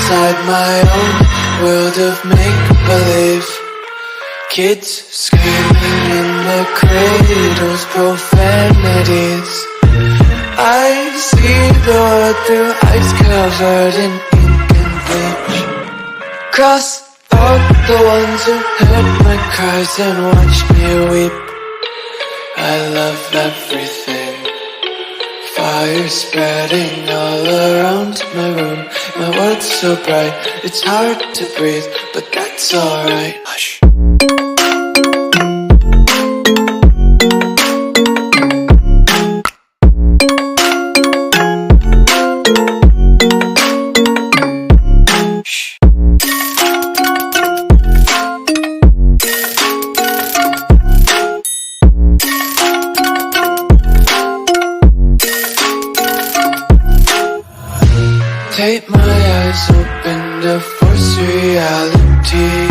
inside my own world of make-believe. Kids screaming in their cradles, profanities. I see the world through ice covered in ink and bleach. Cross out the ones who heard my cries and watched me weep. I love everything. Fire spreading all around my room. My world's so bright, it's hard to breathe, but that's alright. Hush. Tape my eyes open to force reality.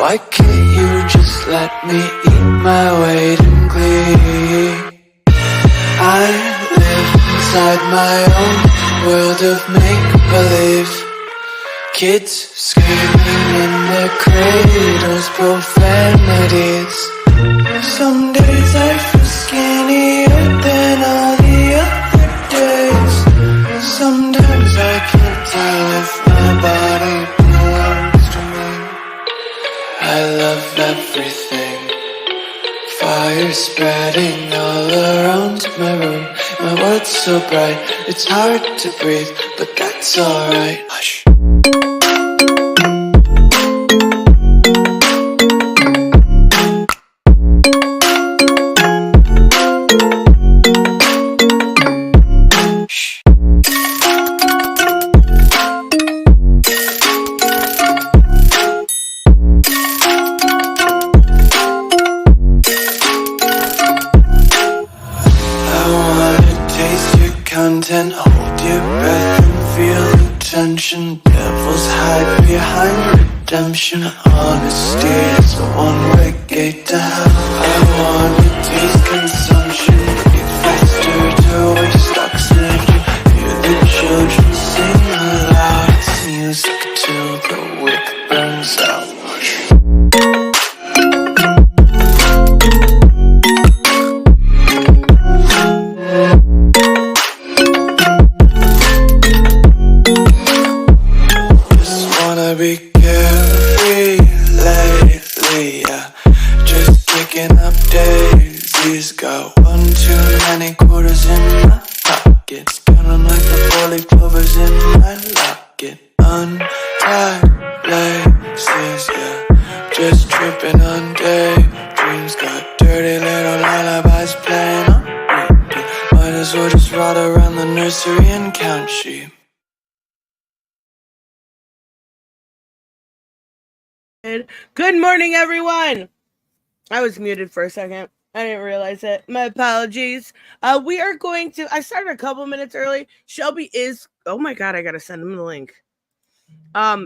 Why can't you just let me eat my weight in glee? I live inside my own world of make-believe. Kids screaming in their cradles, profanities. Some days I feel skinnier than all the other days. Sometimes I can't tell if my body belongs to me. I love everything. Fire spreading all around my room. My world's so bright, it's hard to breathe, but that's alright. Hush. Content, hold your breath and feel the tension. Devils hide behind redemption. Honesty is a one-way gate to hell. I wanna taste consumption. Breathe faster to waste oxygen. Hear the children sing aloud. It's music till the wick burns out. Be carefree lately, yeah. Just kicking up daisies. Got one too many quarters in my pockets. Counting like the 4-leaf clovers in my locket. Untied laces, yeah. Just tripping on daydreams. Got dirty little lullabies playing on repeat. Might as well just ride around the nursery and count sheep. Good morning, everyone. I was muted for a second. I didn't realize it. My apologies. We are going to, I started a couple minutes early. Shelby is, oh my God, I got to send him the link.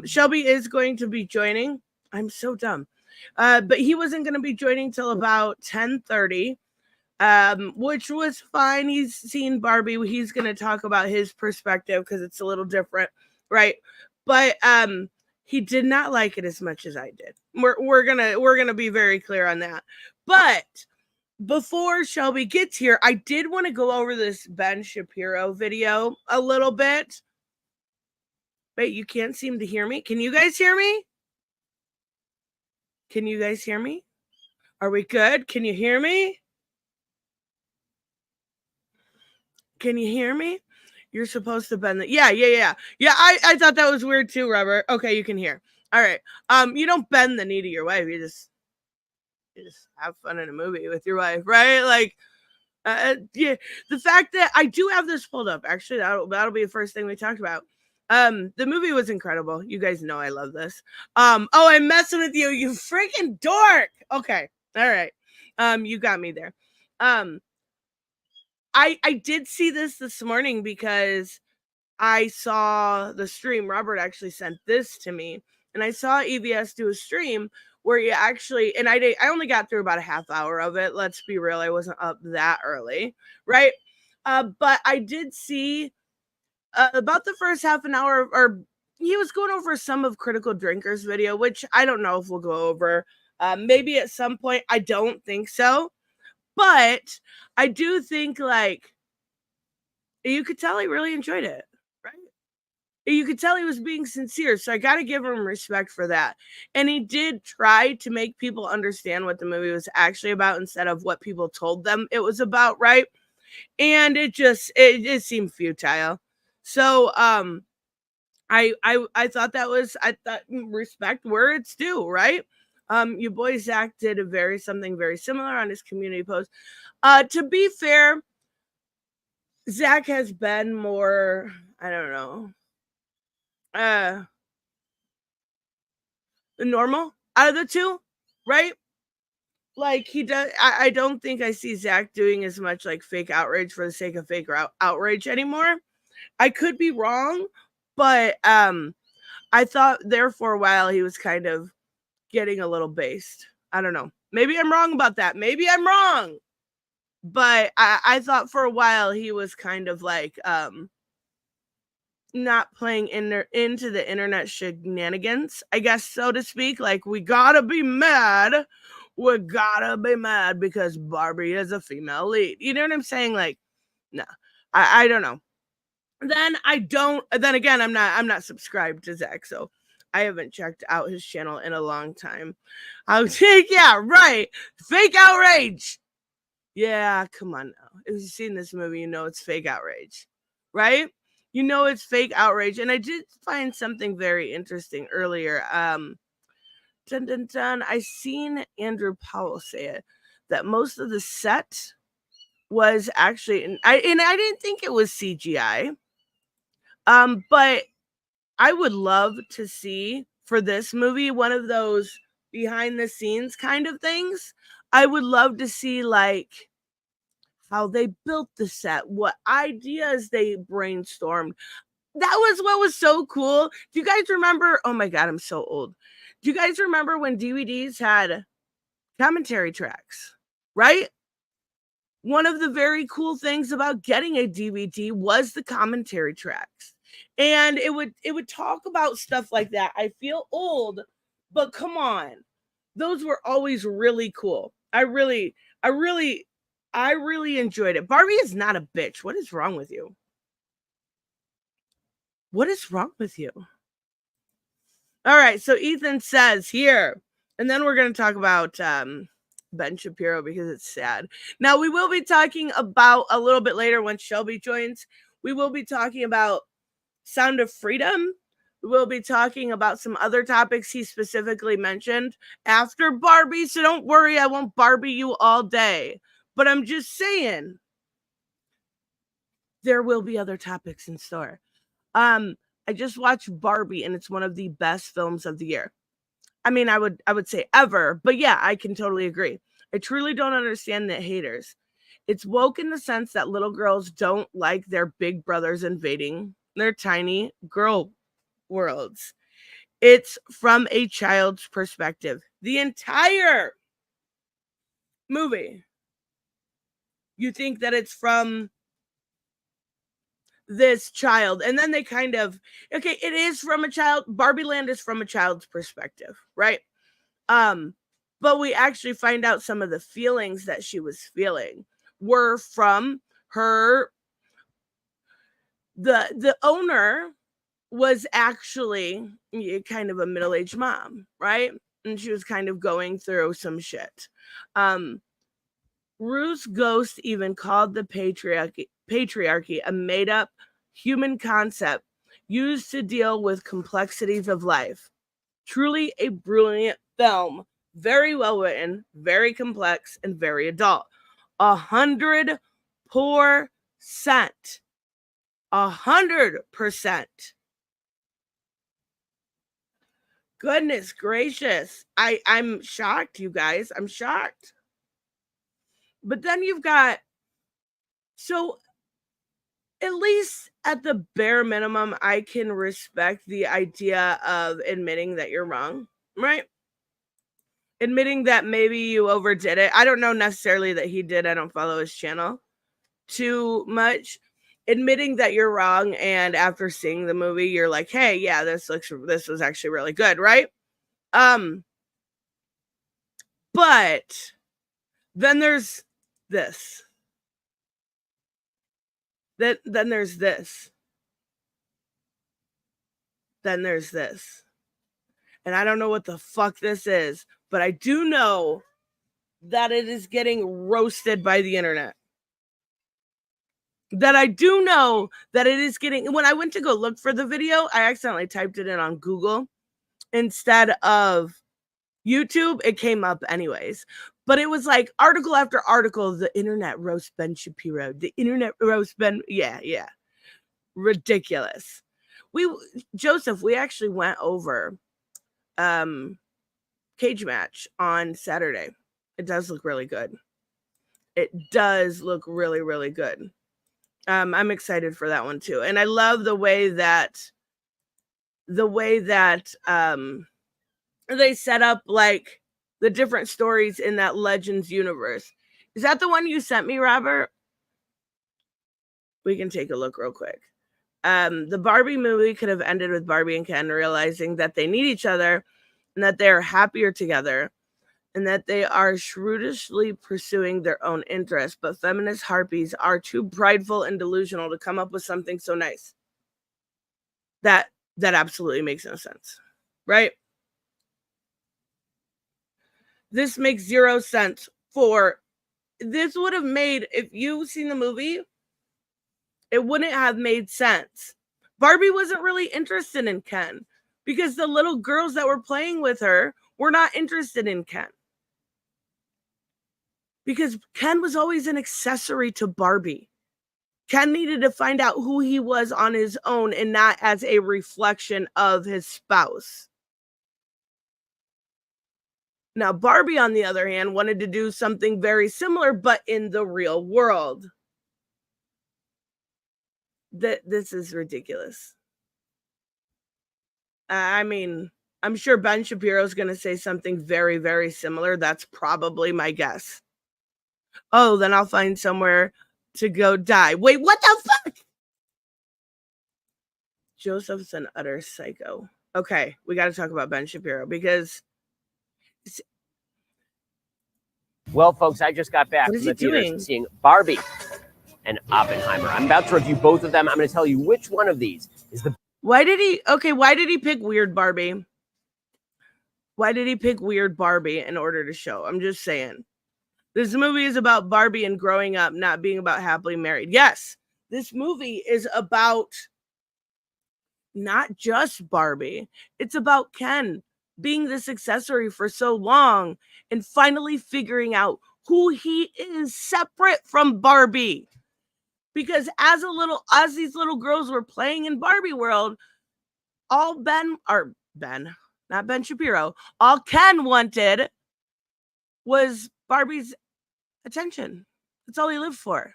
Shelby is going to be joining. I'm so dumb. But he wasn't going to be joining till about 10:30, which was fine. He's seen Barbie. He's going to talk about his perspective because it's a little different, right? But, he did not like it as much as I did. We're gonna be very clear on that. But before Shelby gets here, I did want to go over this Ben Shapiro video a little bit. Wait, you can't seem to hear me? Can you guys hear me? Can you guys hear me? Are we good? Can you hear me? Can you hear me? You're supposed to bend the yeah. I thought that was weird too, Robert. Okay, you can hear. All right. You don't bend the knee to your wife. You just have fun in a movie with your wife, right? Like, yeah. The fact that I do have this pulled up, actually, that'll be the first thing we talked about. The movie was incredible. You guys know I love this. Oh, I'm messing with you, you freaking dork. Okay, all right. You got me there. I did see this morning because I saw the stream. Robert actually sent this to me, and I saw EVS do a stream where you actually, and I only got through about a half hour of it. Let's be real, I wasn't up that early, right? But I did see about the first half an hour, or he was going over some of Critical Drinker's video, which I don't know if we'll go over. Maybe at some point. I don't think so. But I do think, like, you could tell he really enjoyed it, right? You could tell he was being sincere, so I got to give him respect for that. And he did try to make people understand what the movie was actually about instead of what people told them it was about, right? And it seemed futile. So I thought I thought respect where it's due, right? Your boy Zach did something very similar on his community post. To be fair, Zach has been more, I don't know, normal out of the two, right? Like he does. I don't think I see Zach doing as much like fake outrage for the sake of fake outrage anymore. I could be wrong, but I thought there for a while he was kind of getting a little based. I don't know. Maybe I'm wrong about that. Maybe I'm wrong. But I thought for a while he was kind of like not playing into the internet shenanigans, I guess, so to speak. Like, we gotta be mad. We gotta be mad because Barbie is a female lead. You know what I'm saying? Like, no, I don't know. Then again, I'm not subscribed to Zach, so I haven't checked out his channel in a long time. Yeah, right. Fake outrage. Yeah, come on now. If you've seen this movie, you know it's fake outrage, right? You know it's fake outrage. And I did find something very interesting earlier. I seen Andrew Powell say it, that most of the set was actually, and I didn't think it was CGI. But I would love to see for this movie one of those behind the scenes kind of things. I would love to see like how they built the set, what ideas they brainstormed. That was what was so cool. Do you guys remember? Oh my God, I'm so old. Do you guys remember when DVDs had commentary tracks, right? One of the very cool things about getting a DVD was the commentary tracks. And it would talk about stuff like that. I feel old, but come on. Those were always really cool. I really enjoyed it. Barbie is not a bitch. What is wrong with you? What is wrong with you? All right, so Ethan says here, and then we're going to talk about Ben Shapiro because it's sad. Now, we will be talking about a little bit later when Shelby joins. We will be talking about Sound of Freedom. We will be talking about some other topics he specifically mentioned after Barbie. So don't worry, I won't Barbie you all day. But I'm just saying, there will be other topics in store. I just watched Barbie, and it's one of the best films of the year. I mean, I would say ever, but yeah, I can totally agree. I truly don't understand the haters. It's woke in the sense that little girls don't like their big brothers invading their tiny girl worlds. It's from a child's perspective. The entire movie, you think that it's from this child, and then they kind of, okay, it is from a child. Barbie Land is from a child's perspective, right? But we actually find out some of the feelings that she was feeling were from her. The owner was actually kind of a middle-aged mom, right? And she was kind of going through some shit. Ruth's ghost even called the patriarchy a made-up human concept used to deal with complexities of life. Truly a brilliant film. Very well written, very complex, and very adult. 100%. 100%. Goodness gracious. I'm shocked, you guys. I'm shocked. But then you've got, so at least at the bare minimum, I can respect the idea of admitting that you're wrong, right? Admitting that maybe you overdid it. I don't know necessarily that he did. I don't follow his channel too much. admitting that you're wrong, and after seeing the movie, you're like, hey, yeah, this was actually really good, right? But then there's this. Then there's this. Then there's this. And I don't know what the fuck this is, but I do know that it is getting roasted by the internet. That I do know that it is getting, when I went to go look for the video, I accidentally typed it in on Google instead of YouTube. It came up anyways. But it was like article after article, the internet roast Ben Shapiro. The internet roast Ben. Yeah. Ridiculous. Joseph, we actually went over Cage Match on Saturday. It does look really good. It does look really, really good. I'm excited for that one too. And I love the way that they set up like the different stories in that Legends universe. Is that the one you sent me, Robert? We can take a look real quick. The Barbie movie could have ended with Barbie and Ken realizing that they need each other and that they are happier together and that they are shrewdishly pursuing their own interests, but feminist harpies are too prideful and delusional to come up with something so nice. That absolutely makes no sense, right? This makes zero sense. This would have made, if you've seen the movie, it wouldn't have made sense. Barbie wasn't really interested in Ken because the little girls that were playing with her were not interested in Ken. Because Ken was always an accessory to Barbie. Ken needed to find out who he was on his own and not as a reflection of his spouse. Now, Barbie, on the other hand, wanted to do something very similar, but in the real world. This is ridiculous. I mean, I'm sure Ben Shapiro is going to say something very, very similar. That's probably my guess. Oh, then I'll find somewhere to go die. Wait, what the fuck? Joseph's an utter psycho. Okay, we got to talk about Ben Shapiro because... Well, folks, I just got back from the theaters seeing Barbie and Oppenheimer. I'm about to review both of them. I'm going to tell you which one of these is the... Why did he pick Weird Barbie? Why did he pick Weird Barbie in order to show? I'm just saying. This movie is about Barbie and growing up, not being about happily married. Yes, this movie is about not just Barbie. It's about Ken being this accessory for so long and finally figuring out who he is separate from Barbie. Because as these little girls were playing in Barbie world, all not Ben Shapiro, all Ken wanted was Barbie's attention. That's all he lived for.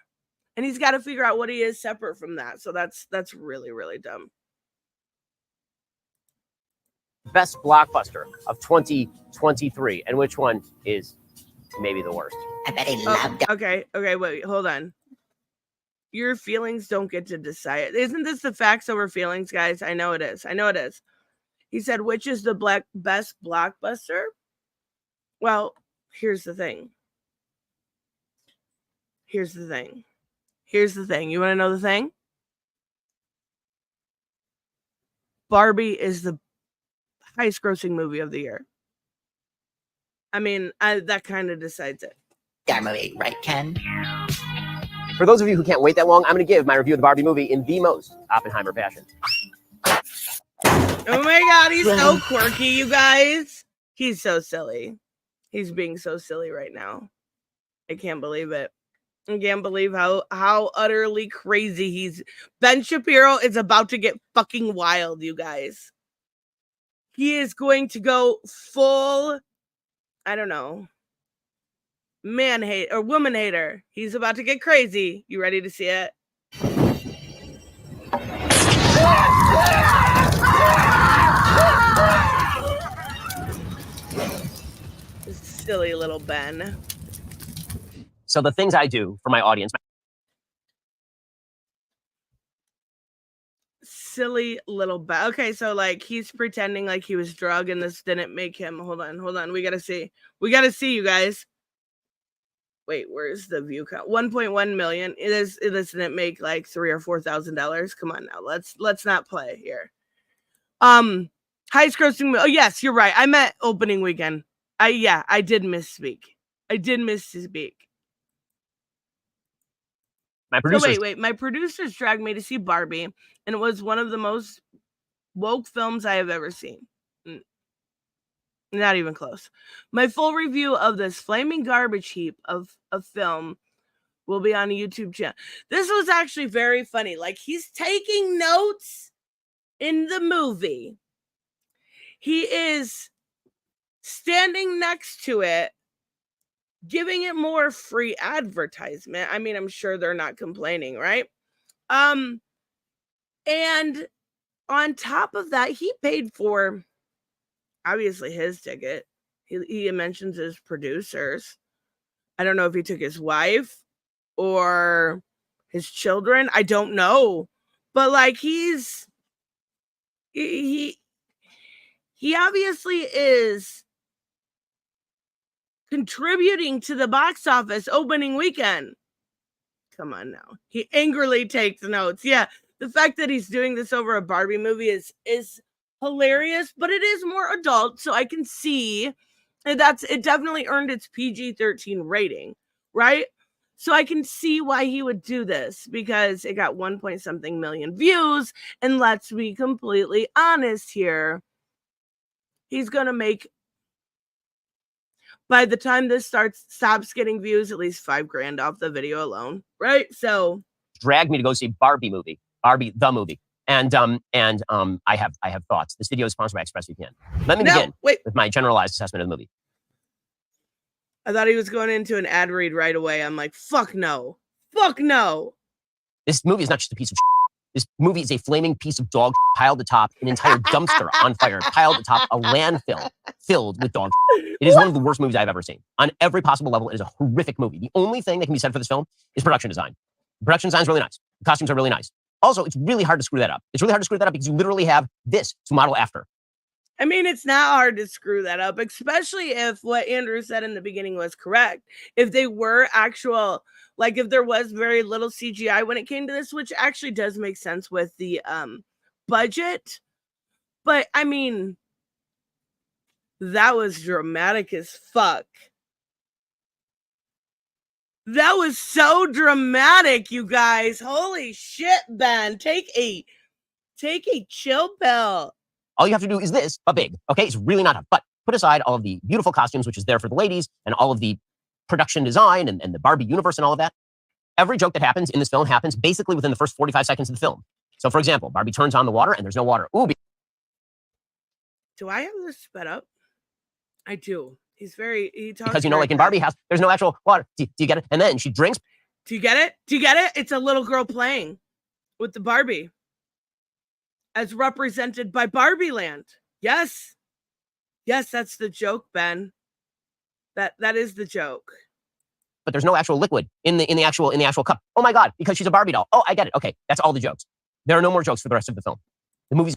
And he's got to figure out what he is separate from that. So that's really, really dumb. Best blockbuster of 2023, and which one is maybe the worst? I bet he loved it. Okay, wait, hold on. Your feelings don't get to decide. Isn't this the facts over feelings, guys? I know it is. He said, which is the best blockbuster? Well, here's the thing. You want to know the thing? Barbie is the highest grossing movie of the year. I mean, that kind of decides it. That movie, right, Ken? For those of you who can't wait that long, I'm going to give my review of the Barbie movie in the most Oppenheimer fashion. Oh my God, he's so quirky, you guys. He's so silly. He's being so silly right now. I can't believe it. I can't believe how utterly crazy he's... Ben Shapiro is about to get fucking wild, you guys. He is going to go full, I don't know, man hate or woman hater. He's about to get crazy. You ready to see it? Silly little Ben. So the things I do for my audience. silly little okay, so like he's pretending like he was drugged and this didn't make him. Hold on, we gotta see you guys. Wait, where's the view count? 1.1 million. It didn't make like $3,000 or $4,000. Come on now, let's not play here. Highest grossing. Oh yes, you're right, I meant opening weekend. I did misspeak. My producers. So wait, my producers dragged me to see Barbie, and it was one of the most woke films I have ever seen. Not even close. My full review of this flaming garbage heap of film will be on a YouTube channel. This was actually very funny. Like, he's taking notes in the movie. He is standing next to it, giving it more free advertisement. I mean, I'm sure they're not complaining, right? And on top of that, he paid for, obviously, his ticket. He mentions his producers. I don't know if he took his wife or his children. I don't know. But like he obviously is contributing to the box office opening weekend. Come on now. He angrily takes notes. Yeah, the fact that he's doing this over a Barbie movie is hilarious, but it is more adult, so I can see it definitely earned its PG-13 rating, right? So I can see why he would do this, because it got 1-something million views, and let's be completely honest here, he's gonna make, by the time this stops getting views, at least $5,000 off the video alone, right? So dragged me to go see Barbie the movie. And I have thoughts. This video is sponsored by ExpressVPN. Let me begin with my generalized assessment of the movie. I thought he was going into an ad read right away. I'm like, fuck no. This movie is not just a piece of shit. This movie is a flaming piece of dog shit piled atop an entire dumpster on fire, piled atop a landfill filled with dog shit. It is one of the worst movies I've ever seen. On every possible level, it is a horrific movie. The only thing that can be said for this film is production design. The production design is really nice. The costumes are really nice. Also, it's really hard to screw that up. It's really hard to screw that up because you literally have this to model after. I mean, it's not hard to screw that up, especially if what Andrew said in the beginning was correct. If they were actual, like if there was very little CGI when it came to this, which actually does make sense with the budget. But I mean, that was dramatic as fuck. That was so dramatic, you guys. Holy shit, Ben. Take a chill pill. All you have to do is this, but big. Okay, it's really not tough. But put aside all of the beautiful costumes, which is there for the ladies, and all of the production design and the Barbie universe and all of that. Every joke that happens in this film happens basically within the first 45 seconds of the film. So, for example, Barbie turns on the water and there's no water. Ooh. Do I have this sped up? I do. He talks because, like in Barbie house, there's no actual water. Do you get it? And then she drinks. Do you get it? It's a little girl playing with the Barbie, as represented by Barbie Land. Yes, that's the joke, Ben. That is the joke. But there's no actual liquid in the actual cup. Oh my God, because she's a Barbie doll. Oh, I get it. Okay, that's all the jokes. There are no more jokes for the rest of the film. The movie's.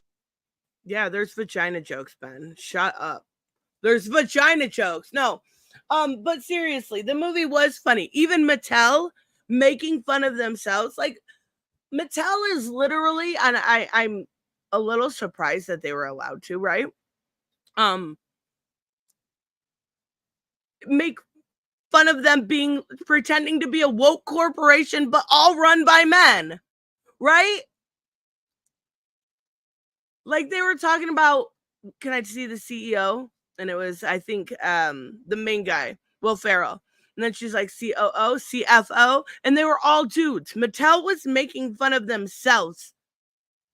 Yeah, there's vagina jokes, Ben. Shut up. There's vagina jokes. No. But seriously, the movie was funny. Even Mattel making fun of themselves. Like, Mattel is literally, and I'm a little surprised that they were allowed to, right? Make fun of them pretending to be a woke corporation, but all run by men, right? Like, they were talking about, can I see the CEO? And it was, I think, the main guy, Will Ferrell. And then she's like, COO, CFO. And they were all dudes. Mattel was making fun of themselves.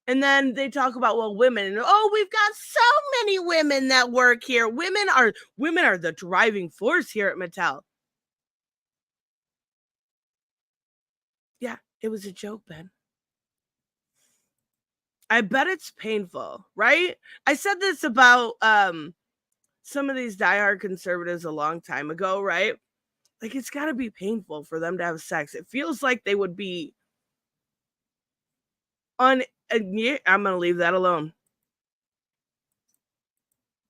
And then they talk about, well, women. And, we've got so many women that work here. Women are the driving force here at Mattel. Yeah, it was a joke, Ben. I bet it's painful, right? I said this about some of these diehard conservatives a long time ago, right? Like, it's got to be painful for them to have sex. It feels like they would be I'm gonna leave that alone.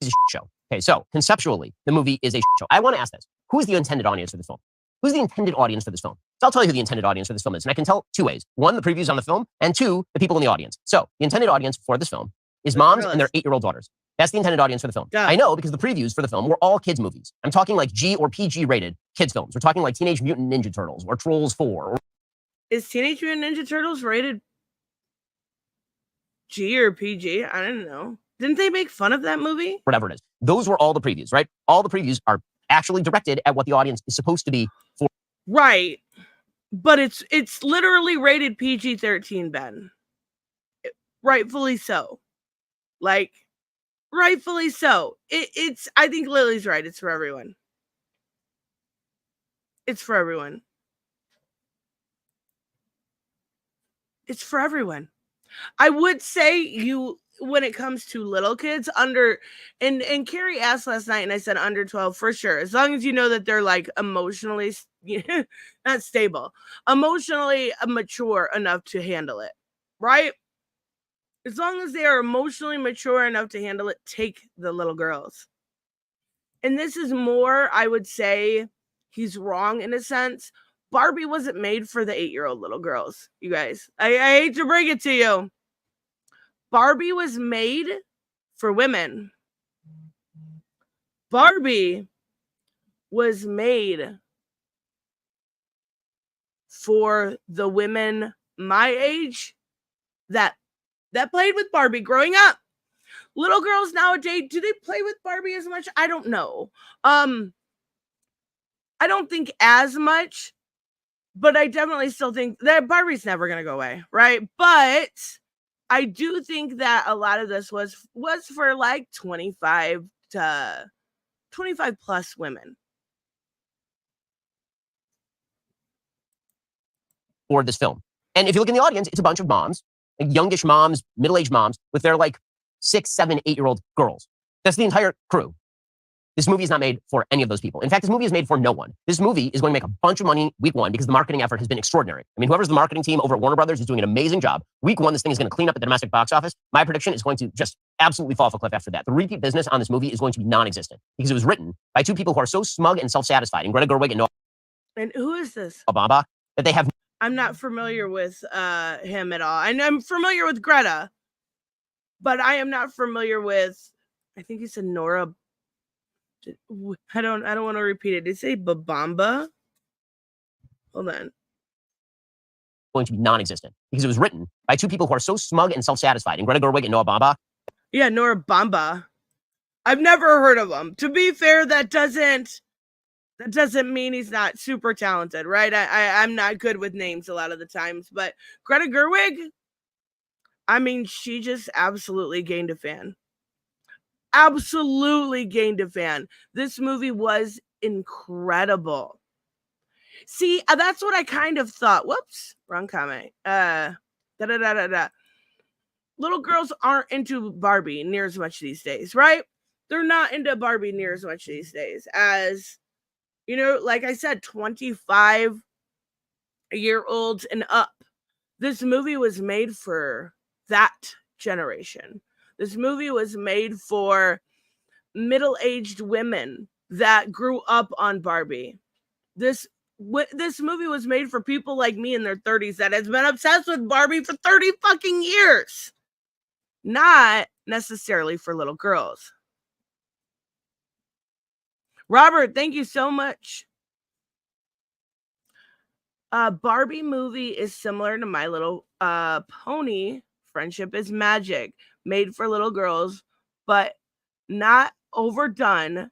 It's a show. Okay, so conceptually, the movie is a show. I want to ask this. Who's the intended audience for this film? Who's the intended audience for this film? So I'll tell you who the intended audience for this film is. And I can tell two ways. One, the previews on the film, and two, the people in the audience. So the intended audience for this film is moms and their 8-year-old daughters. That's the intended audience for the film. Duh. I know because the previews for the film were all kids movies. I'm talking like G or PG rated kids films. We're talking like Teenage Mutant Ninja Turtles or Trolls 4. Is Teenage Mutant Ninja Turtles rated G or PG? I don't know. Didn't they make fun of that movie? Whatever it is. Those were all the previews, right? All the previews are actually directed at what the audience is supposed to be for. Right. But it's literally rated PG-13, Ben. Rightfully so. Like, rightfully so. It's I think Lily's right. It's for everyone. It's for everyone. It's for everyone. I would say when it comes to little kids under, and Carrie asked last night, and I said under 12 for sure. As long as you know that they're like emotionally not stable, emotionally mature enough to handle it, right? As long as they are emotionally mature enough to handle it, take the little girls. And this is more, I would say, he's wrong in a sense. Barbie wasn't made for the 8-year-old little girls, you guys. I hate to bring it to you. Barbie was made for women. Barbie was made for the women my age that played with Barbie growing up. Little girls nowadays, do they play with Barbie as much? I don't know. I don't think as much, but I definitely still think that Barbie's never going to go away, right? But I do think that a lot of this was for like 25 plus women. For this film. And if you look in the audience, it's a bunch of moms, like youngish moms, middle-aged moms with their like 6, 7, 8-year-old girls. That's the entire crew. This movie is not made for any of those people. In fact, this movie is made for no one. This movie is going to make a bunch of money week one because the marketing effort has been extraordinary. I mean, whoever's the marketing team over at Warner Brothers is doing an amazing job. Week one, this thing is going to clean up at the domestic box office. My prediction is going to just absolutely fall off a cliff after that. The repeat business on this movie is going to be non-existent because it was written by two people who are so smug and self-satisfied, and Greta Gerwig and Noah. And who is this? Barbie, that they have. I'm not familiar with him at all. I'm familiar with Greta, but I am not familiar with. I think he said Nora. I don't want to repeat it. Did he say Babamba? Hold on. Going to be non-existent because it was written by two people who are so smug and self-satisfied, and Greta Gerwig and Noah Baumbach. Yeah, Noah Baumbach. I've never heard of him. To be fair, that doesn't mean he's not super talented, right? I'm not good with names a lot of the times, but Greta Gerwig, I mean, she just absolutely gained a fan. Absolutely gained a fan. This movie was incredible. See, that's what I kind of thought. Whoops, wrong comment. Little girls aren't into Barbie near as much these days, right? They're not into Barbie near as much these days as, you know, like I said, 25-year-olds and up. This movie was made for that generation. This movie was made for middle-aged women that grew up on Barbie. This movie was made for people like me in their 30s that has been obsessed with Barbie for 30 fucking years. Not necessarily for little girls. Robert, thank you so much. Barbie movie is similar to My Little Pony. Friendship is Magic. Made for little girls, but not overdone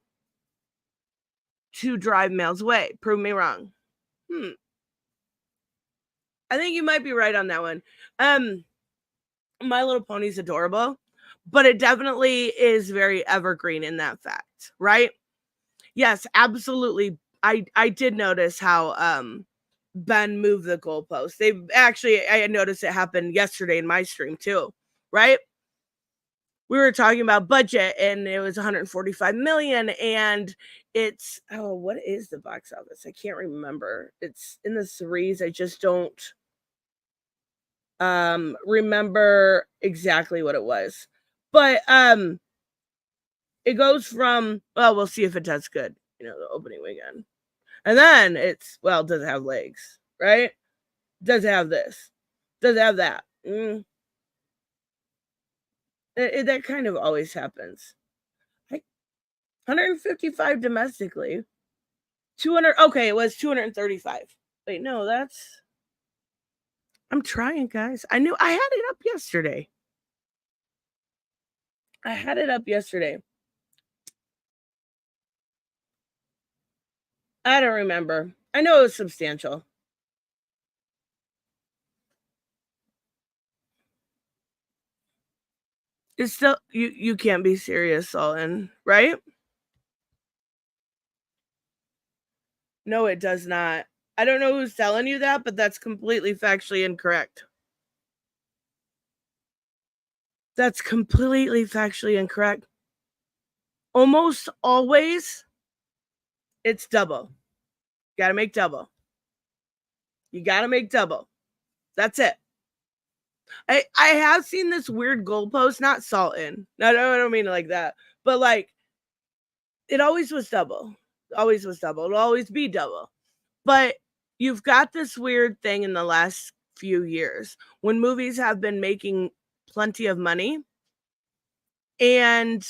to drive males away. Prove me wrong. I think you might be right on that one. My Little Pony's adorable, but it definitely is very evergreen in that fact, right? Yes, absolutely. I did notice how Ben moved the goalpost. I noticed it happened yesterday in my stream too, right? We were talking about budget and it was 145 million and it's, what is the box office? I can't remember. It's in the threes. I just don't. remember exactly what it was. But it goes from, well, we'll see if it does good, the opening weekend. And then it's, well, does it have legs, right? Does it have this? Does it have that? That kind of always happens. 155 domestically. 200, okay, it was 235. Wait, no, I'm trying, guys. I knew I had it up yesterday. I don't remember. I know it was substantial. It's still, you can't be serious, Sultan, right? No, it does not. I don't know who's telling you that, but that's completely factually incorrect. That's completely factually incorrect. Almost always, it's double. Gotta make double. You gotta make double. That's it. I have seen this weird goalpost, not Sultan. No, I don't mean it like that. But like, it always was double. Always was double. It'll always be double. But you've got this weird thing in the last few years when movies have been making plenty of money and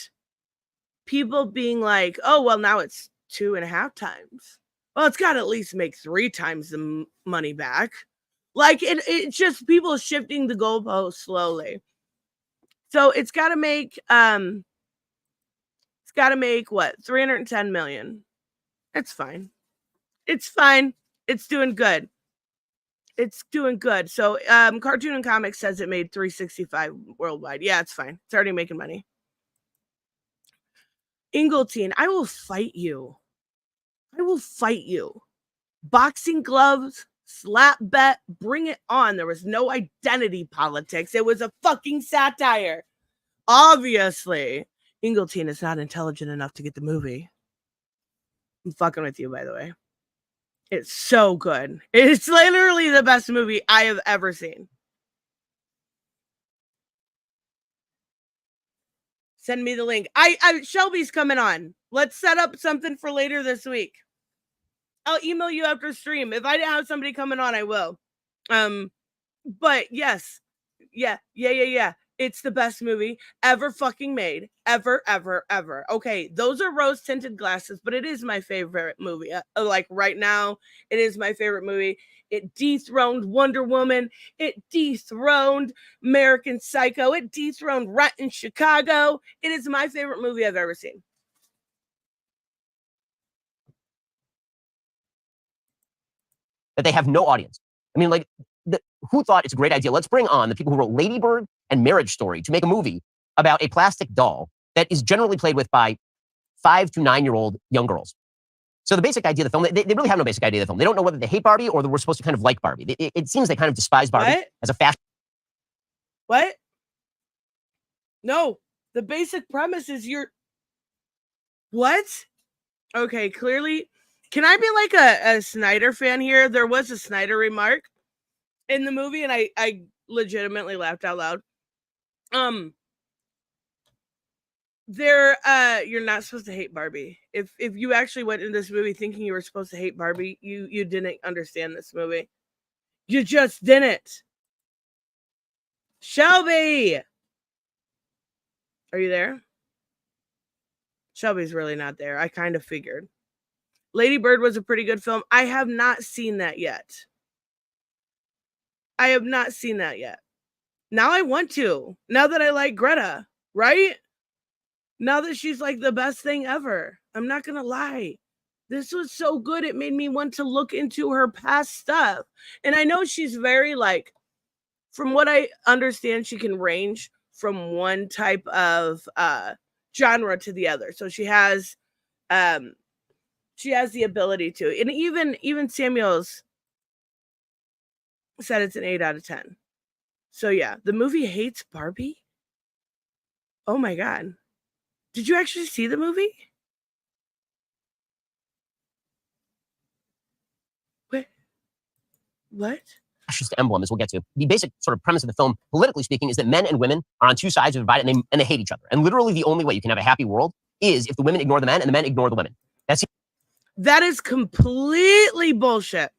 people being like, oh, well, now it's 2.5 times. Well, it's got to at least make 3 times the money back. Like it's just people shifting the goalpost slowly. So it's got to make what, 310 million. It's fine. It's fine. It's doing good. It's doing good. So Cartoon and Comics says it made 365 worldwide. Yeah, it's fine. It's already making money. Ingleton, I will fight you. Boxing gloves, slap bet, bring it on. There was no identity politics. It was a fucking satire. Obviously, Ingleton is not intelligent enough to get the movie. I'm fucking with you, by the way. It's so good. It's literally the best movie I have ever seen. Send me the link. Shelby's coming on. Let's set up something for later this week. I'll email you after stream. If I didn't have somebody coming on, I will. But yes. Yeah. It's the best movie ever fucking made. Ever. Okay, those are rose-tinted glasses, but it is my favorite movie. Like right now, it is my favorite movie. It dethroned Wonder Woman. It dethroned American Psycho. It dethroned Rent in Chicago. It is my favorite movie I've ever seen. That they have no audience. I mean, like, who thought it's a great idea? Let's bring on the people who wrote Lady Bird and Marriage Story to make a movie about a plastic doll that is generally played with by 5 to 9-year-old young girls. So the basic idea of the film, they really have no basic idea of the film. They don't know whether they hate Barbie or we're supposed to kind of like Barbie. It seems they kind of despise Barbie as a fashion. What? No, the basic premise is what? Okay, clearly. Can I be like a Snyder fan here? There was a Snyder remark in the movie, and I legitimately laughed out loud. You're not supposed to hate Barbie. If you actually went in this movie thinking you were supposed to hate Barbie, you didn't understand this movie. You just didn't. Shelby, are you there? Shelby's really not there. I kind of figured. Lady Bird was a pretty good film. I have not seen that yet. Now I want to. Now that I like Greta, right? Now that she's like the best thing ever. I'm not going to lie. This was so good. It made me want to look into her past stuff. And I know she's very like, from what I understand, she can range from one type of genre to the other. So she has the ability to. And even Samuels said it's an 8 out of 10. So yeah, the movie hates Barbie. Oh my God. Did you actually see the movie? What? fascist emblem, as we'll get to. The basic sort of premise of the film, politically speaking, is that men and women are on two sides of a divide, and they hate each other. And literally the only way you can have a happy world is if the women ignore the men and the men ignore the women. That is completely bullshit.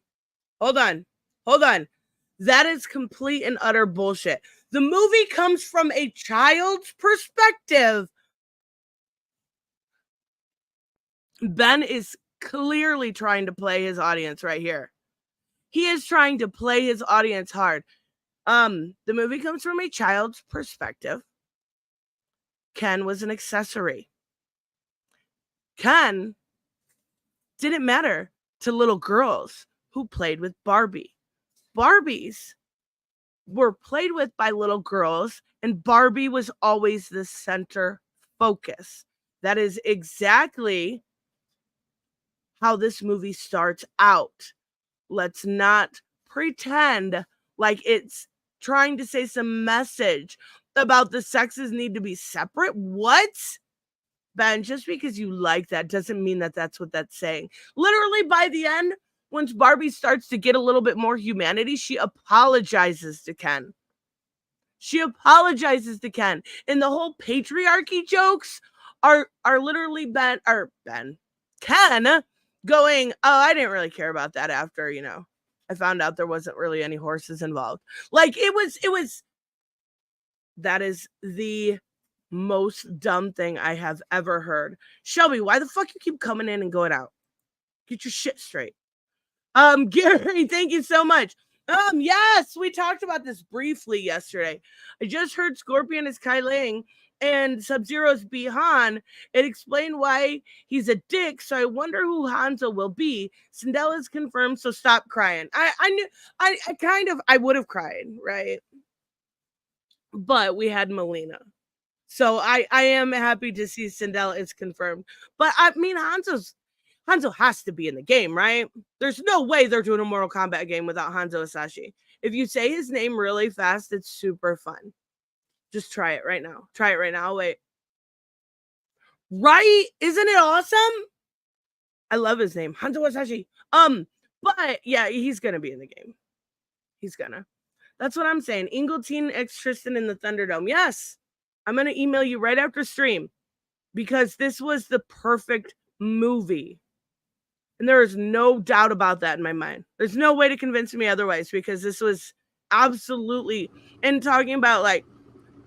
Hold on. That is complete and utter bullshit. The movie comes from a child's perspective. Ben is clearly trying to play his audience right here. He is trying to play his audience hard. The movie comes from a child's perspective. Ken was an accessory. Ken didn't matter to little girls who played with Barbie. Barbies were played with by little girls, and Barbie was always the center focus. That is exactly how this movie starts out. Let's not pretend like it's trying to say some message about the sexes need to be separate. What? Ben, just because you like that doesn't mean that that's what that's saying. Literally, by the end, once Barbie starts to get a little bit more humanity, she apologizes to Ken. And the whole patriarchy jokes are literally Ken going, oh, I didn't really care about that after, I found out there wasn't really any horses involved. Like, that is the most dumb thing I have ever heard. Shelby, why the fuck you keep coming in and going out? Get your shit straight. Gary, thank you so much. Yes, we talked about this briefly yesterday. I just heard Scorpion is Kai Lang and Sub-Zero's Bi-Han. It explained why he's a dick, so I wonder who Hanzo will be. Cinderella's confirmed, so stop crying. I would have cried, right? But we had Melina. So I am happy to see Cinderella is confirmed. But I mean, Hanzo has to be in the game, right? There's no way they're doing a Mortal Kombat game without Hanzo Hasashi. If you say his name really fast, it's super fun. Just try it right now. I'll wait. Right? Isn't it awesome? I love his name. Hanzo Hasashi. But yeah, he's gonna be in the game. That's what I'm saying. Ingleteen X Tristan in the Thunderdome. Yes. I'm gonna email you right after stream because this was the perfect movie. And there is no doubt about that in my mind. There's no way to convince me otherwise because this was absolutely, and talking about like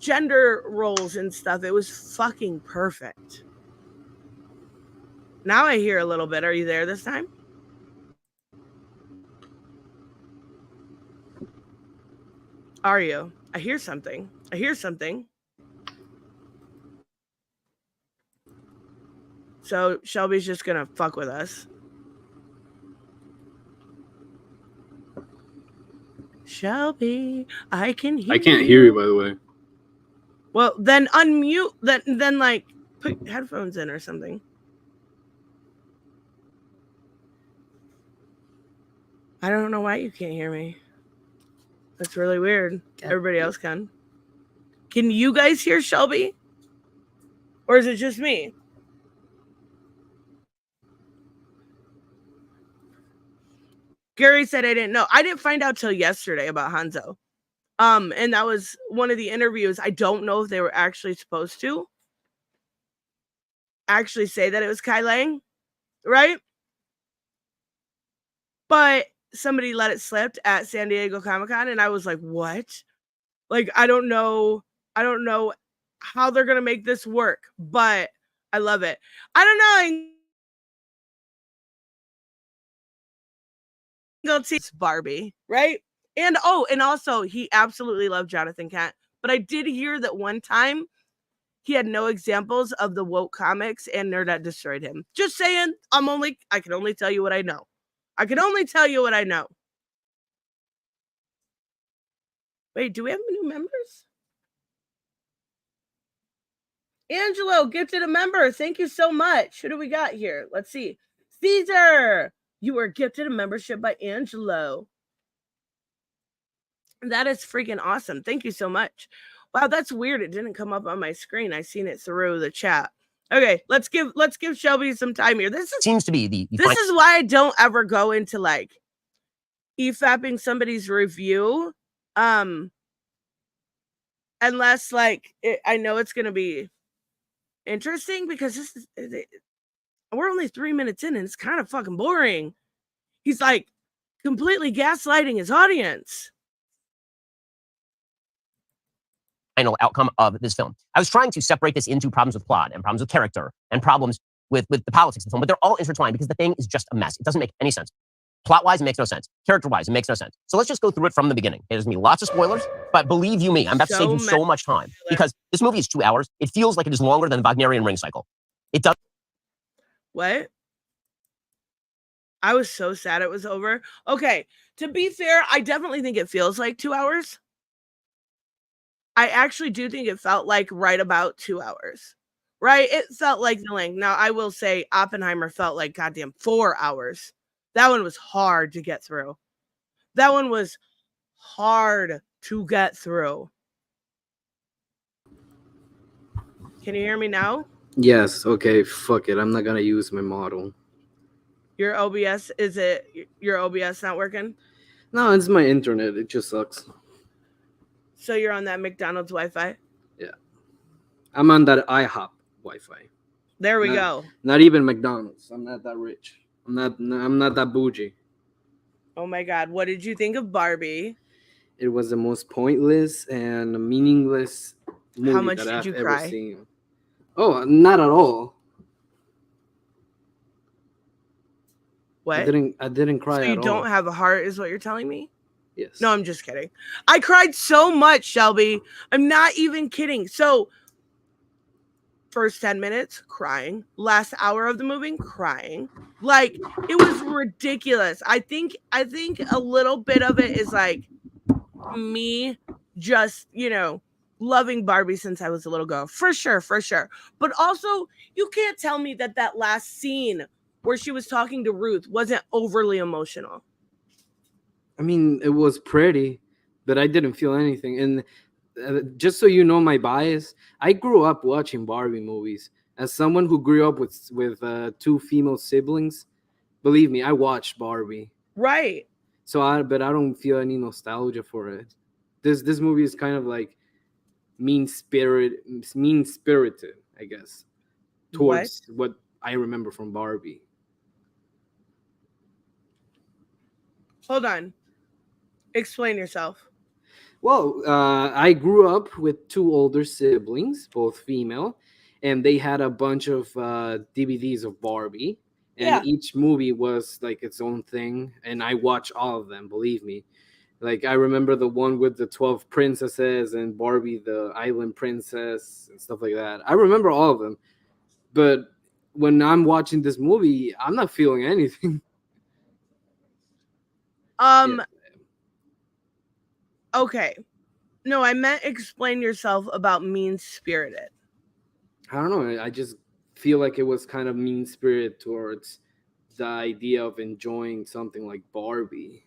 gender roles and stuff, it was fucking perfect. Now I hear a little bit. Are you there this time? Are you? I hear something. So Shelby's just gonna fuck with us. Shelby, I can't hear you, by the way. Well, then unmute. Then like put headphones in or something. I don't know why you can't hear me. That's really weird. Everybody else can. Can you guys hear Shelby? Or is it just me? Gary said I didn't know. I didn't find out till yesterday about Hanzo. And that was one of the interviews. I don't know if they were actually supposed to actually say that it was Kai Lang, right? But somebody let it slip at San Diego Comic-Con, and I was like, what? Like, I don't know how they're gonna make this work, but I love it. I don't know. It's Barbie, right? And also he absolutely loved Jonathan Kent. But I did hear that one time he had no examples of the woke comics and Nerdette destroyed him. Just saying, I can only tell you what I know. Wait, do we have new members? Angelo gifted a member. Thank you so much. Who do we got here? Let's see. Caesar, you were gifted a membership by Angelo. That is freaking awesome. Thank you so much. Wow, that's weird. It didn't come up on my screen. I seen it through the chat. Okay, let's give Shelby some time here. This seems to be this is why I don't ever go into like EFAPing somebody's review, unless I know it's gonna be interesting because we're only 3 minutes in and it's kind of fucking boring. He's like completely gaslighting his audience. Final outcome of this film. I was trying to separate this into problems with plot and problems with character and problems with the politics of the film, but they're all intertwined because the thing is just a mess. It doesn't make any sense. Plot-wise, it makes no sense. Character-wise, it makes no sense. So let's just go through it from the beginning. There's going to be lots of spoilers, but believe you me, I'm about to save you so much time because this movie is 2 hours. It feels like it is longer than the Wagnerian ring cycle. It does. What? I was so sad it was over. Okay, to be fair, I definitely think it feels like 2 hours. I actually do think it felt like right about 2 hours. Right? It felt like the length. Now, I will say Oppenheimer felt like goddamn 4 hours. That one was hard to get through. That one was hard to get through. Can you hear me now? Yes. Okay. Fuck it. I'm not gonna use my model. Your OBS, is it your OBS not working? No, it's my internet. It just sucks. So you're on that McDonald's Wi-Fi? Yeah. I'm on that IHOP Wi-Fi. There we go. Not even McDonald's. I'm not that rich. I'm not that bougie. Oh my God. What did you think of Barbie? It was the most pointless and meaningless movie that I've ever seen. Oh, not at all. What? I didn't cry at all. So you don't have a heart is what you're telling me? Yes. No, I'm just kidding. I cried so much, Shelby. I'm not even kidding. So first 10 minutes, crying. Last hour of the movie, crying. Like, it was ridiculous. I think a little bit of it is like me just, loving Barbie since I was a little girl. For sure. But also, you can't tell me that last scene where she was talking to Ruth wasn't overly emotional. I mean, it was pretty, but I didn't feel anything. And just so you know my bias, I grew up watching Barbie movies. As someone who grew up with 2 female siblings, believe me, I watched Barbie. Right. But I don't feel any nostalgia for it. This movie is kind of like mean-spirited, I guess, towards what I remember from Barbie. Hold on. Explain yourself. Well, I grew up with 2 older siblings, both female, and they had a bunch of DVDs of Barbie, and each movie was like its own thing, and I watched all of them, believe me. Like, I remember the one with the 12 princesses and Barbie, the island princess, and stuff like that. I remember all of them, but when I'm watching this movie, I'm not feeling anything. Okay. No, I meant explain yourself about mean-spirited. I don't know. I just feel like it was kind of mean-spirited towards the idea of enjoying something like Barbie.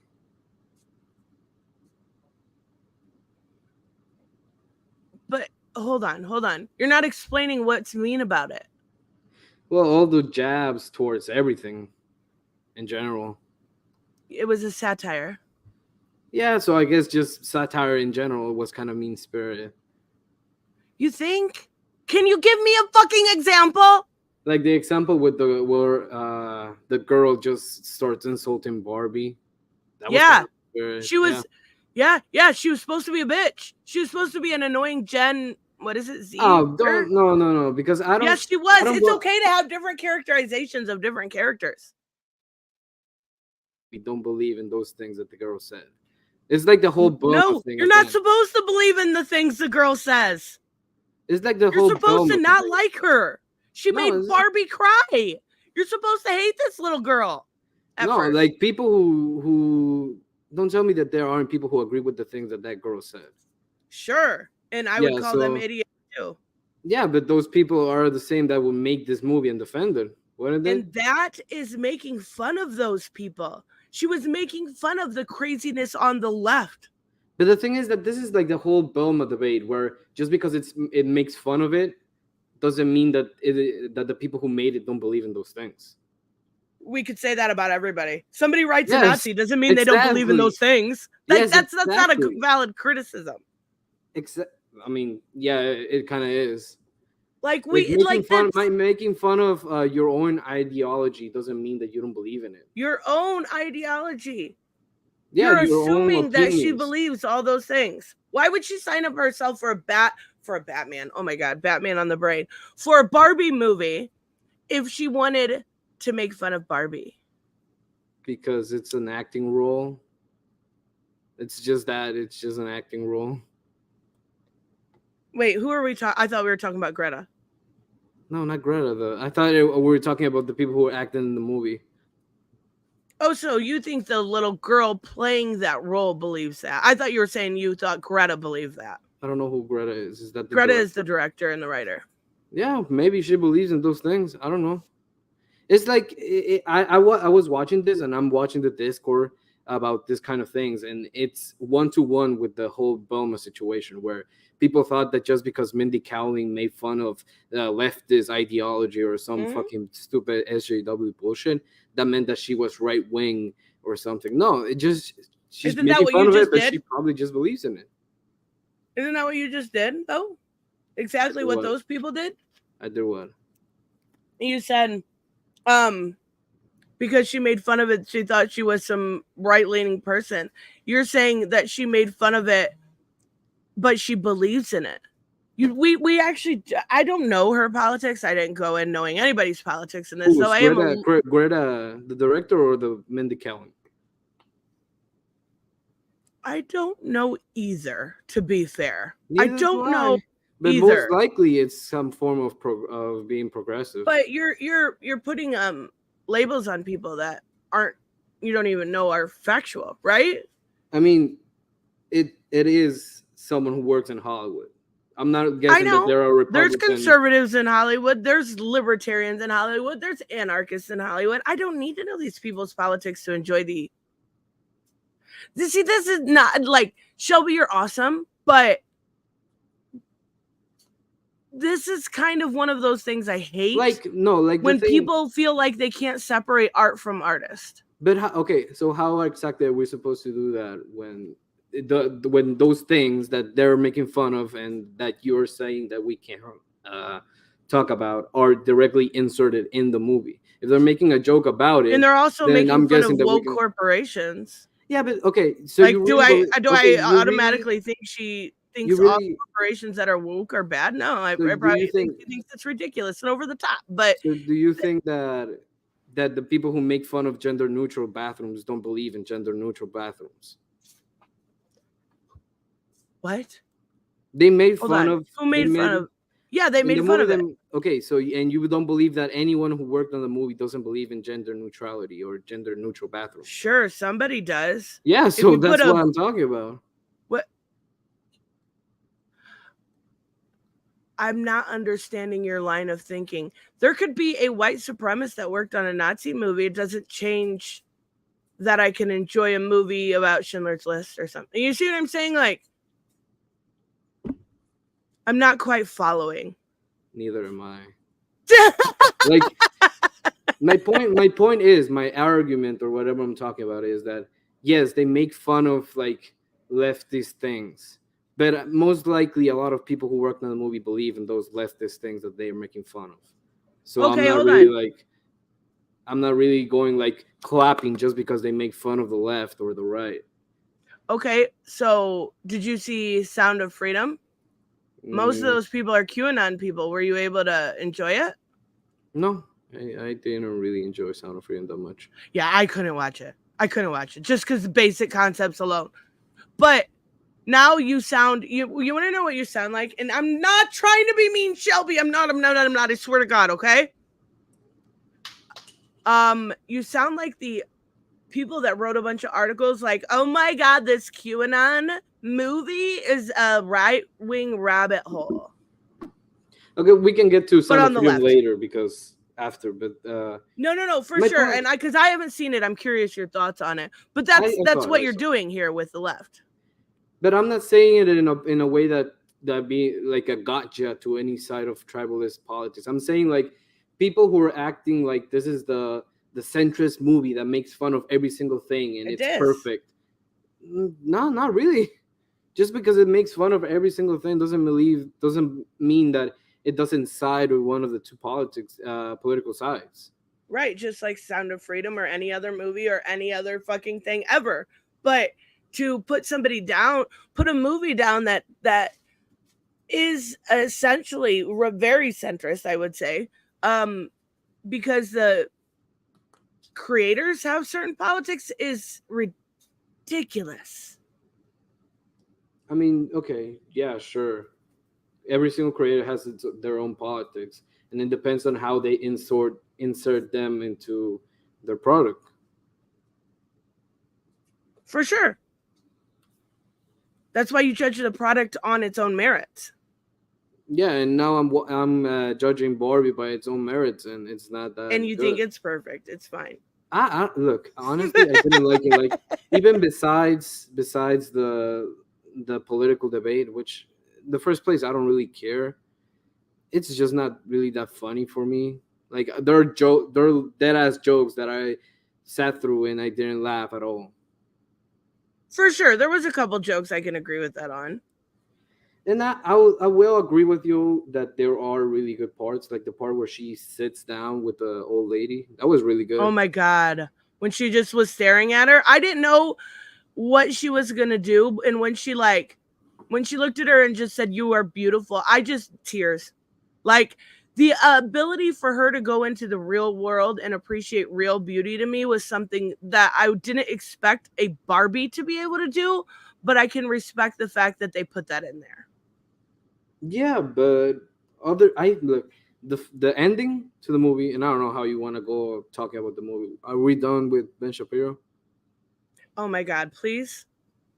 But hold on. You're not explaining what's mean about it. Well, all the jabs towards everything in general. It was a satire. Yeah, so I guess just satire in general was kind of mean-spirited. You think? Can you give me a fucking example? Like the example with where the girl just starts insulting Barbie. That was kind of she was. Yeah, she was supposed to be a bitch. She was supposed to be an annoying Gen. What is it? Z? Oh, no, because I don't. Yes, she was. It's okay to have different characterizations of different characters. We don't believe in those things that the girl said. It's like the whole book thing. You're not supposed to believe in the things the girl says. It's like the whole. You're supposed to not like her. She made Barbie cry. You're supposed to hate this little girl. No, like people who don't tell me that there aren't people who agree with the things that girl said. Sure, and I would call them idiots too. Yeah, but those people are the same that will make this movie and defend it. Wouldn't they? And that is making fun of those people. She was making fun of the craziness on the left. But the thing is that this is like the whole Belma debate, where just because it makes fun of it doesn't mean that that the people who made it don't believe in those things. we could say that about everybody. Somebody writes a Yes, Nazi doesn't mean they don't believe in exactly. those things. Like, Yes, that's not a exactly. valid criticism. I mean, yeah, it kind of is. Like Making fun of your own ideology doesn't mean that you don't believe in it. Your own ideology. Yeah, You're your own assuming that she opinions. believes all those things. Why would she sign up herself for a Batman? Oh my God, Batman on the brain. For a Barbie movie if she wanted to make fun of Barbie? Because it's an acting role. It's just an acting role. Wait, who are we talking? I thought we were talking about Greta. No, not Greta. I thought we were talking about the people who were acting in the movie. Oh, so you think the little girl playing that role believes that? I thought you were saying you thought Greta believed that. I don't know who Greta is. Is that Greta is the director and the writer? Yeah, maybe she believes in those things. I don't know. It's like I was watching this, and I'm watching the Discord about this kind of things, and it's 1-to-1 with the whole Belma situation, where people thought that just because Mindy Kaling made fun of leftist ideology or some fucking stupid SJW bullshit, that meant that she was right wing or something. No, it just she's Isn't that making what fun you of it, just but did? she probably just believes in it. Isn't that what you just did, though? Exactly what those people did? I did what? You said, because she made fun of it, she thought she was some right-leaning person. You're saying that she made fun of it, but she believes in it. We actually, I don't know her politics. I didn't go in knowing anybody's politics in this. Who, So I Greta, the director, or the Mindy Kaling? I don't know either, to be fair. Neither I don't know but either. most likely it's some form of being progressive. But you're putting labels on people that you don't even know are factual, right? I mean, it is someone who works in Hollywood. I'm not guessing that there are Republicans. There's conservatives in Hollywood. There's libertarians in Hollywood. There's anarchists in Hollywood. I don't need to know these people's politics to enjoy the. See, this is not like Shelby. You're awesome, but this is kind of one of those things I hate. Like when people feel like they can't separate art from artist. But so how exactly are we supposed to do that when those things that they're making fun of and that you're saying that we can't talk about are directly inserted in the movie? If they're making a joke about it, and they're also making fun of woke that corporations. Yeah, but okay. So like, I automatically think she thinks all corporations that are woke are bad? No, I probably think she thinks it's ridiculous and over the top. But so do you think that the people who make fun of gender neutral bathrooms don't believe in gender neutral bathrooms? What? They made fun of. Who made fun of? Yeah, they made fun of it. Okay, so and you don't believe that anyone who worked on the movie doesn't believe in gender neutrality or gender neutral bathrooms? Sure, somebody does. Yeah, so that's what I'm talking about. What? I'm not understanding your line of thinking. There could be a white supremacist that worked on a Nazi movie. It doesn't change that I can enjoy a movie about Schindler's List or something. You see what I'm saying? Like, I'm not quite following. Neither am I. Like, my point is, my argument or whatever I'm talking about is that yes, they make fun of like leftist things, but most likely a lot of people who worked on the movie believe in those leftist things that they are making fun of. So okay, I'm not really going like clapping just because they make fun of the left or the right. Okay, so did you see Sound of Freedom? Most of those people are QAnon people. Were you able to enjoy it? No, I didn't really enjoy Sound of Freedom that much. Yeah, I couldn't watch it. Just because the basic concepts alone. But now you want to know what you sound like? And I'm not trying to be mean, Shelby. I'm not. I swear to God, okay? You sound like the people that wrote a bunch of articles like, oh my God, this QAnon movie is a right-wing rabbit hole. Okay, we can get to Sound of Freedom later because after, but no, for sure. And because I haven't seen it, I'm curious your thoughts on it. But that's what you're doing here with the left. But I'm not saying it in a way that be like a gotcha to any side of tribalist politics. I'm saying like people who are acting like this is the centrist movie that makes fun of every single thing and it's perfect. No, not really. Just because it makes fun of every single thing doesn't mean that it doesn't side with one of the two political sides. Right, just like Sound of Freedom or any other movie or any other fucking thing ever. But to put a movie down that is essentially very centrist, I would say, because the creators have certain politics is ridiculous. I mean, okay, yeah, sure. Every single creator has their own politics, and it depends on how they insert them into their product. For sure. That's why you judge the product on its own merits. Yeah, and now I'm judging Barbie by its own merits, and it's not that. And you good. think it's perfect? It's fine. I look, honestly, I didn't like it. Like, even besides the political debate, which in the first place I don't really care. It's just not really that funny for me. Like, there are dead ass jokes that I sat through and I didn't laugh at all. For sure, there was a couple jokes I can agree with that on. And I will agree with you that there are really good parts, like the part where she sits down with the old lady. That was really good. Oh my God. When she just was staring at her, I didn't know what she was going to do. And when she looked at her and just said, "You are beautiful," tears. Like, the ability for her to go into the real world and appreciate real beauty to me was something that I didn't expect a Barbie to be able to do, but I can respect the fact that they put that in there. Yeah, but the ending to the movie, and I don't know how you want to go talking about the movie. Are we done with Ben Shapiro? Oh my God, please.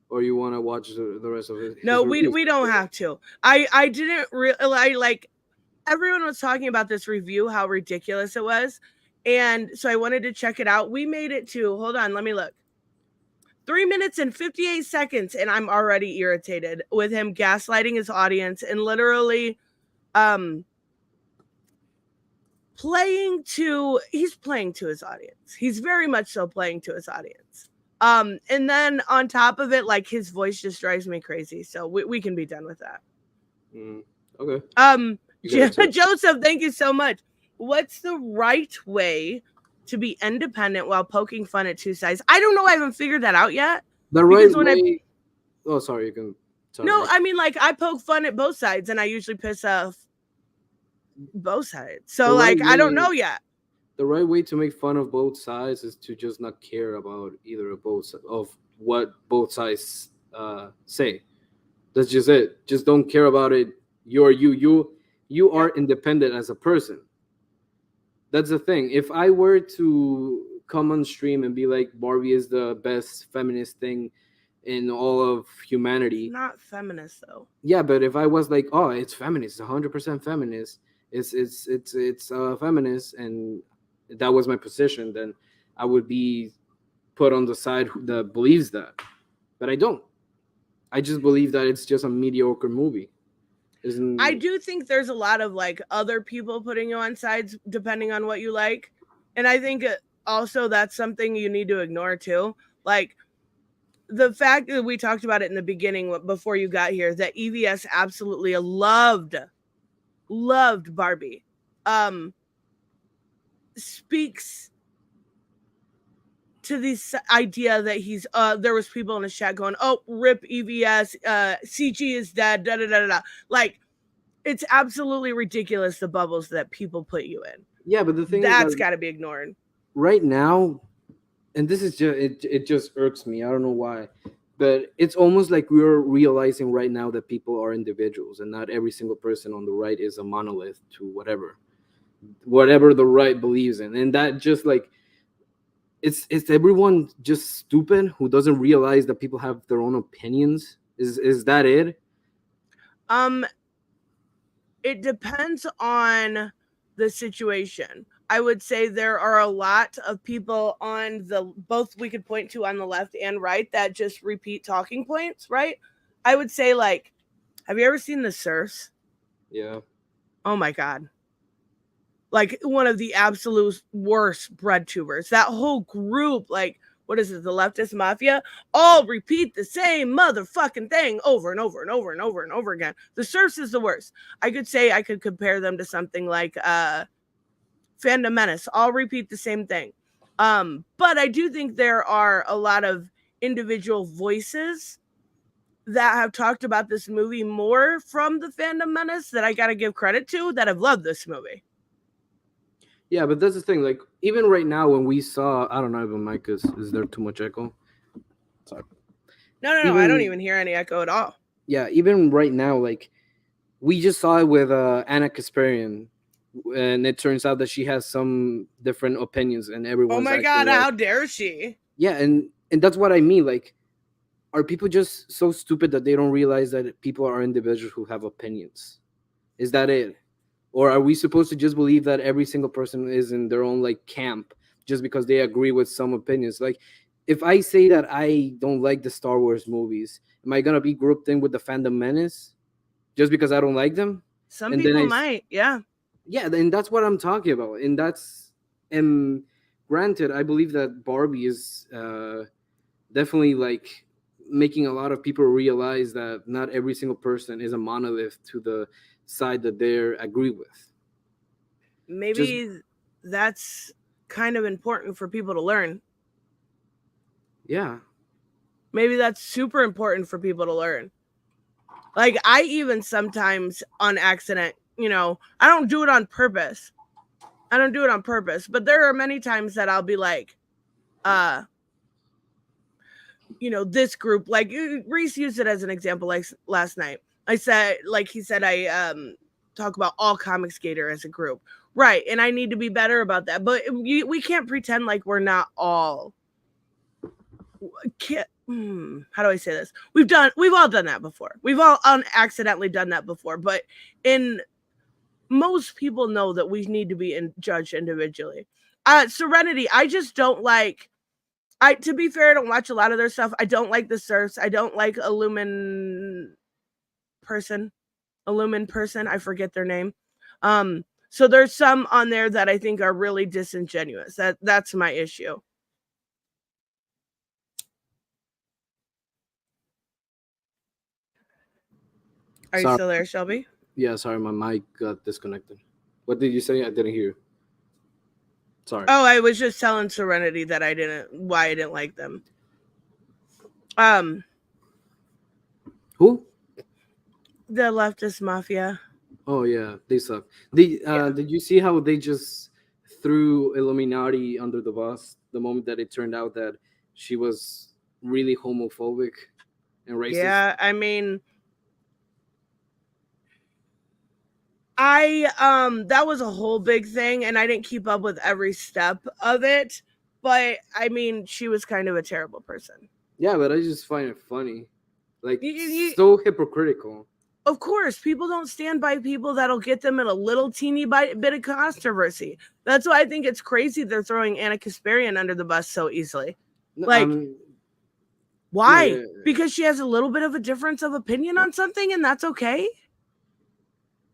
Or you want to watch the rest of it? No, we don't have to. I didn't really like. Everyone was talking about this review, how ridiculous it was. And so I wanted to check it out. We made it to, hold on, let me look. 3 minutes and 58 seconds. And I'm already irritated with him gaslighting his audience and literally he's playing to his audience. He's very much so playing to his audience. And then on top of it, like, his voice just drives me crazy. So we can be done with that. Okay. Joseph, thank you so much. What's the right way to be independent while poking fun at two sides? I don't know. I haven't figured that out yet. The right way. Oh, sorry. You can. No, I mean, like, I poke fun at both sides, and I usually piss off both sides. So, like, I don't know yet. The right way to make fun of both sides is to just not care about either of what both sides say. That's just it. Just don't care about it. You are independent as a person. That's the thing. If I were to come on stream and be like, Barbie is the best feminist thing in all of humanity. Not feminist, though. Yeah, but if I was like, oh, it's feminist, 100% feminist, it's feminist, and that was my position, then I would be put on the side that believes that. But I don't. I just believe that it's just a mediocre movie. I do think there's a lot of, like, other people putting you on sides depending on what you like. And I think also that's something you need to ignore too. Like, the fact that we talked about it in the beginning before you got here, that EVS absolutely loved Barbie, speaks to this idea that he's there was people in the chat going, "Oh, rip EVS, CG is dead, da da da da." Like, it's absolutely ridiculous the bubbles that people put you in. Yeah, but the thing that's got to be ignored right now, and this is just it just irks me. I don't know why, but it's almost like we're realizing right now that people are individuals, and not every single person on the right is a monolith to whatever the right believes in, and that just like. It's everyone just stupid who doesn't realize that people have their own opinions? Is that it? It depends on the situation. I would say there are a lot of people on both we could point to on the left and right that just repeat talking points, right? I would say, like, have you ever seen The Serfs? Yeah. Oh my God. like one of the absolute worst bread tubers. That whole group, like, what is it, the leftist mafia, all repeat the same motherfucking thing over and over and over and over and over again. The Serfs is the worst. I could compare them to something like Phantom Menace. All repeat the same thing. But I do think there are a lot of individual voices that have talked about this movie more from the Phantom Menace that I gotta give credit to, that have loved this movie. Yeah, but that's the thing. Like, even right now, when we saw, I don't know if Mike is there too much echo? Sorry. No, I don't even hear any echo at all. Yeah, even right now, like, we just saw it with Anna Kasparian, and it turns out that she has some different opinions, and everyone's. Oh my god, how dare she? Yeah, and that's what I mean. Like, are people just so stupid that they don't realize that people are individuals who have opinions? Is that it? Or are we supposed to just believe that every single person is in their own like camp just because they agree with some opinions? Like, if I say that I don't like the Star Wars movies, am I gonna be grouped in with the Phantom Menace just because I don't like them? Some people might, yeah. Yeah, and that's what I'm talking about. And granted, I believe that Barbie is definitely like making a lot of people realize that not every single person is a monolith to the side that they agree with. Maybe that's kind of important for people to learn. Yeah. Maybe that's super important for people to learn. Like, I even sometimes on accident, I don't do it on purpose. But there are many times that I'll be like, this group, like Reese used it as an example, like last night. I said, like he said, I talk about all comic skater as a group. Right. And I need to be better about that. But we can't pretend like we're not all. How do I say this? We've all done that before. We've all accidentally done that before. But most people know that we need to be judged individually. Serenity, I just don't like. To be fair, I don't watch a lot of their stuff. I don't like the Serfs. I don't like Illumin person. I forget their name. So there's some on there that I think are really disingenuous. That's my issue. Are you still there, Shelby? Yeah, sorry, my mic got disconnected. What did you say? I didn't hear. Sorry. Oh, I was just telling Serenity that why I didn't like them. Who? The leftist mafia. Oh yeah, they suck. Did you see how they just threw Illuminati under the bus the moment that it turned out that she was really homophobic and racist? Yeah, I mean, that was a whole big thing, and I didn't keep up with every step of it, but I mean, she was kind of a terrible person. Yeah, but I just find it funny. Like, so hypocritical. Of course, people don't stand by people that'll get them in a little teeny bit of controversy. That's why I think it's crazy they're throwing Anna Kasparian under the bus so easily. Why? Yeah. Because she has a little bit of a difference of opinion on something, and that's okay?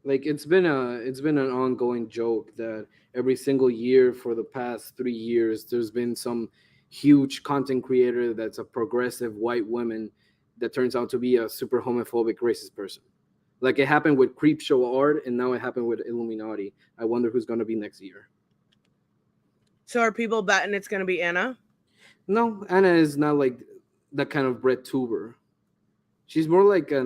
Like, it's been an ongoing joke that every single year for the past 3 years, there's been some huge content creator that's a progressive white woman that turns out to be a super homophobic, racist person. Like, it happened with Creepshow Art, and now it happened with Illuminati. I wonder who's going to be next year. So are people betting it's going to be Anna? No, Anna is not like that kind of bread tuber. She's more like I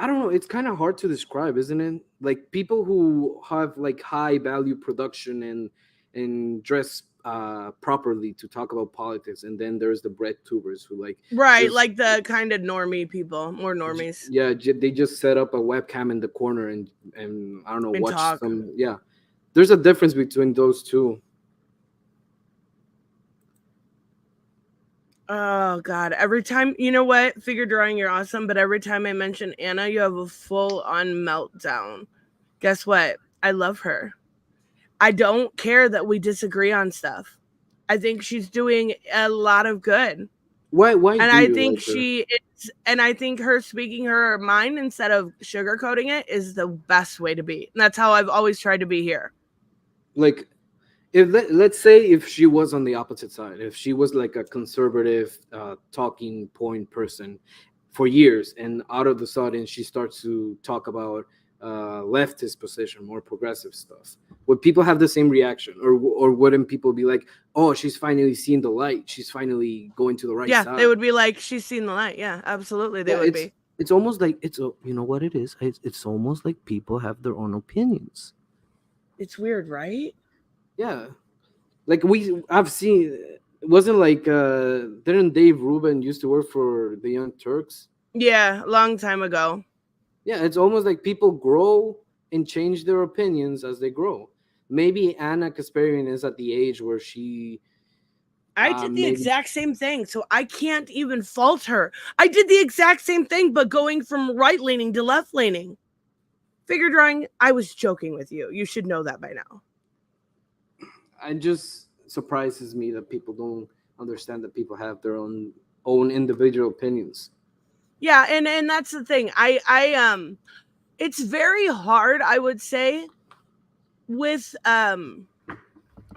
don't know. It's kind of hard to describe, isn't it? Like, people who have like high value production and dress properly to talk about politics, and then there's the bread tubers who like like the kind of normie people, more normies. Yeah, they just set up a webcam in the corner and I don't know, watch some. Yeah, there's a difference between those two. Oh God! Every time, you know what? Figure drawing, you're awesome. But every time I mention Anna, you have a full-on meltdown. Guess what? I love her. I don't care that we disagree on stuff. I think she's doing a lot of good. Why And do I you think like her? she is, and I think her speaking her mind instead of sugarcoating it is the best way to be. And that's how I've always tried to be here. Like, if let's say if she was on the opposite side, if she was like a conservative talking point person for years, and out of the sudden she starts to talk about leftist position, more progressive stuff, would people have the same reaction, or wouldn't people be like, oh, she's finally seeing the light, she's finally going to the right Yeah, side? they would be like, she's seen the light. Yeah, absolutely, they Yeah, would be. it's almost like you know what it is. It's almost like people have their own opinions. It's weird, right? Yeah, like I've seen. It wasn't like didn't Dave Rubin used to work for the Young Turks? Yeah, a long time ago. Yeah, it's almost like people grow and change their opinions as they grow. Maybe Anna Kasparian is at the age where she I did the maybe exact same thing, so I can't even fault her. I did the exact same thing, but going from right leaning to left leaning. Figure drawing, I was joking with you. You should know that by now. it just surprises me that people don't understand that people have their own individual opinions. Yeah, and that's the thing. I it's very hard, I would say, with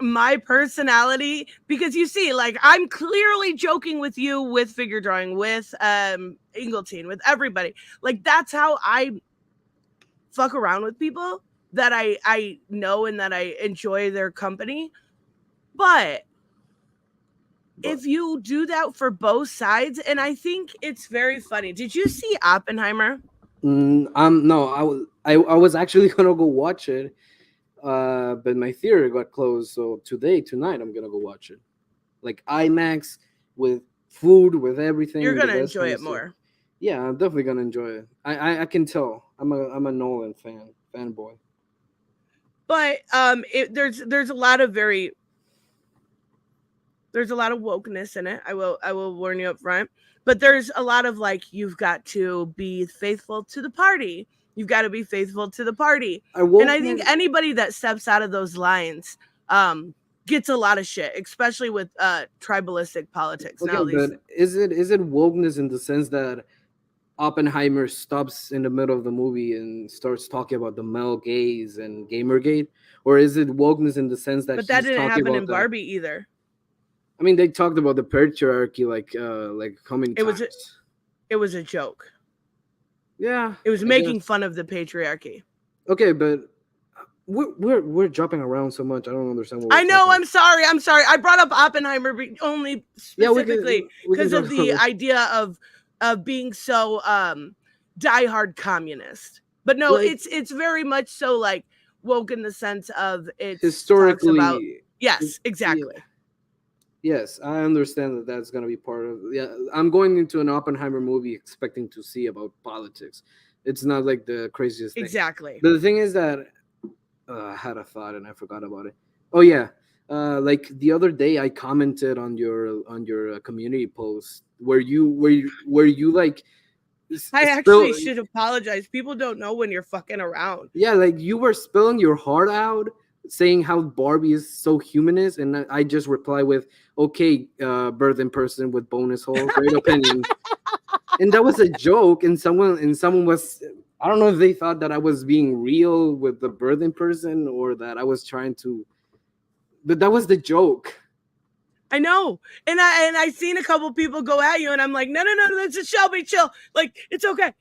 my personality, because you see, like, I'm clearly joking with you, with figure drawing, with Ingleton, with everybody. Like, that's how I fuck around with people that I know and that I enjoy their company. But if you do that for both sides, and I think it's very funny. Did you see Oppenheimer? No, I was actually gonna go watch it, but my theater got closed. So tonight, I'm gonna go watch it, like IMAX with food, with everything. You're the gonna best enjoy kind it of stuff. more. Yeah, I'm definitely gonna enjoy it. I can tell. I'm a Nolan fanboy. But there's a lot of there's a lot of wokeness in it. I will warn you up front. But there's a lot of, like, you've got to be faithful to the party. You've got to be faithful to the party. And I think anybody that steps out of those lines gets a lot of shit, especially with tribalistic politics. Okay, Now but is it wokeness in the sense that Oppenheimer stops in the middle of the movie and starts talking about the male gaze and Gamergate, or is it wokeness in the sense that but that he's didn't talking happen about in Barbie either. I mean, they talked about the patriarchy like how many times? It was a joke. Yeah, It was I making guess. fun of the patriarchy. Okay, but we're jumping around so much. I don't understand what I know. I'm sorry. I brought up Oppenheimer only specifically because of the idea of being so diehard communist. But no, like, it's very much so, like, woke in the sense of it's historically. Talks about, yes, exactly. Yeah. Yes, I understand that that's going to be part of. Yeah, I'm going into an Oppenheimer movie expecting to see about politics. It's not like the craziest thing. Exactly. But the thing is that I had a thought and I forgot about it. Oh yeah, like the other day I commented on your community post where you like. I actually should apologize. People don't know when you're fucking around. Yeah, like you were spilling your heart out, saying how Barbie is so humanist, and I just reply with, "Okay, birth in person with bonus hole, great opinion." And that was a joke, and someone was, I don't know if they thought that I was being real with the birth in person or that I was trying to, but that was the joke. I know, and I seen a couple people go at you, and I'm like, no, that's just Shelby, chill. Like, it's okay.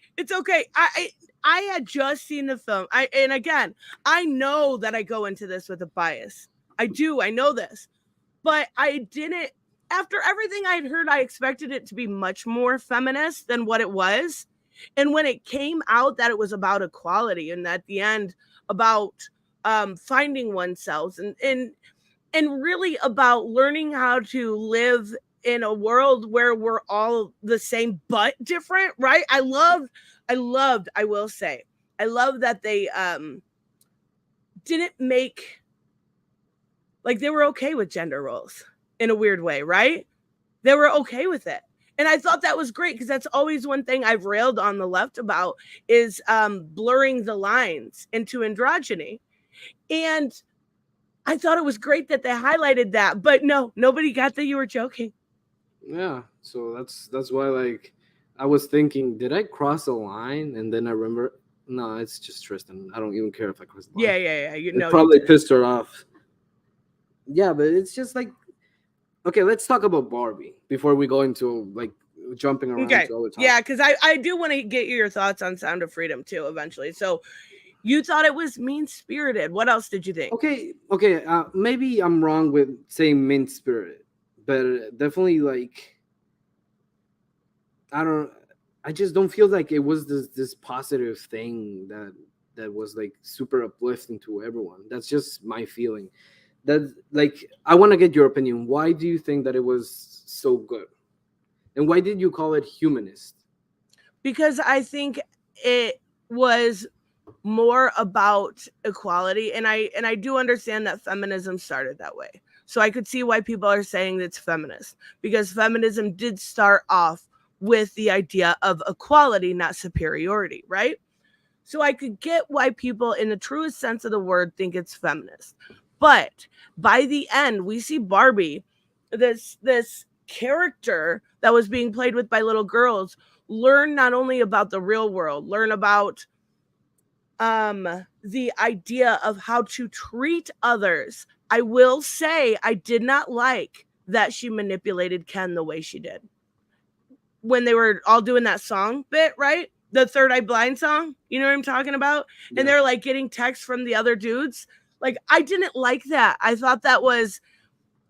I had just seen the film. And again, I know that I go into this with a bias. I know this, but I didn't. After everything I'd heard, I expected it to be much more feminist than what it was. And when it came out that it was about equality, and at the end about finding oneself, and really about learning how to live in a world where we're all the same but different, right? I loved, I will say, I love that they didn't make, like, they were okay with gender roles in a weird way, right? They were okay with it. And I thought that was great, because that's always one thing I've railed on the left about is blurring the lines into androgyny. And I thought it was great that they highlighted that, but no, nobody got that you were joking. Yeah, so that's why, like, I was thinking, did I cross the line? And then I remember, no, it's just Tristan. I don't even care if I crossed the line. Yeah. You It know, you probably did. pissed her off. Yeah, but it's just like, okay, let's talk about Barbie before we go into like jumping around Okay. to other topics. Yeah, because I do want to get your thoughts on Sound of Freedom too eventually. So you thought it was mean spirited. What else did you think? Okay. Maybe I'm wrong with saying mean spirit, but definitely like I don't. I just don't feel like it was this positive thing that was like super uplifting to everyone. That's just my feeling. That like I want to get your opinion. Why do you think that it was so good, and why did you call it humanist? Because I think it was more about equality, and I do understand that feminism started that way. So I could see why people are saying it's feminist, because feminism did start off with the idea of equality, not superiority, right? So I could get why people in the truest sense of the word think it's feminist. But by the end, we see Barbie, this character that was being played with by little girls, learn not only about the real world, learn about the idea of how to treat others. I will say I did not like that she manipulated Ken the way she did when they were all doing that song bit, right? The Third Eye Blind song. You know what I'm talking about? And Yeah. they're like getting texts from the other dudes. Like, I didn't like that. I thought that was,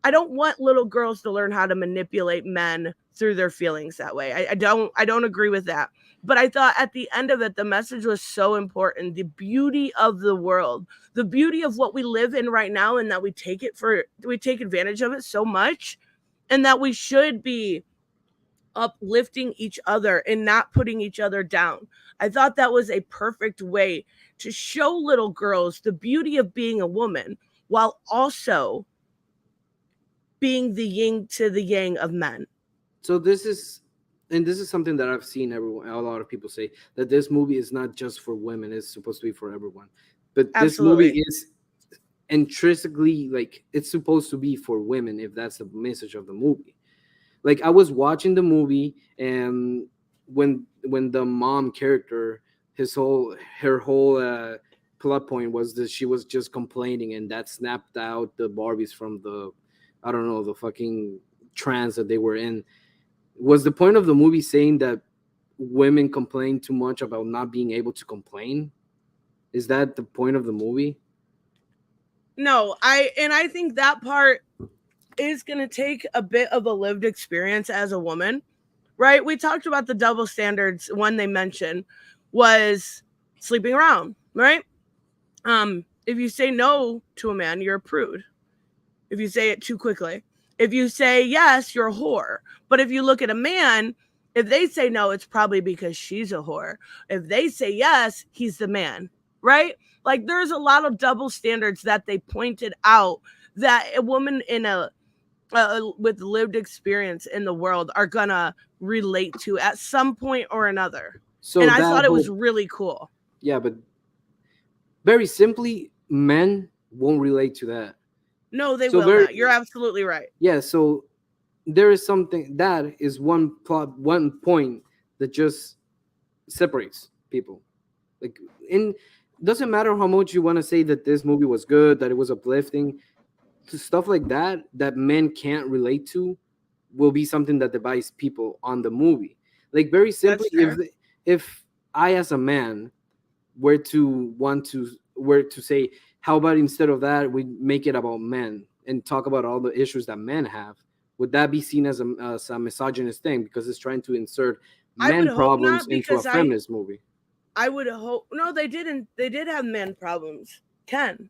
I don't want little girls to learn how to manipulate men through their feelings that way. I don't agree with that. But I thought at the end of it, the message was so important. The beauty of the world, the beauty of what we live in right now, and that we take advantage of it so much, and that we should be uplifting each other and not putting each other down. I thought that was a perfect way to show little girls the beauty of being a woman while also being the yin to the yang of men. So this is something that I've seen everyone, a lot of people say that this movie is not just for women; it's supposed to be for everyone. But this movie Absolutely. is intrinsically like it's supposed to be for women if that's the message of the movie. Like I was watching the movie, and when the mom character, her whole plot point was that she was just complaining, and that snapped out the Barbies from the, I don't know, the fucking trance that they were in. Was the point of the movie saying that women complain too much about not being able to complain? Is that the point of the movie? No, I think that part is going to take a bit of a lived experience as a woman, right? We talked about the double standards. One they mentioned was sleeping around, right? If you say no to a man, you're a prude. If you say it too quickly. If you say yes, you're a whore. But if you look at a man, if they say no, it's probably because she's a whore. If they say yes, he's the man, right? Like there's a lot of double standards that they pointed out that a woman in a with lived experience in the world are gonna relate to at some point or another. So And I that thought it was whole, really cool. yeah, but very simply, men won't relate to that. No, they So will very not. You're absolutely right. yeah. So there is something that is one plot, one point that just separates people. Like in doesn't matter how much you want to say that this movie was good, that it was uplifting, to stuff like that men can't relate to will be something that divides people on the movie. Like very simply, That's fair. if I as a man were to say, how about instead of that we make it about men and talk about all the issues that men have, would that be seen as a misogynist thing because it's trying to insert I would men hope problems not, into a because feminist movie? I would hope no, they didn't. They did have man problems. Ken.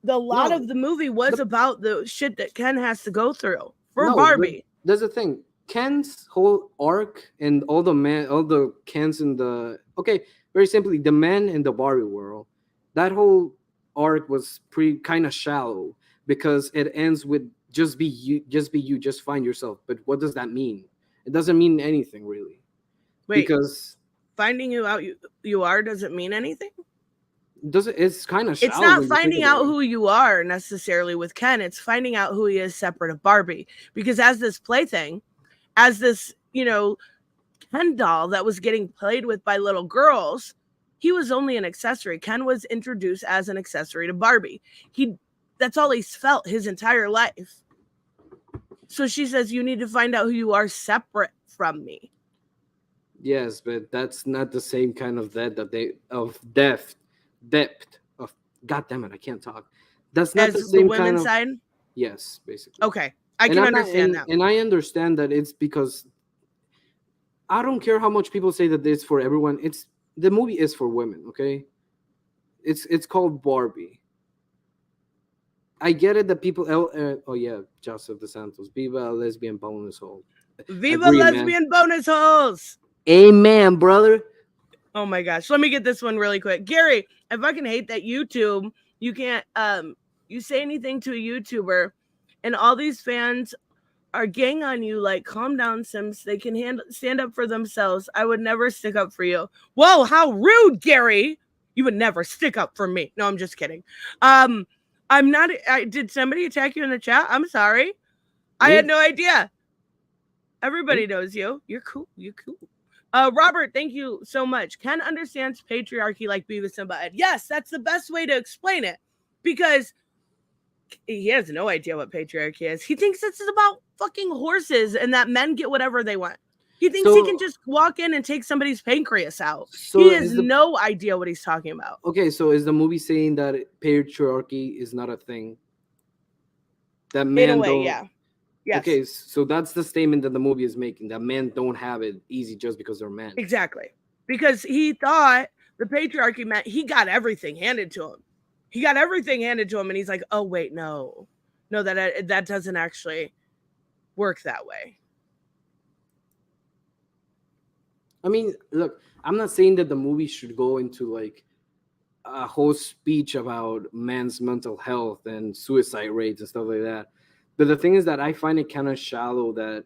The lot No, of the movie was the, about the shit that Ken has to go through for no, but Barbie. there's a thing. Ken's whole arc and all the Kens in the, okay, very simply, the men in the Barbie world, that whole arc was pretty kind of shallow because it ends with be you, just find yourself. But what does that mean? It doesn't mean anything really, Wait, because finding you out you are doesn't mean anything? It's kind of It's not finding out who you are necessarily with Ken. It's finding out who he is separate of Barbie. Because as this plaything, as this, Ken doll that was getting played with by little girls, he was only an accessory. Ken was introduced as an accessory to Barbie. That's all he's felt his entire life. So she says, you need to find out who you are separate from me. Yes, but that's not the same kind of depth of. God damn it, I can't talk. That's not As the same women's kind of. side? Yes, basically. Okay, I can understand that. And I understand that it's because I don't care how much people say that it's for everyone. The movie is for women, okay? It's called Barbie. I get it that people. Oh yeah, Joseph DeSantos, Viva lesbian bonus hole. Viva lesbian bonus holes. Amen, brother. Oh my gosh, let me get this one really quick. Gary, I fucking hate that YouTube. You can't you say anything to a YouTuber, and all these fans are gang on you like, calm down, Sims. They can stand up for themselves. I would never stick up for you. Whoa, how rude, Gary. You would never stick up for me. No, I'm just kidding. I'm not. Did somebody attack you in the chat? I'm sorry. Me? I had no idea. Everybody knows you. You're cool. You're cool. Robert, thank you so much. Ken understands patriarchy like Beavis and Butthead. Yes, that's the best way to explain it, because he has no idea what patriarchy is. He thinks this is about fucking horses and that men get whatever they want. He thinks he can just walk in and take somebody's pancreas out. So he has no idea what he's talking about. Okay, so is the movie saying that patriarchy is not a thing? That men in a way, don't... yeah. Yes. Okay, so that's the statement that the movie is making, that men don't have it easy just because they're men. Exactly. Because he thought the patriarchy meant he got everything handed to him. He got everything handed to him, and he's like, oh, wait, no, that doesn't actually work that way. I mean, look, I'm not saying that the movie should go into like a whole speech about men's mental health and suicide rates and stuff like that. But the thing is that I find it kind of shallow that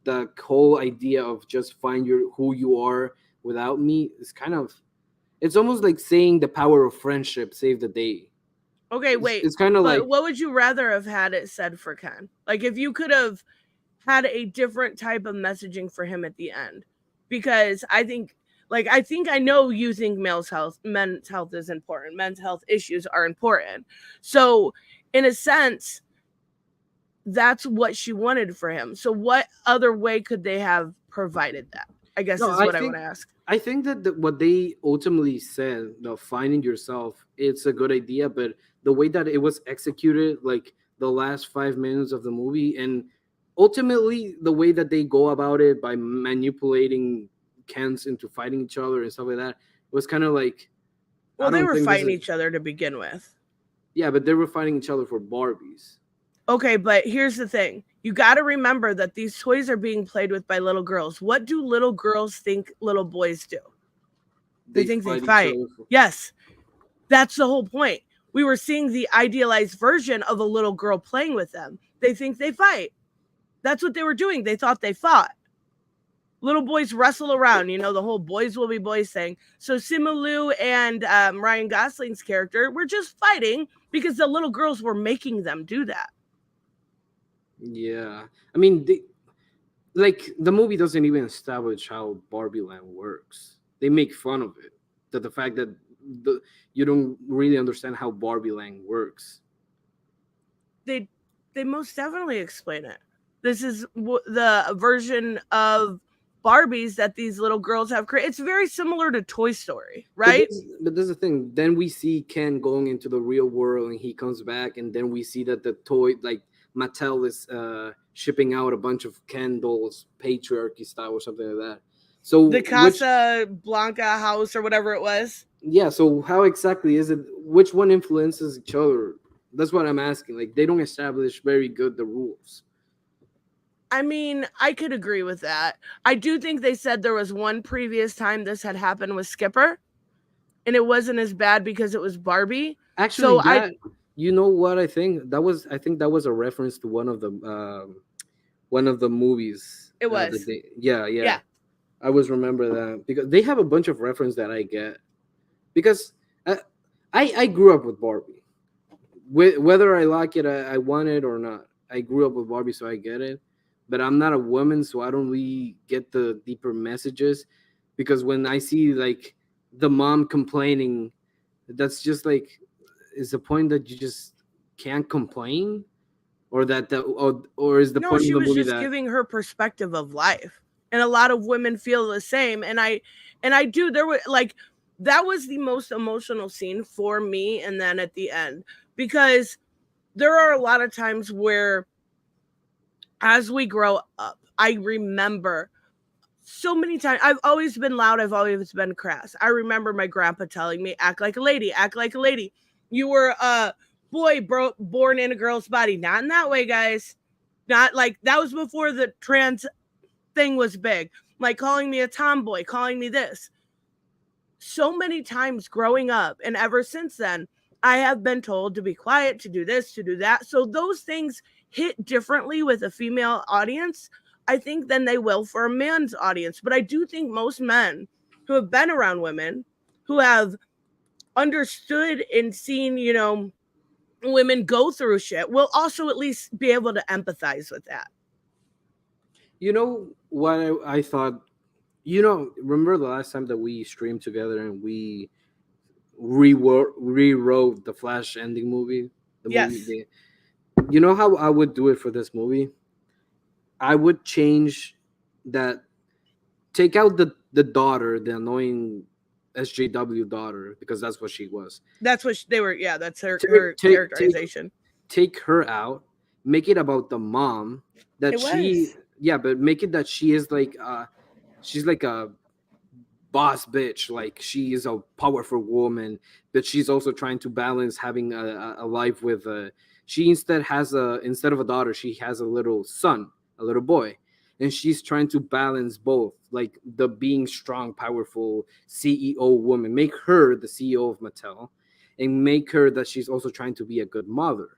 the whole idea of just find who you are without me is kind of, it's almost like saying the power of friendship save the day. Okay, wait. It's kind of like, what would you rather have had it said for Ken? Like, if you could have had a different type of messaging for him at the end, because I think I know you think men's health is important. Men's health issues are important. So, in a sense, that's what she wanted for him. So what other way could they have provided that? I guess is what I want to ask. I think that what they ultimately said, finding yourself, it's a good idea, but the way that it was executed, like the last 5 minutes of the movie, and ultimately the way that they go about it by manipulating Kens into fighting each other and stuff like that, was kind of like... Well, they were fighting each other to begin with. Yeah, but they were fighting each other for Barbies. Okay, but here's the thing. You got to remember that these toys are being played with by little girls. What do little girls think little boys do? They think they fight. Yes. That's the whole point. We were seeing the idealized version of a little girl playing with them. They think they fight. That's what they were doing. They thought they fought. Little boys wrestle around, the whole boys will be boys thing. So Simu Liu and Ryan Gosling's character were just fighting because the little girls were making them do that. Yeah, I mean, the movie doesn't even establish how Barbie Land works. They make fun of it, that the fact that you don't really understand how Barbie Land works. They most definitely explain it. This is the version of Barbies that these little girls have created. It's very similar to Toy Story, right? But there's the thing. Then we see Ken going into the real world, and he comes back, and then we see that the toy, like Mattel, is shipping out a bunch of Ken dolls, patriarchy style or something like that. So the Casa Blanca house or whatever it was. Yeah. So how exactly is it? Which one influences each other? That's what I'm asking. Like, they don't establish very good the rules. I mean, I could agree with that. I do think they said there was one previous time this had happened with Skipper, and it wasn't as bad because it was Barbie. Actually, so you know what I think? I think that was a reference to one of the movies. It was. Yeah. I always remember that because they have a bunch of reference that I get. Because I grew up with Barbie. Whether I like it, I want it or not. I grew up with Barbie, so I get it. But I'm not a woman, so I don't really get the deeper messages. Because when I see like the mom complaining, that's just like, is the point that you just can't complain, or that or is the No, point of she the was movie just that giving her perspective of life. And a lot of women feel the same. And I do, there were like, that was the most emotional scene for me. And then at the end, because there are a lot of times where as we grow up, I remember so many times I've always been loud, I've always been crass. I remember my grandpa telling me, act like a lady, act like a lady. You were a boy born in a girl's body. Not in that way, guys. Not like that was before the trans thing was big. Like calling me a tomboy, calling me this. So many times growing up, and ever since then, I have been told to be quiet, to do this, to do that. So those things hit differently with a female audience, I think, than they will for a man's audience. But I do think most men who have been around women, who have understood and seen, women go through shit, will also at least be able to empathize with that. you know what I thought. Remember the last time that we streamed together and we rewrote the Flash ending movie, the movie. Yes. You know how I would do it for this movie? I would change that. Take out the daughter, the annoying SJW daughter, because that's what she was. That's what they were. Yeah, that's her, Take her take characterization. take her out. Make it about the mom that It she. was. Yeah, but make it that she is like she's like a boss bitch. Like she is a powerful woman, but she's also trying to balance having a life with she instead of a daughter, she has a little son, a little boy, and she's trying to balance both, like the being strong, powerful CEO woman, make her the CEO of Mattel, and make her that she's also trying to be a good mother.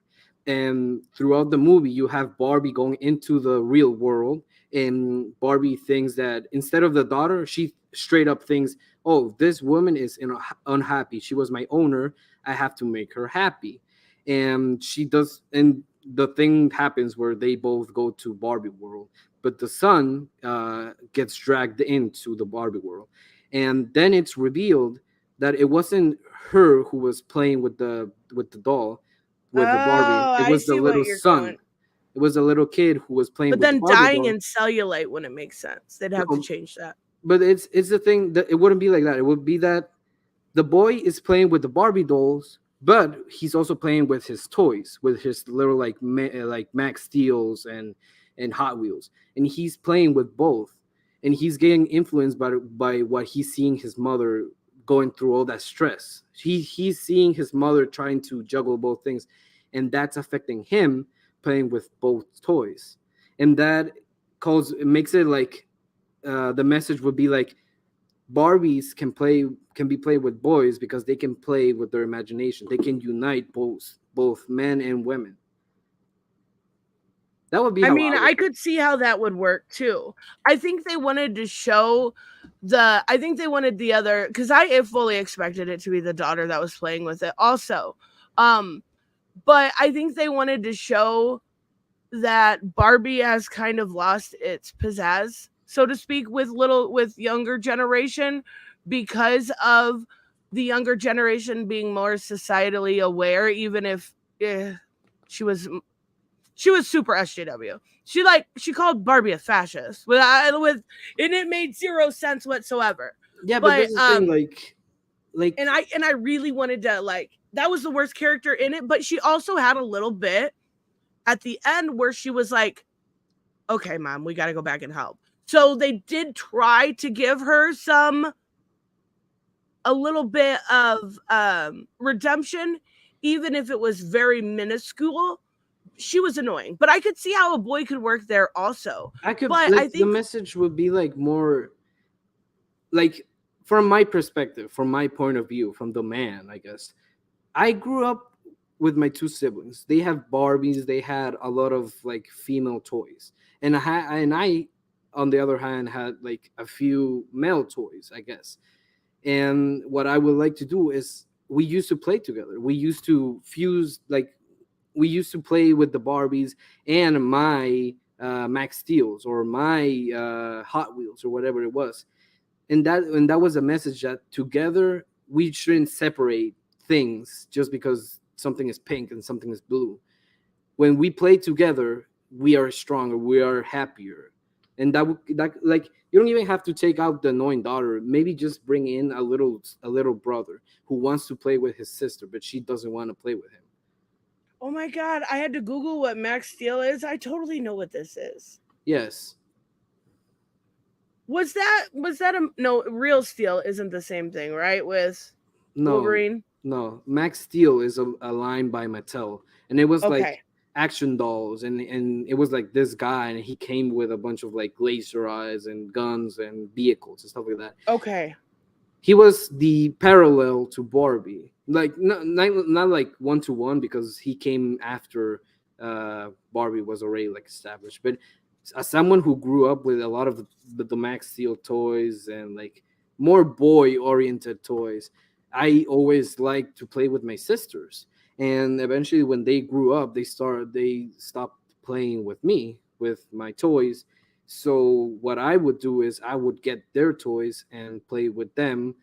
And throughout the movie, you have Barbie going into the real world, and Barbie thinks that instead of the daughter, she straight up thinks, "Oh, this woman is unhappy. She was my owner. I have to make her happy." And she does, and the thing happens where they both go to Barbie world, but the son gets dragged into the Barbie world, and then it's revealed that it wasn't her who was playing with the doll, with the Barbie. Oh, It I was the see what little you're son. going. It was a little kid who was playing But with the then Barbie dying doll. in cellulite wouldn't make sense. They'd have to No, change that. but it's the thing that it wouldn't be like that. It would be that the boy is playing with the Barbie dolls, but he's also playing with his toys, with his little like Max Steels and Hot Wheels, and he's playing with both, and he's getting influenced by what he's seeing his mother going through all that stress. He's seeing his mother trying to juggle both things, and that's affecting him playing with both toys, and that calls it makes it like the message would be like Barbies can be played with boys because they can play with their imagination. They can unite both men and women. That would be I how mean, I would I do it. could see how that would work too. I think they wanted to show I think they wanted the other, because I fully expected it to be the daughter that was playing with it also. Um, but I think they wanted to show that Barbie has kind of lost its pizzazz, so to speak, with younger generation, because of the younger generation being more societally aware, even if she was super SJW. She called Barbie a fascist with and it made zero sense whatsoever. Yeah, but But that's the thing. Like and I really wanted to, like, that was the worst character in it, but she also had a little bit at the end where she was like, okay, mom, we got to go back and help. So they did try to give her a little bit of redemption, even if it was very minuscule. She was annoying, but I could see how a boy could work there also. I could But I like the think, message would be like more like from my perspective, from my point of view, from the man, I guess. I grew up with my two siblings. They have Barbies. They had a lot of like female toys, and I, on the other hand, had like a few male toys, I guess. And what I would like to do is we used to play together. We used to fuse, like we used to play with the Barbies and my Max Steels or my Hot Wheels or whatever it was. And that was a message that together we shouldn't separate things just because something is pink and something is blue. When we play together, we are stronger, we are happier. And that like you don't even have to take out the annoying daughter. Maybe just bring in a little brother who wants to play with his sister, but she doesn't want to play with him. Oh my God, I had to Google what Max Steel is. I totally know what this is. Yes. Was that no, Real Steel isn't the same thing, right? With Wolverine? No. Max Steel is a line by Mattel. And it was like action dolls, and it was like this guy, and he came with a bunch of like laser eyes and guns and vehicles and stuff like that. Okay. He was the parallel to Barbie, like not like 1-to-1 because he came after Barbie was already like established. But as someone who grew up with a lot of the Max Steel toys and like more boy oriented toys, I always liked to play with my sisters. And eventually when they grew up, they stopped playing with me with my toys. So what I would do is I would get their toys and play with them,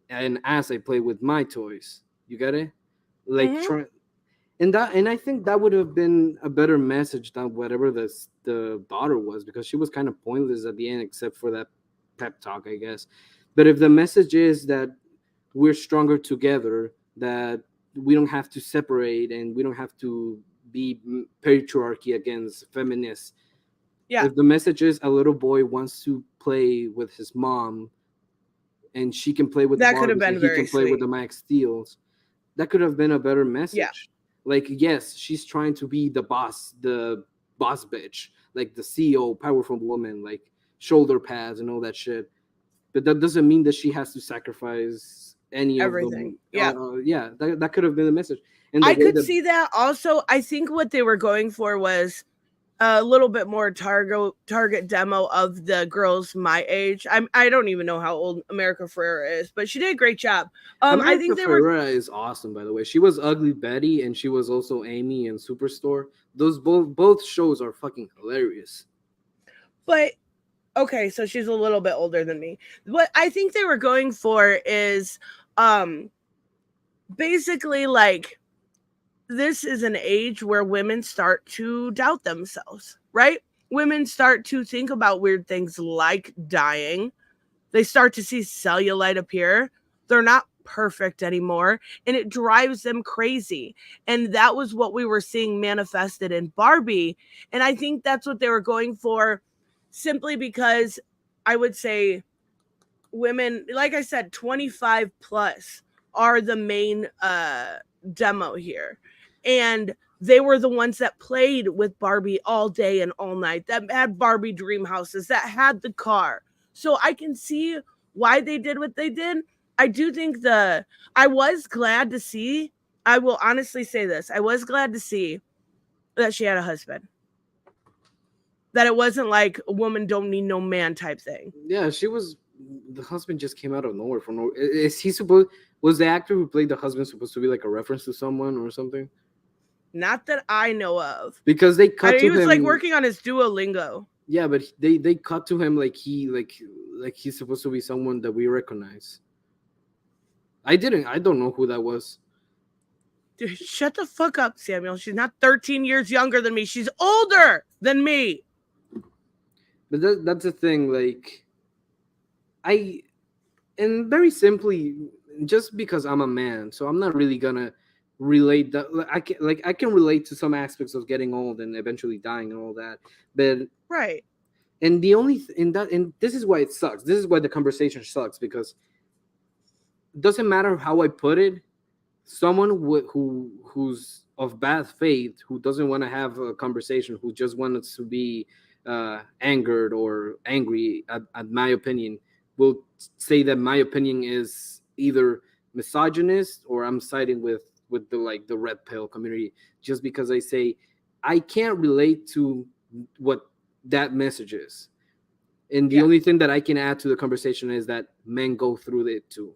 and as I play with my toys, you get it, like and I think that would have been a better message than whatever the daughter was, because she was kind of pointless at the end except for that pep talk, I guess. But if the message is that we're stronger together, that we don't have to separate and we don't have to be patriarchy against feminists. Yeah. If the message is a little boy wants to play with his mom and she can play with that the could have Barbies been and he very can play sweet. with the Max Steels, that could have been a better message. Yeah. Like, yes, she's trying to be the boss bitch, like the CEO, powerful woman, like shoulder pads and all that shit. But that doesn't mean that she has to sacrifice any everything. Of them. Yeah, that could have been the message. And I could see that also. I think what they were going for was a little bit more target demo of the girls my age. I don't even know how old America Ferrera is, but she did a great job. I think Ferrera is awesome, by the way. She was Ugly Betty and she was also Amy in Superstore. Those both shows are fucking hilarious. But okay, so she's a little bit older than me. What I think they were going for is basically like, this is an age where women start to doubt themselves, right? Women start to think about weird things like dying. They start to see cellulite appear. They're not perfect anymore, and it drives them crazy. And that was what we were seeing manifested in Barbie. And I think that's what they were going for, simply because I would say women, like I said, 25 plus are the main demo here. And they were the ones that played with Barbie all day and all night, that had Barbie dream houses, that had the car. So I can see why they did what they did. I do think I was glad to see, I will honestly say this, I was glad to see that she had a husband. That it wasn't like a woman don't need no man type thing. Yeah, the husband just came out of nowhere from nowhere. Was the actor who played the husband supposed to be like a reference to someone or something? Not that I know of. Because they cut to him. He was like working on his Duolingo. Yeah, but they cut to him like he's supposed to be someone that we recognize. I don't know who that was. Dude, shut the fuck up, Samuel. She's not 13 years younger than me. She's older than me. But that's the thing, like, and very simply, just because I'm a man, so I'm not really gonna relate that. I can relate to some aspects of getting old and eventually dying and all that, but right. And the only and this is why it sucks. This is why the conversation sucks, because it doesn't matter how I put it. Someone who's of bad faith, who doesn't want to have a conversation, who just wants to be angered or angry at my opinion, will say that my opinion is either misogynist or I'm siding with the red pill community, just because I say I can't relate to what that message is. And the only thing that I can add to the conversation is that men go through it too.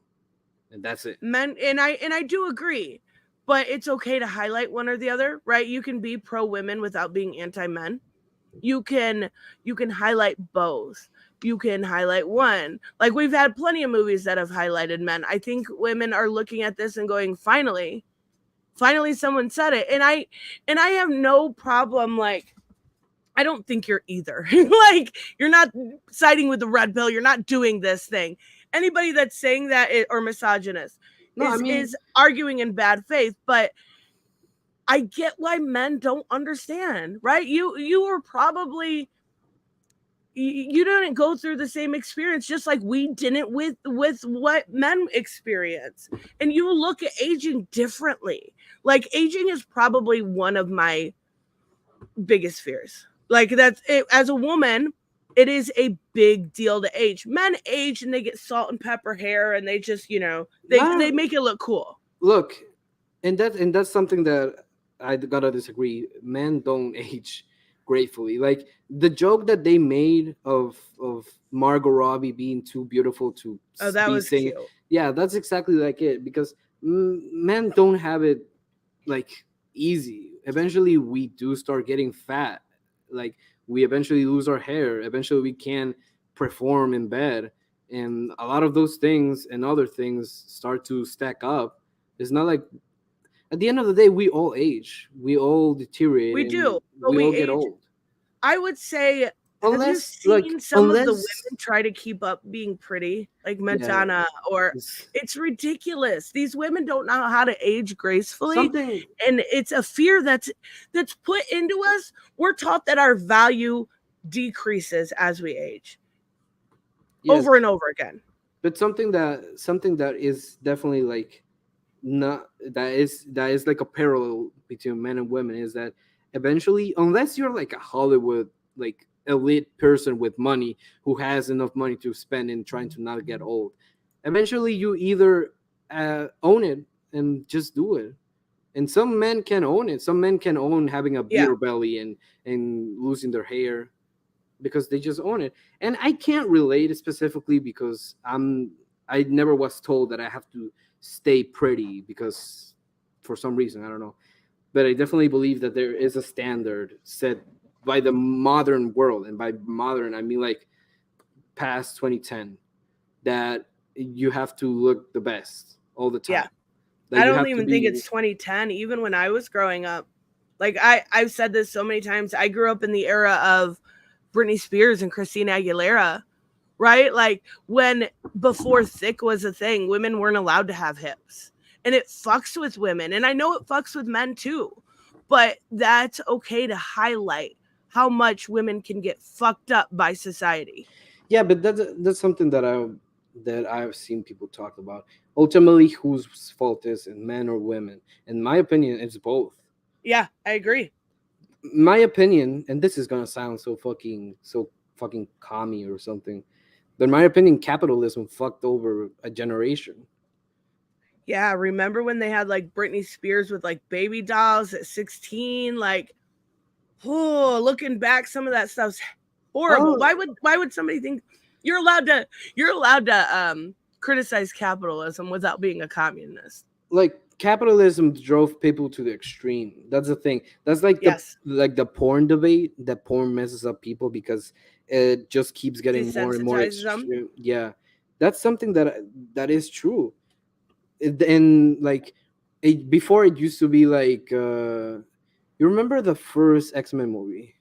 and that's it. Men, and I do agree, but it's okay to highlight one or the other, right? You can be pro women without being anti men. You can highlight both. You can highlight one. Like, we've had plenty of movies that have highlighted men. I think women are looking at this and going, finally someone said it. And I have no problem, like, I don't think you're either. Like, you're not siding with the red pill. You're not doing this thing. Anybody that's saying that or misogynist is arguing in bad faith. But I get why men don't understand, right? You were probably, you didn't go through the same experience, just like we didn't with what men experience. And you look at aging differently. Like, aging is probably one of my biggest fears. Like, that's it. As a woman, it is a big deal to age. Men age and they get salt and pepper hair, and they just, they make it look cool. Look, and that's something that I gotta disagree. Men don't age gracefully. Like, the joke that they made of Margot Robbie being too beautiful to that was cute. Yeah, that's exactly like it, because men don't have it like easy. Eventually we do start getting fat. Like, we eventually lose our hair. Eventually we can't perform in bed, and a lot of those things and other things start to stack up. It's not like, at the end of the day, we all age, we all deteriorate, we do, but we all age, get old. I would say, have you seen some of the women try to keep up being pretty, like Madonna? Or it's ridiculous. These women don't know how to age gracefully, and it's a fear that's put into us. We're taught that our value decreases as we age, over and over again. But something that is definitely like, not that is like a parallel between men and women, is that eventually, unless you're like a Hollywood like elite person with money who has enough money to spend in trying to not get old, eventually you either own it and just do it. And some men can own it. Some men can own having a beer belly and losing their hair, because they just own it. And I can't relate specifically because I never was told that I have to stay pretty, because for some reason, I don't know. But I definitely believe that there is a standard set by the modern world, and by modern I mean like past 2010, that you have to look the best all the time. Yeah, I don't even think it's 2010. Even when I was growing up, like I've said this so many times, I grew up in the era of Britney Spears and Christina Aguilera, right? Like, when before thick was a thing, women weren't allowed to have hips. And it fucks with women. And I know it fucks with men too. But that's okay to highlight how much women can get fucked up by society. Yeah, but that's something that I've seen people talk about. Ultimately, whose fault is it, men or women? In my opinion, it's both. Yeah, I agree. My opinion, and this is gonna sound so fucking commie or something, but in my opinion, capitalism fucked over a generation. Yeah, remember when they had like Britney Spears with like baby dolls at 16? Like, oh, looking back, some of that stuff's horrible. Why would somebody think you're allowed to criticize capitalism without being a communist? Like, capitalism drove people to the extreme. That's the thing. That's like the porn debate, that porn messes up people because it just keeps getting more and more extreme. Yeah, that's something that is true. And like, before it used to be like, you remember the first X-Men movie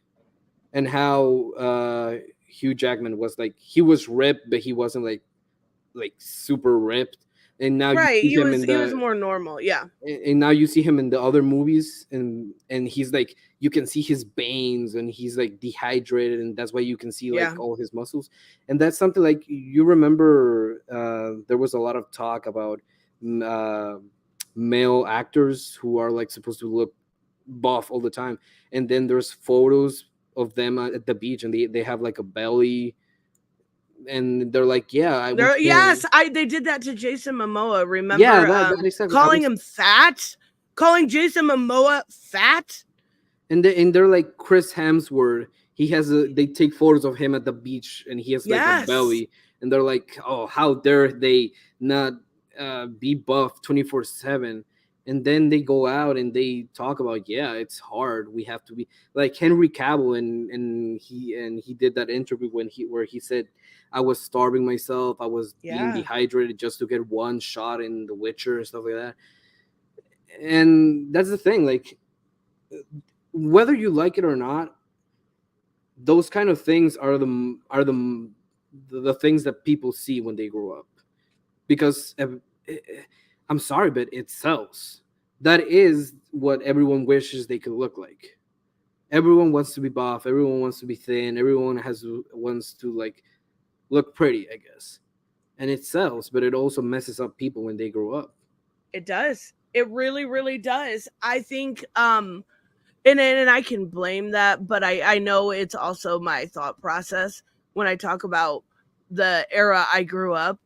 and how Hugh Jackman was like, he was ripped, but he wasn't like super ripped. And now he was more normal, yeah. And now you see him in the other movies, and he's like, you can see his veins, and he's like dehydrated, and that's why you can see like all his muscles. And that's something like, you remember there was a lot of talk about male actors who are like supposed to look buff all the time, and then there's photos of them at the beach, and they have like a belly. And they're like, they did that to Jason Momoa. Remember, exactly. Calling him fat, calling Jason Momoa fat. And they're like, Chris Hemsworth, they take photos of him at the beach, and he has like a belly, and they're like, oh, how dare they not be buff 24/7, and then they go out and they talk about, yeah, it's hard, we have to be like Henry Cavill, and he did that interview where he said, I was starving myself, I was being dehydrated just to get one shot in The Witcher and stuff like that. And that's the thing, like, whether you like it or not, those kind of things are the things that people see when they grow up, because I'm sorry, but it sells. That is what everyone wishes they could look like. Everyone wants to be buff, everyone wants to be thin, everyone wants to like look pretty, I guess. And it sells, but it also messes up people when they grow up. It does. It really, really does. I think and I can blame that, but I know it's also my thought process when I talk about the era I grew up.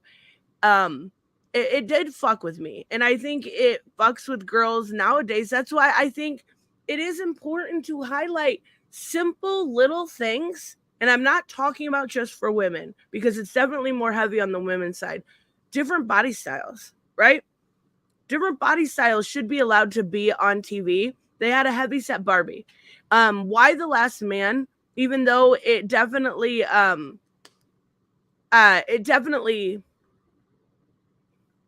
It did fuck with me, and I think it fucks with girls nowadays. That's why I think it is important to highlight simple little things, and I'm not talking about just for women, because it's definitely more heavy on the women's side. Different body styles, right? Different body styles should be allowed to be on TV. They had a heavy set Barbie. Why the Last Man? Even though it definitely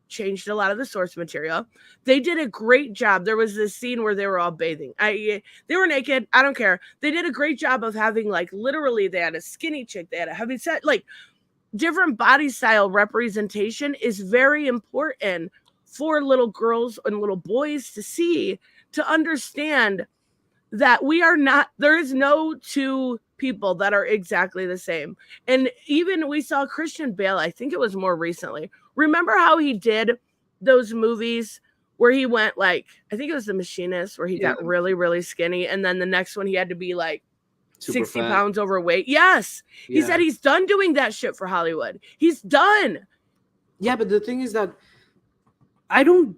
changed a lot of the source material, they did a great job. There was this scene where they were all bathing. They were naked. I don't care. They did a great job of having, like, literally, they had a skinny chick, they had a heavy set. Like, different body style representation is very important for little girls and little boys to see, to understand that we are not, there is no two people that are exactly the same. And even we saw Christian Bale, I think it was more recently. Remember how he did those movies where he went, like, I think it was The Machinist, where he got really, really skinny, and then the next one he had to be like Super 60 fat. pounds overweight. Yes. He said he's done doing that shit for Hollywood. He's done. Yeah, but the thing is that I don't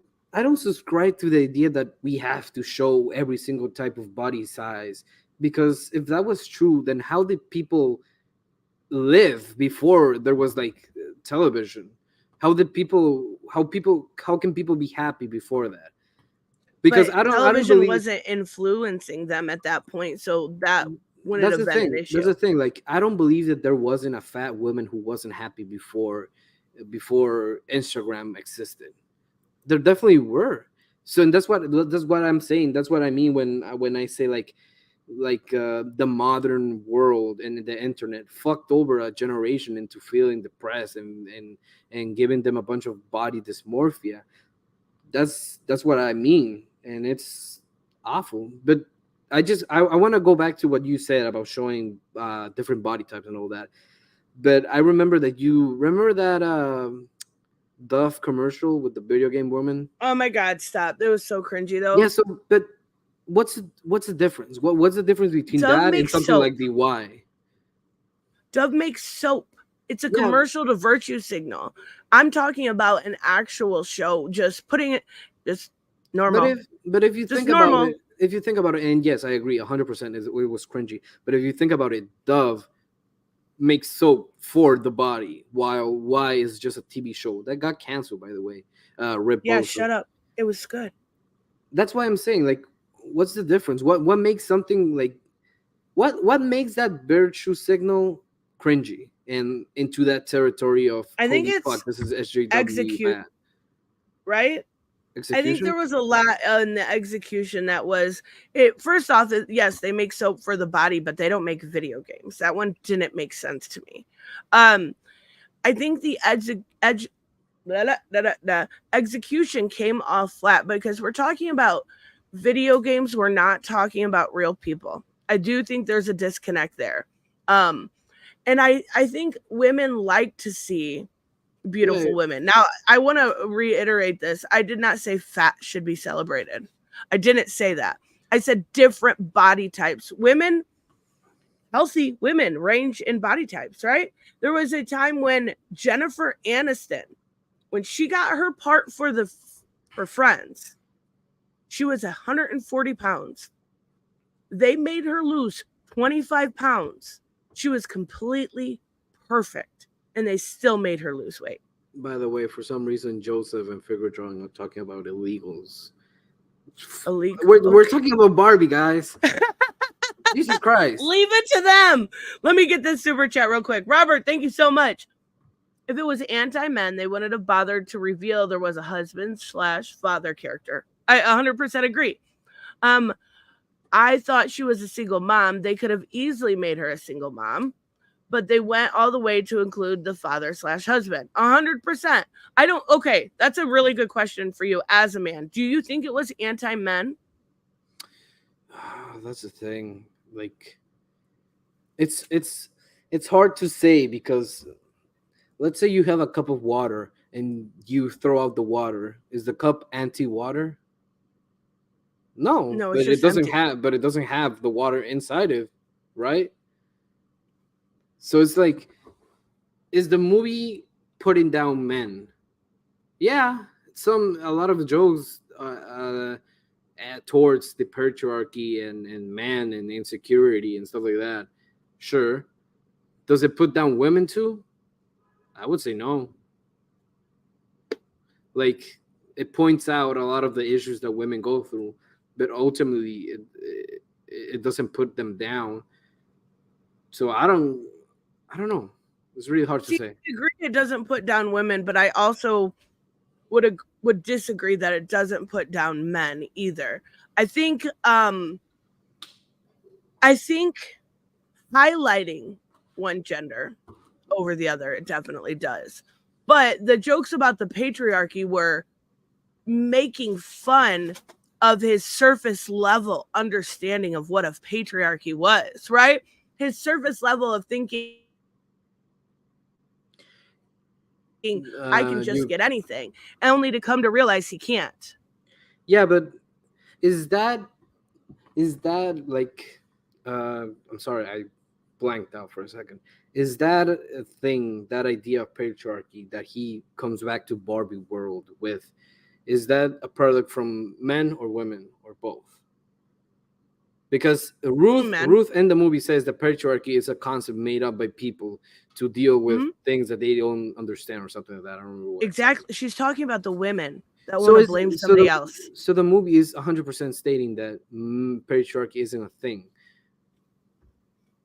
subscribe to the idea that we have to show every single type of body size, because if that was true, then how did people live before there was like television? How can people be happy before that? Because but I don't television believe wasn't influencing them at that point, so that wouldn't have been an issue. That's the thing. Like, I don't believe that there wasn't a fat woman who wasn't happy before Instagram existed. There definitely were. So, and that's what I'm saying. That's what I mean when I say like the modern world and the internet fucked over a generation into feeling depressed and giving them a bunch of body dysmorphia. That's what I mean, and it's awful. But I want to go back to what you said about showing different body types and all that. But I remember that Dove commercial with the video game woman. Oh my God, stop. It was so cringy though. Yeah, so but what's the difference? What's the difference between Dove that and makes something soap. like DY? Dove makes soap. It's a commercial to virtue signal. I'm talking about an actual show, just putting it just normal. But if you Just think normal. about it, and yes, I agree 100%, it was cringy. But if you think about it, Dove makes soap for the body, while Y is just a TV show that got canceled, by the way. Yeah, shut up. It was good. That's why I'm saying, like, what's the difference? What makes something like what makes that virtue signal cringy and into that territory of, I think holy it's fuck, this is SJW bad. Right? Execution? I think there was a lot in the execution that was it. First off, yes, they make soap for the body, but they don't make video games. That one didn't make sense to me. I think the execution came off flat because we're talking about video games. We're not talking about real people. I do think there's a disconnect there. And I think women like to see beautiful women. Now, I want to reiterate this. I did not say fat should be celebrated. I didn't say that. I said different body types. Women, healthy women range in body types, right? There was a time when Jennifer Aniston, when she got her part for Friends, she was 140 pounds. They made her lose 25 pounds. She was completely perfect, and they still made her lose weight. By the way, for some reason, Joseph and figure drawing are talking about illegals. Illegal. We're talking about Barbie, guys. Jesus Christ. Leave it to them. Let me get this super chat real quick. Robert, thank you so much. If it was anti-men, they wouldn't have bothered to reveal there was a husband/father character. I 100% agree. I thought she was a single mom. They could have easily made her a single mom, but they went all the way to include the father/husband. 100%. I don't. Okay, that's a really good question for you as a man. Do you think it was anti-men? That's the thing. Like, it's hard to say because let's say you have a cup of water and you throw out the water. Is the cup anti-water? No, No, but it's it just doesn't empty. have. But it doesn't have the water inside it, right? So it's like, is the movie putting down men? Yeah, a lot of the jokes towards the patriarchy and man and insecurity and stuff like that. Sure. Does it put down women too? I would say no. Like, it points out a lot of the issues that women go through, but ultimately it doesn't put them down. So I don't know. It's really hard to See, say. I agree it doesn't put down women, but I also would disagree that it doesn't put down men either. I think highlighting one gender over the other, it definitely does. But the jokes about the patriarchy were making fun of his surface level understanding of what a patriarchy was, right? His surface level of thinking I can just You get anything, only to come to realize he can't. Yeah, but is that like I'm sorry, I blanked out for a second. Is that a thing, that idea of patriarchy that he comes back to Barbie world with, is that a product from men or women or both? Because Men. Ruth in the movie says that patriarchy is a concept made up by people to deal with Mhm. things that they don't understand or something like that. I don't remember what exactly. Exactly. She's talking about the women that So want to is blame somebody else. so the movie is 100% stating that patriarchy isn't a thing.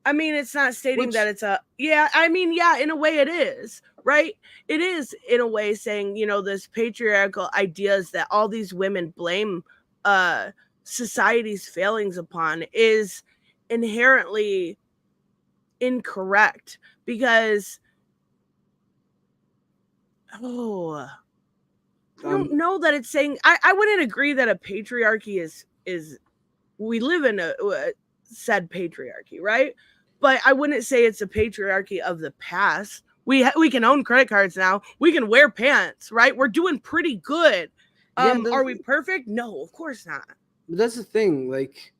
I mean, it's not stating Which that it's a, yeah, I mean, yeah, in a way it is, right? It is, in a way, saying, this patriarchal ideas that all these women blame uh, society's failings upon is inherently incorrect because, I don't um know that it's saying, I wouldn't agree that a patriarchy is we live in a said patriarchy, right? But I wouldn't say it's a patriarchy of the past. We can own credit cards now. We can wear pants, right? We're doing pretty good. yeah, Are we perfect? No, of course not. that's the thing. Like,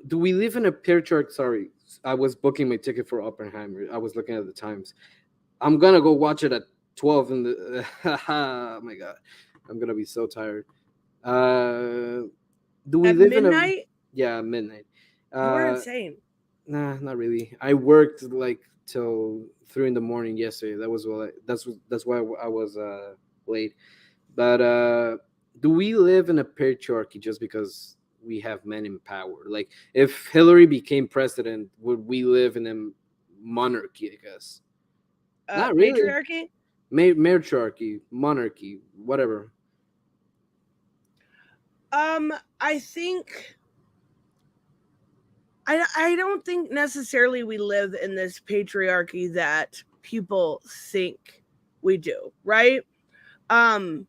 do we live in a patriarch? Sorry, I was booking my ticket for Oppenheimer. I was looking at the times. I'm gonna go watch it at 12 in the. Oh my god, I'm gonna be so tired. Do we At live in a? midnight, Yeah, midnight. you're Uh, insane. Nah, not really. I worked like till 3 in the morning yesterday. That's why I was late. But do we live in a patriarchy just because we have men in power? Like, if Hillary became president, would we live in a monarchy? I guess not really. Patriarchy. Matriarchy, monarchy, whatever. I think I don't think necessarily we live in this patriarchy that people think we do, right? Um,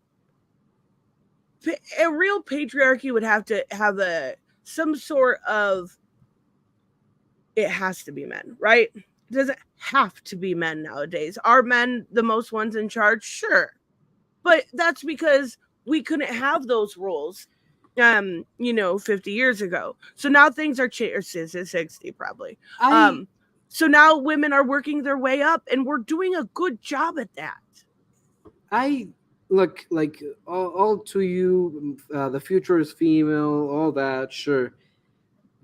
a real patriarchy would have to have some sort of, it has to be men, right? It doesn't have to be men nowadays. Are men the most ones in charge? Sure. But that's because we couldn't have those rules 50 years ago. So now things are changed, 60 probably. I So now women are working their way up and we're doing a good job at that. I look like all to you. The future is female, all that, sure.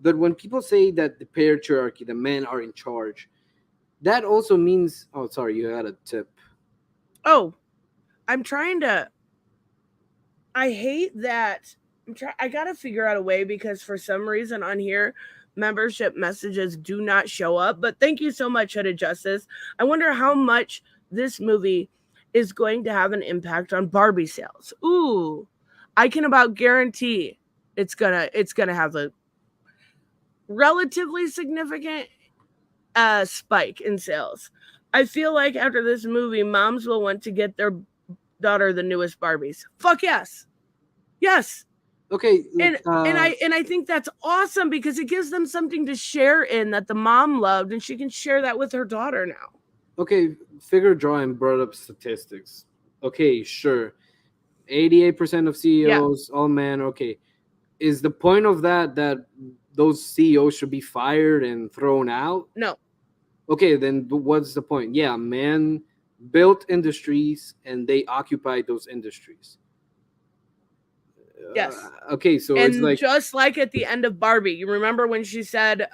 But when people say that the patriarchy, the men are in charge, that also means. Oh, sorry, you had a tip. Oh, I'm trying to. I hate that. I gotta figure out a way because for some reason on here, membership messages do not show up. But thank you so much, Hooded Justice. I wonder how much this movie is going to have an impact on Barbie sales. Ooh, I can about guarantee it's gonna have a relatively significant spike in sales. I feel like after this movie, moms will want to get their daughter the newest Barbies. Fuck yes. Yes. Okay, And I think that's awesome because it gives them something to share in that the mom loved and she can share that with her daughter now. okay, figure drawing brought up statistics. Okay, sure. 88% of CEOs, all men, okay. Is the point of that those CEOs should be fired and thrown out? No. Okay, then what's the point? Yeah, men built industries and they occupied those industries. Yes. Okay, so and it's like just like at the end of Barbie, you remember when she said,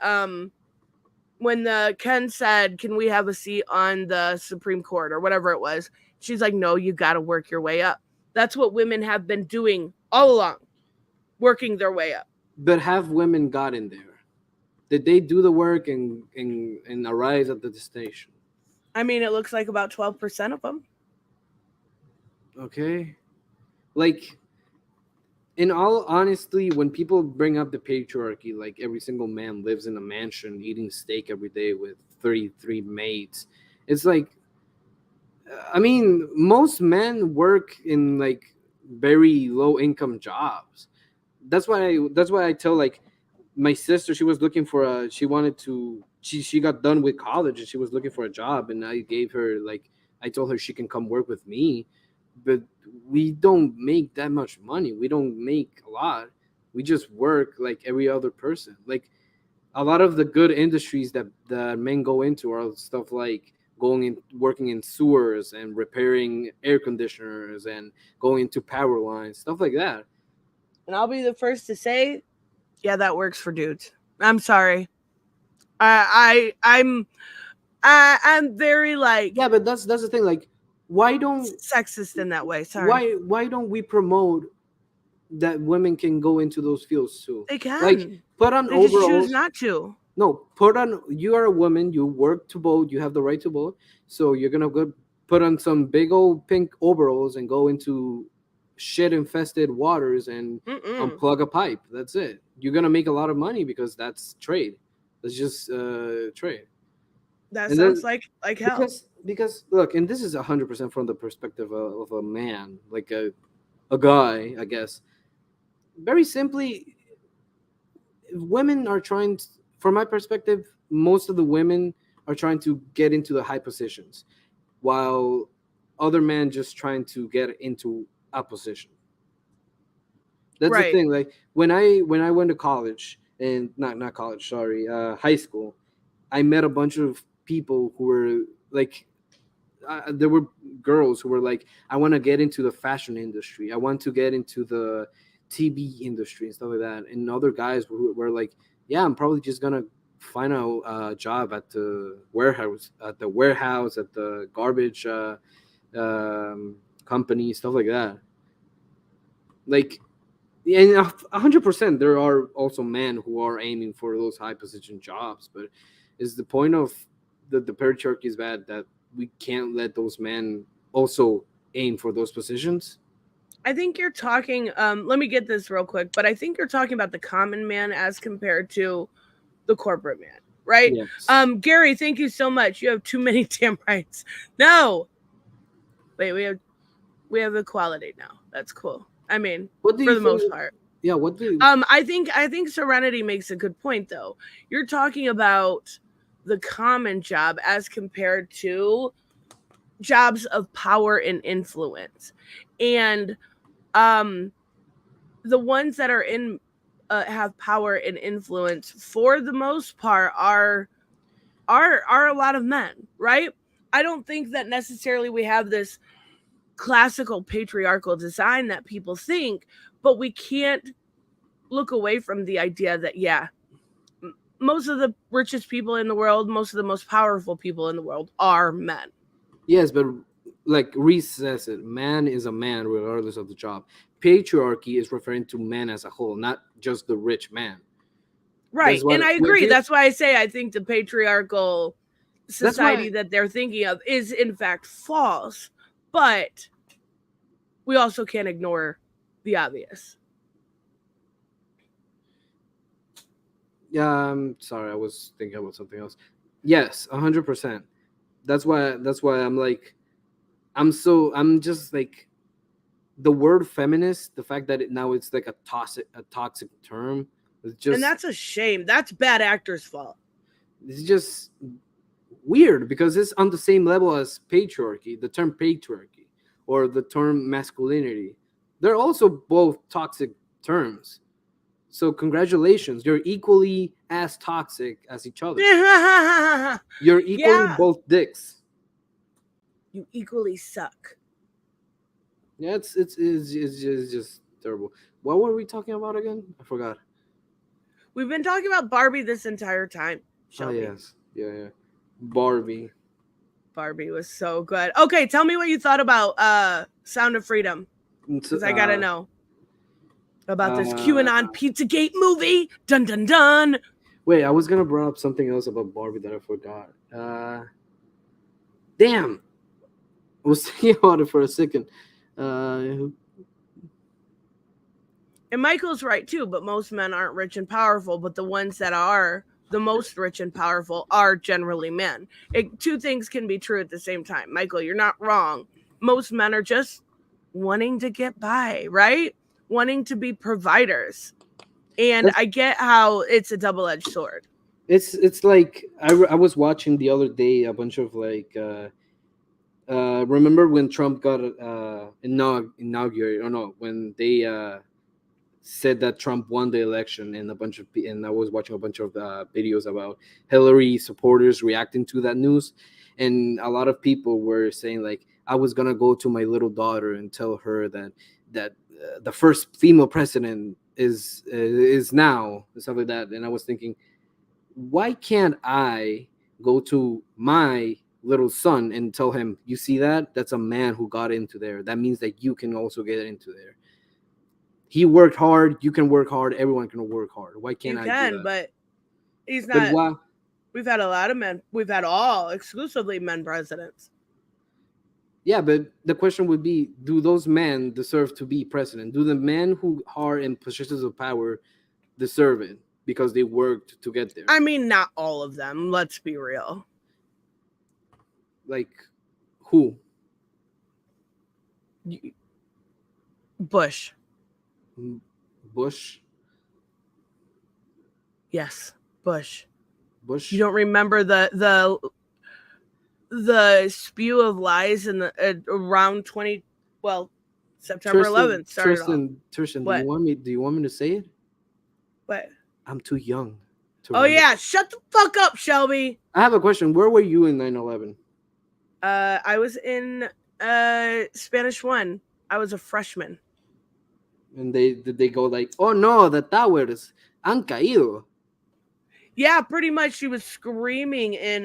when the Ken said, "Can we have a seat on the Supreme Court or whatever it was?" She's like, "No, you got to work your way up." That's what women have been doing all along, working their way up. but have women got in there? Did they do the work and arrive at the destination? I mean, it looks like about 12% of them. Okay, like in all honesty, when people bring up the patriarchy, like every single man lives in a mansion eating steak every day with 33 maids, it's like, I mean, most men work in like very low income jobs. That's why I tell like my sister, she was looking for she got done with college and she was looking for a job, and I told her she can come work with me, but we don't make that much money. We don't make a lot. We just work like every other person. Like a lot of the good industries that men go into are stuff like working in sewers and repairing air conditioners and going into power lines, stuff like that. And I'll be the first to say, yeah, that works for dudes. I'm sorry. I'm very like, Yeah, but that's the thing. Like, why don't sexist in that way. Sorry. why don't we promote that women can go into those fields too? They can. Like, put on They just overalls. choose not to. No, put on. You are a woman. You work to vote. You have the right to vote. So you're gonna go put on some big old pink overalls and go into shit infested waters and unplug a pipe. That's it. You're gonna make a lot of money because that's trade. That's just trade. That And sounds then- like hell. Because look, and this is 100% from the perspective of a man, like a guy, I guess. Very simply, women are trying to, from my perspective, most of the women are trying to get into the high positions, while other men just trying to get into a position. That's the Right. thing. Like when I went to college, and not college, sorry, high school, I met a bunch of people who were like, there were girls who were like, I want to get into the fashion industry. I want to get into the TV industry and stuff like that. And other guys were like, yeah, I'm probably just gonna find a job at the warehouse, at the garbage company, stuff like that. Like, and 100%, there are also men who are aiming for those high position jobs. But is the point of the patriarchy is bad that we can't let those men also aim for those positions? I think you're talking, let me get this real quick, but I think you're talking about the common man as compared to the corporate man, right? Yes. Gary, thank you so much. You have too many damn rights. No. Wait, we have equality now. That's cool. I mean, What do for you the think? most part. Yeah, what do you, I think Serenity makes a good point though. You're talking about the common job as compared to jobs of power and influence. And the ones that are in have power and influence for the most part are a lot of men, right? I don't think that necessarily we have this classical patriarchal design that people think, but we can't look away from the idea that most of the richest people in the world, most of the most powerful people in the world are men. yes, but like recess it. Man is a man regardless of the job. Patriarchy is referring to men as a whole, not just the rich man. Right. That's what And I agree. we- That's why I say I think the patriarchal That's society why- that they're thinking of is in fact false. But we also can't ignore the obvious. Yeah, I'm sorry. I was thinking about something else. Yes, 100%. That's why I'm like, I'm just like, the word feminist, the fact that now it's like a toxic term. It's just, And that's a shame. That's bad actors' fault. it's just weird because it's on the same level as patriarchy, the term patriarchy, or the term masculinity. They're also both toxic terms. So congratulations, you're equally as toxic as each other. You're equally Yeah. both dicks. You equally suck. Yeah, it's just terrible. What were we talking about again? I forgot. We've been talking about Barbie this entire time. Shelby. Oh yes, yeah. Barbie. Barbie was so good. Okay, tell me what you thought about Sound of Freedom. Because I gotta know about this QAnon Pizzagate movie. Dun dun dun. Wait, I was gonna bring up something else about Barbie that I forgot. Damn, I was thinking about it for a second. And Michael's right too, but most men aren't rich and powerful, but the ones that are the most rich and powerful are generally men. Two things can be true at the same time. Michael, you're not wrong. Most men are just wanting to get by, right? Wanting to be providers. And I get how it's a double-edged sword. It's like I was watching the other day a bunch of like remember when Trump got inaugurated, or no, when they said that Trump won the election, and I was watching a bunch of videos about Hillary supporters reacting to that news, and a lot of people were saying like, I was gonna go to my little daughter and tell her that the first female president is now, and stuff like that. And I was thinking, why can't I go to my little son and tell him, you see that? That's a man who got into there. That means that you can also get into there. He worked hard. You can work hard. Everyone can work hard. Why can't I do that? But he's not. But why? We've had a lot of men. We've had exclusively men presidents. Yeah, but the question would be, do those men deserve to be president? Do the men who are in positions of power deserve it because they worked to get there? I mean, not all of them. Let's be real. Like, who? Bush. Bush? Yes, Bush. Bush? You don't remember the spew of lies in the around September 11th started Tristan, What? do you want me to say it? What? I'm too young to Oh remember. yeah, shut the fuck up, Shelby. I have a question. Where were you in 9/11? I was in Spanish 1. I was a freshman. And did they go like, oh no, the towers han caído? Yeah, pretty much. She was screaming in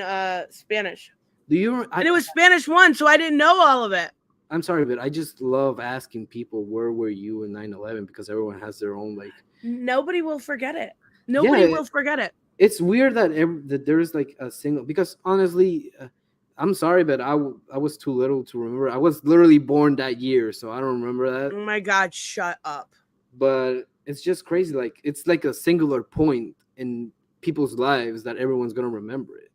Spanish. And it was Spanish 1, so I didn't know all of it. I'm sorry, but I just love asking people, where were you in 9/11? Because everyone has their own like. Nobody will forget it. Nobody will forget it. It's weird that there's like a single, because honestly, I'm sorry, but I was too little to remember. I was literally born that year, so I don't remember that. Oh my God, shut up. But it's just crazy. Like, it's like a singular point in people's lives that everyone's going to remember it.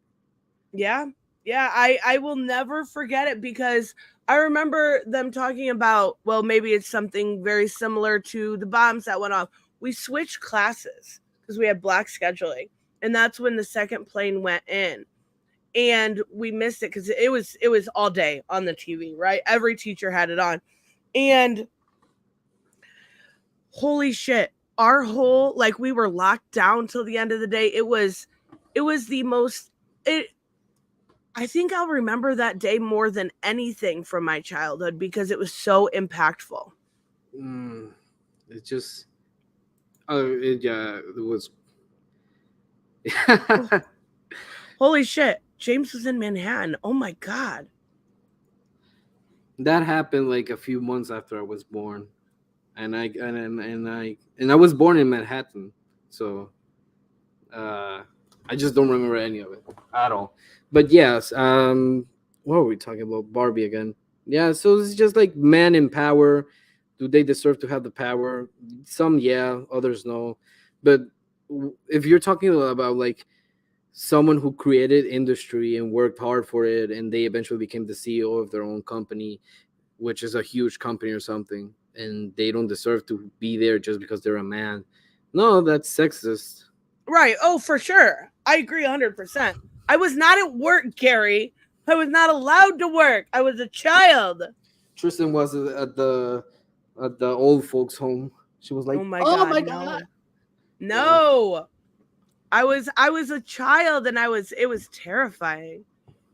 Yeah. Yeah, I will never forget it, because I remember them talking about, well, maybe it's something very similar to the bombs that went off. We switched classes because we had block scheduling, and that's when the second plane went in. And we missed it because it was all day on the TV, right? Every teacher had it on. And holy shit, our whole, like, we were locked down till the end of the day. It was the most, I think I'll remember that day more than anything from my childhood, because it was so impactful. It just, it was. Holy shit. James was in Manhattan. Oh my God. That happened like a few months after I was born, and I was born in Manhattan, so uh, I just don't remember any of it at all. But yes, what were we talking about? Barbie again. Yeah, so it's just like men in power. Do they deserve to have the power? Some, yeah, others no. But if you're talking about like someone who created industry and worked hard for it, and they eventually became the CEO of their own company, which is a huge company or something, and they don't deserve to be there just because they're a man. No, that's sexist. Right. Oh, for sure. I agree 100%. I was not at work, Gary. I was not allowed to work. I was a child. Tristan was at the old folks' home. She was like, Oh my "Oh god, my god!" no. No. I was a child and it was terrifying.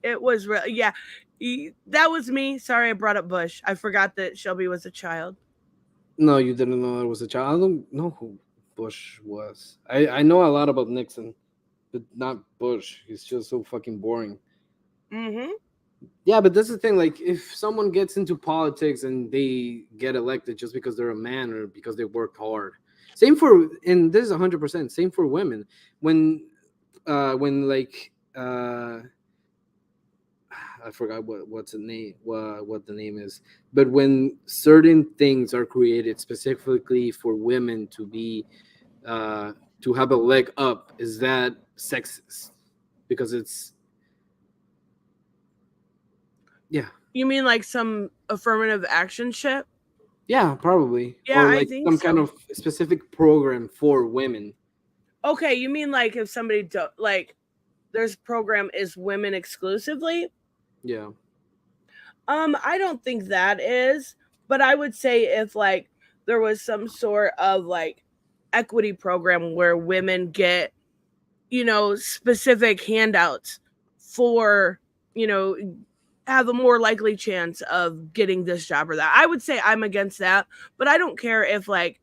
It was real. Yeah. That was me. Sorry I brought up Bush. I forgot that Shelby was a child. No, you didn't know I was a child. I don't know who Bush was. I know a lot about Nixon, but not Bush. He's just so fucking boring. Mhm. Yeah, but that's the thing. Like, if someone gets into politics and they get elected just because they're a man or because they worked hard, same for, and this is 100% same for women. When like I forgot what's the name, what the name is, but when certain things are created specifically for women to be to have a leg up, is that sexist? Because it's, yeah. You mean like some affirmative action shit? Yeah, probably. Yeah, Or I like think some kind so. of specific program for women. Okay, you mean like if somebody like there's program is women exclusively? Yeah. I don't think that is, but I would say if like there was some sort of like equity program where women get, specific handouts for, you know, have a more likely chance of getting this job or that. I would say I'm against that, but I don't care if like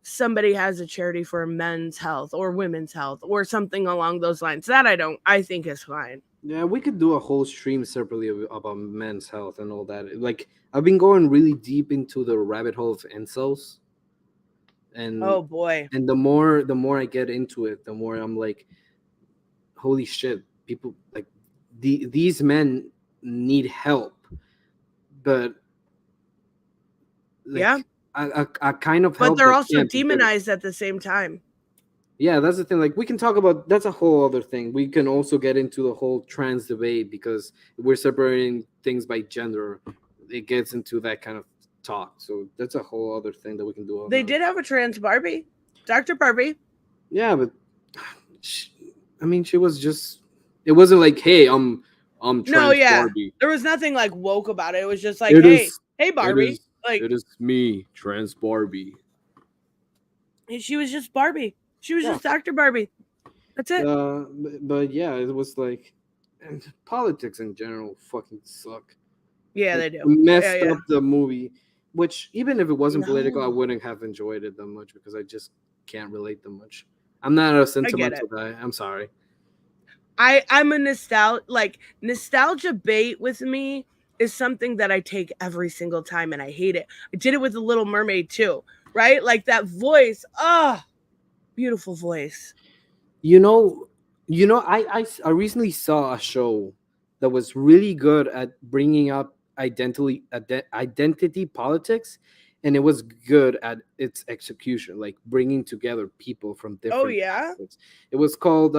somebody has a charity for men's health or women's health or something along those lines. That I think is fine. Yeah, we could do a whole stream separately about men's health and all that. Like, I've been going really deep into the rabbit hole of incels, and Oh boy. the more I get into it, the more I'm like, holy shit, people like these men need help, but Yeah. like a kind of But help they're that also can't be given. demonized at the same time. Yeah, that's the thing. Like, we can talk about, that's a whole other thing. We can also get into the whole trans debate, because we're separating things by gender. It gets into that kind of talk. So that's a whole other thing that we can do. They did have a trans Barbie, Dr. Barbie. Yeah, but she, I mean, she was just. It wasn't like, hey, I'm trans No, yeah. Barbie. There was nothing like woke about it. It was just like, It hey, is. hey, It Barbie. is. Like, It is me, trans Barbie. she was just Barbie. She was Yeah. just Dr. Barbie. That's it. But yeah, it was like, and politics in general fucking suck. Yeah, Like, they do. messed Yeah. up the movie, which even if it wasn't political, I No. wouldn't have enjoyed it that much, because I just can't relate that much. I'm not a sentimental guy. I'm sorry. I'm a nostalgia bait with me is something that I take every single time and I hate it. I did it with the Little Mermaid too, right? Like that voice. Oh, beautiful voice. You know, I recently saw a show that was really good at bringing up identity politics, and it was good at its execution, like bringing together people from different. Oh yeah. politics. It was called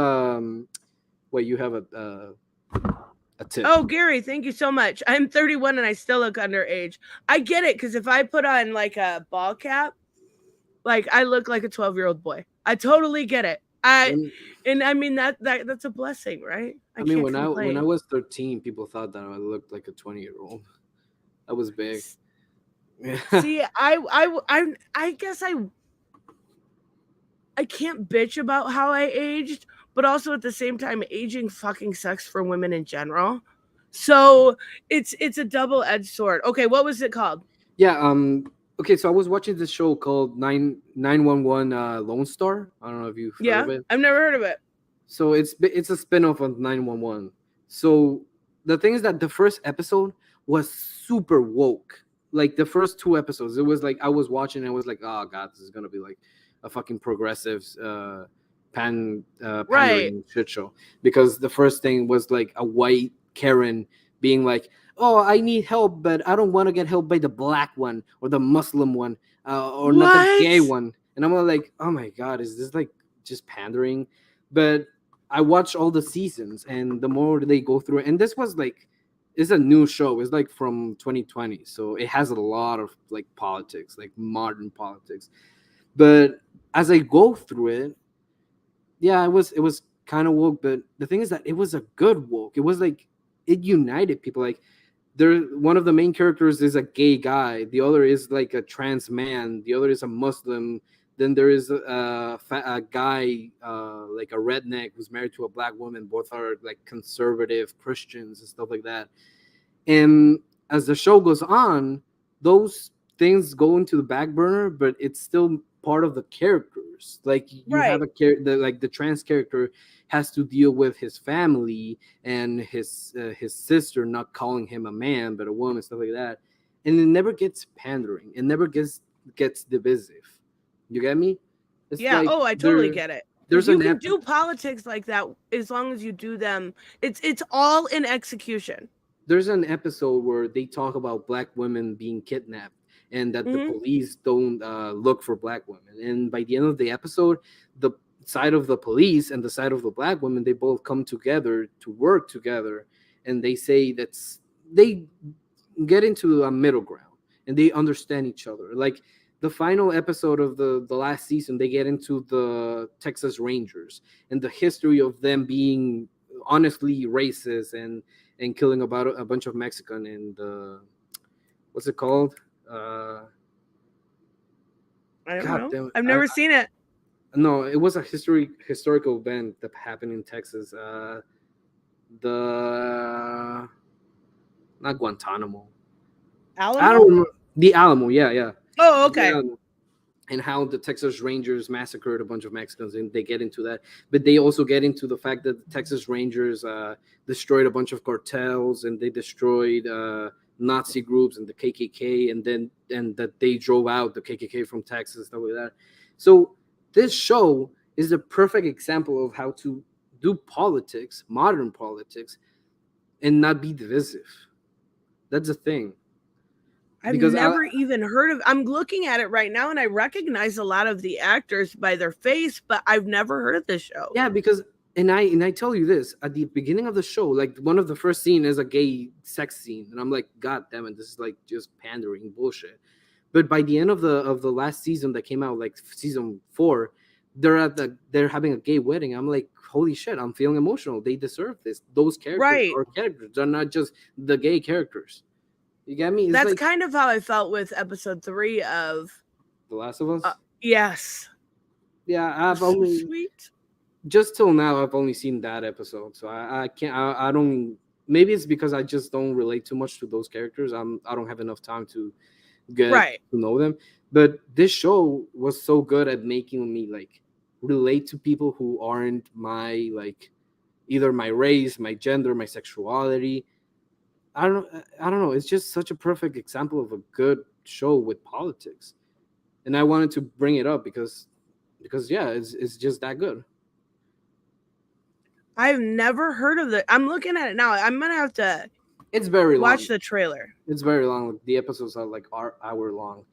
wait, you have a tip. Oh, Gary, thank you so much. I'm 31 and I still look underage. I get it because if I put on like a ball cap, like I look like a 12-year-old boy. I totally get it. And I mean that's a blessing, right? I mean, Can't when I complain. was 13, people thought that I looked like a 20-year-old. That was big. See, I guess I can't bitch about how I aged, but also at the same time, aging fucking sucks for women in general. So it's a double-edged sword. Okay, what was it called? Yeah. Okay, so I was watching this show called 911 Lone Star. I don't know if you've heard of it. I've never heard of it. So it's a spin-off of 911. So the thing is that the first episode was super woke. Like the first 2 episodes, it was like I was watching and I was like, oh god, this is gonna be like a fucking progressive Right. pandering shit show. Because the first thing was like a white Karen being like, oh, I need help, but I don't want to get help by the black one or the Muslim one, or not the gay What? one. And I'm like, oh my god, is this like just pandering? But I watched all the seasons, and the more they go through it, and this was like, it's a new show. It's like from 2020, so it has a lot of like politics, like modern politics. But as I go through it, yeah, it was kind of woke. But the thing is that it was a good woke. It was like it united people. Like there, one of the main characters is a gay guy. The other is like a trans man. The other is a Muslim. Then there is a guy, like a redneck who's married to a black woman. Both are like conservative Christians and stuff like that. And as the show goes on, those things go into the back burner, but it's still part of the characters. Like you have Right. a character, like the trans character has to deal with his family and his sister not calling him a man but a woman, stuff like that. And it never gets pandering. It never gets divisive. You get me? It's Yeah. like Oh, I totally get it. there's You an can do politics like that as long as you do them. It's all in execution. there's an episode where they talk about black women being kidnapped and that the Hmm. police don't look for black women. And by the end of the episode, the side of the police and the side of the black women, they both come together to work together, and they say they get into a middle ground and they understand each other. Like the final episode of the last season, they get into the Texas Rangers and the history of them being honestly racist and killing about a bunch of Mexican and what's it called? I don't God know. damn it! I've never seen it. No, it was a historical event that happened in Texas. The Not Guantanamo. I Alamo? don't remember. The Alamo. Yeah, yeah. Oh, The okay. Alamo. And how the Texas Rangers massacred a bunch of Mexicans, and they get into that. But they also get into the fact that the Texas Rangers destroyed a bunch of cartels, and they destroyed Nazi groups and the KKK, and that they drove out the KKK from Texas, stuff like that. So this show is a perfect example of how to do politics, modern politics, and not be divisive. That's the thing. I've Because never even heard of. I'm looking at it right now and I recognize a lot of the actors by their face, but I've never heard of this show. yeah, because and I tell you this at the beginning of the show, like one of the first scene is a gay sex scene, and I'm like, God damn it, this is like just pandering bullshit. But by the end of the last season that came out, like season 4, they're having a gay wedding. I'm like, holy shit, I'm feeling emotional. They deserve this. Those characters Right. are characters. They're not just the gay characters. You get me? It's That's like kind of how I felt with episode 3 of The Last of Us. yes. Yeah, I've So only sweet. just till now I've only seen that episode, so I can't. I don't. Maybe it's because I just don't relate too much to those characters. I don't have enough time to get Right. to know them. But this show was so good at making me like relate to people who aren't my like either my race, my gender, my sexuality. I don't know. It's just such a perfect example of a good show with politics, and I wanted to bring it up because yeah, it's just that good. I've never heard of it. I'm looking at it now. I'm gonna have to It's very long. watch the trailer. It's very long. The episodes are like hour long.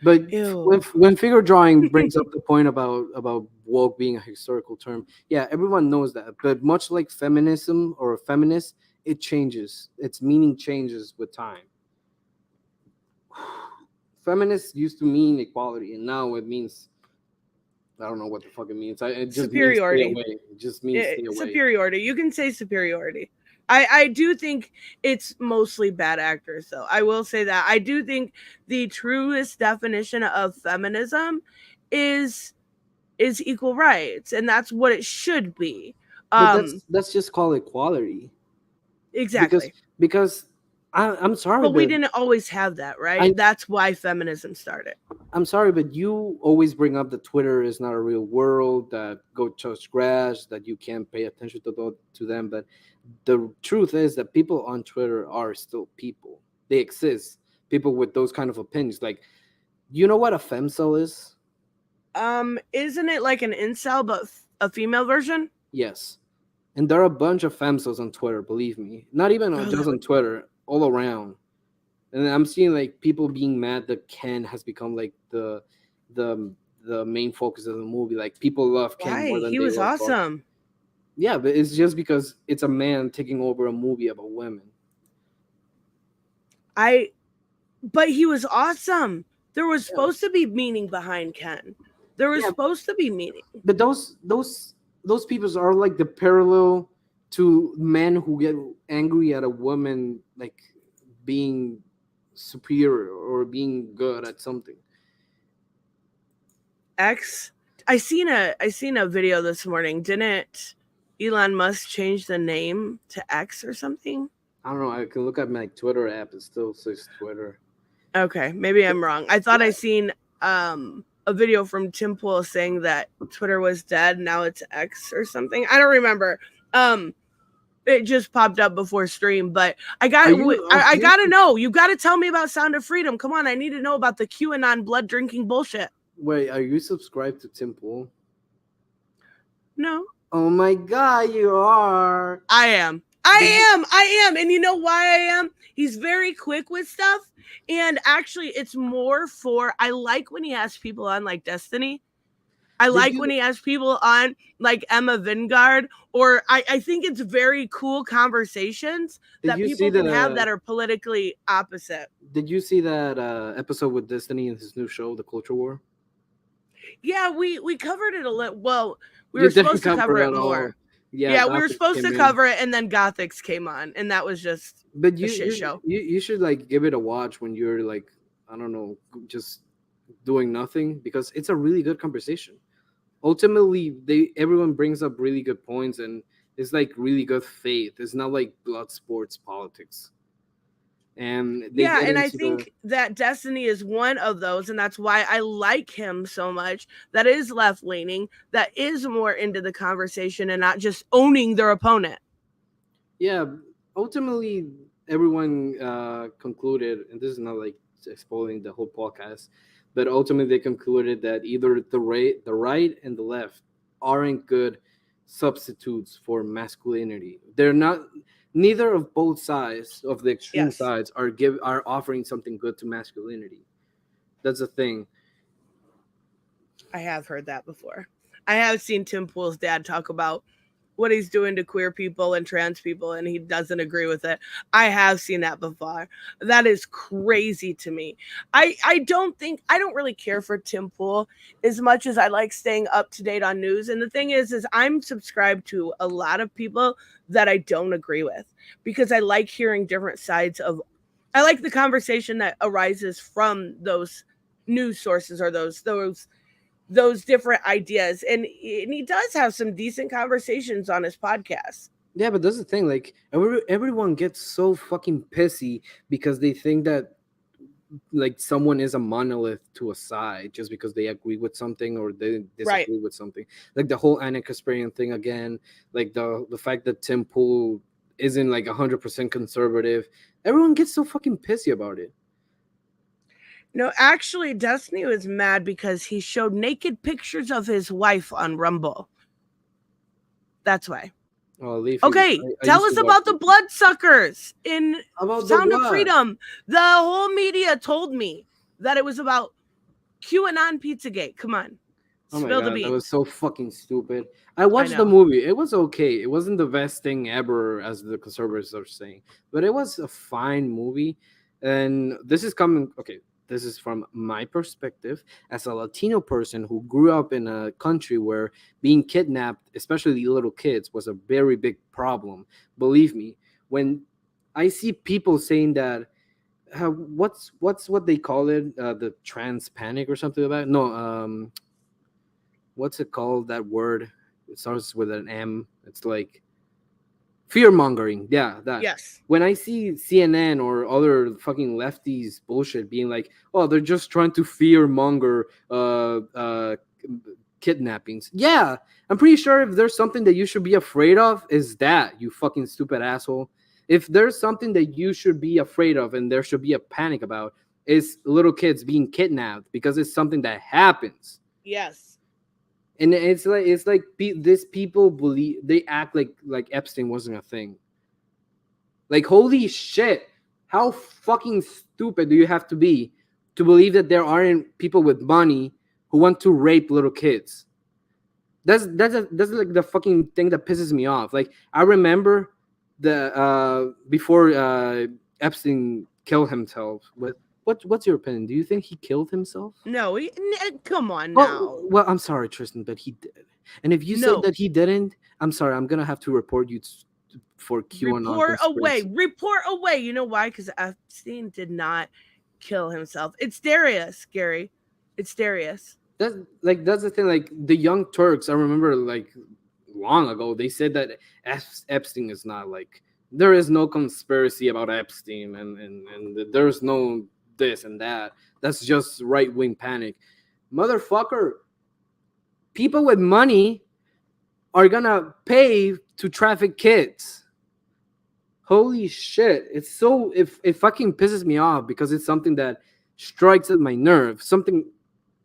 But Ew. when figure drawing brings up the point about woke being a historical term, yeah, everyone knows that. But much like feminism or a feminist, it changes. Its meaning changes with time. Feminist used to mean equality, and now it means I don't know what the fuck it means. It just Superiority. means stay away. It just means stay away. Superiority. You can say superiority. I do think it's mostly bad actors, though. I will say that. I do think the truest definition of feminism is equal rights, and that's what it should be. But that's just called equality. Exactly. Because I'm sorry, but we didn't always have that, right? That's why feminism started. I'm sorry, but you always bring up that Twitter is not a real world, that go touch grass, that you can't pay attention to them. But the truth is that people on Twitter are still people. they exist. People with those kind of opinions. Like, you know what a femcel is? Isn't it like an incel but a female version? Yes. And there are a bunch of femcels on Twitter, believe me. Not even just on Twitter, all around. And I'm seeing like people being mad that Ken has become like the main focus of the movie. Like people love Ken more Why? than He they was love Barbie. awesome. Yeah, but it's just because it's a man taking over a movie about women. But he was awesome. There was supposed to be meaning behind Ken. There was supposed to be meaning. But those people are like the parallel to men who get angry at a woman like being superior or being good at something. X. I seen a video this morning. Didn't Elon Musk change the name to X or something? I don't know. I can look at my Twitter app. It still says Twitter. Okay, maybe I'm wrong. I thought I seen a video from Tim Pool saying that Twitter was dead. Now it's X or something. I don't remember. It just popped up before stream, but I gotta know. You gotta tell me about Sound of Freedom. Come on, I need to know about the QAnon blood drinking bullshit. Wait, are you subscribed to Tim Pool? No. Oh my god, you are. I am. And you know why I am? He's very quick with stuff. And actually, it's more for, I like when he has people on like Destiny. I like when he has people on like Emma Vingard, or I think it's very cool conversations that people can have that are politically opposite. Did you see that episode with Destiny and his new show, The Culture War? Yeah, we covered it a little. Well, we were supposed to cover it more. Yeah, we were supposed to cover it, and then Gothics came on, and that was just a shit show. You should like give it a watch when you're like, I don't know, just doing nothing, because it's a really good conversation. Ultimately, everyone brings up really good points, and it's like really good faith. It's not like blood sports politics. And I think that Destiny is one of those, and that's why I like him so much. That is left leaning, that is more into the conversation and not just owning their opponent. Yeah, ultimately, everyone concluded, and this is not like spoiling the whole podcast, but ultimately they concluded that either the right and the left aren't good substitutes for masculinity. They're not. Neither of both sides of the extreme sides are offering something good to masculinity. That's the thing. I have heard that before. I have seen Tim Pool's dad talk about what he's doing to queer people and trans people, and he doesn't agree with it. I have seen that before. That is crazy to me. I don't really care for Tim Pool as much as I like staying up to date on news. And the thing is I'm subscribed to a lot of people that I don't agree with, because I like hearing different sides of. I like the conversation that arises from those news sources or those different ideas, and he does have some decent conversations on his podcast. Yeah, but that's the thing. Like everyone gets so fucking pissy because they think that like someone is a monolith to a side just because they agree with something or they disagree with something. Like the whole Anna Kasparian thing again. Like the fact that Tim Pool isn't like 100% conservative. Everyone gets so fucking pissy about it. No, actually, Destiny was mad because he showed naked pictures of his wife on Rumble. That's why. Oh, okay, tell us about the bloodsuckers in Sound of Freedom. The whole media told me that it was about QAnon Pizzagate. Come on. Spill the beans. That was so fucking stupid. I watched the movie. It was okay. It wasn't the best thing ever, as the conservatives are saying. But it was a fine movie. And this is coming... Okay. This is from my perspective as a Latino person who grew up in a country where being kidnapped, especially little kids, was a very big problem. Believe me, when I see people saying that, what's what they call it, the trans panic or something like that? No, what's it called? That word? It starts with an M. It's like fear mongering. Yeah, that. Yes. When I see CNN or other fucking lefties bullshit being like, oh, they're just trying to fear monger kidnappings. Yeah, I'm pretty sure if there's something that you should be afraid of, is that, you fucking stupid asshole. If there's something that you should be afraid of and there should be a panic about, is little kids being kidnapped, because it's something that happens. Yes. And it's like these people believe, they act like Epstein wasn't a thing. Like, holy shit, how fucking stupid do you have to be to believe that there aren't people with money who want to rape little kids? That's like the fucking thing that pisses me off. Like, I remember the before Epstein killed himself. What's your opinion? Do you think he killed himself? No, come on now. Well, I'm sorry, Tristan, but he did. And if you say that he didn't, I'm sorry, I'm gonna have to report you for QAnon. Report away. You know why? Because Epstein did not kill himself. It's Darius, Gary. It's Darius. That's the thing. Like, the Young Turks, I remember, like, long ago, they said that Epstein is not, like, there is no conspiracy about Epstein, and there's no this and that. That's just right-wing panic. Motherfucker, people with money are gonna pay to traffic kids. Holy shit. It's so, it fucking pisses me off, because it's something that strikes at my nerve. Something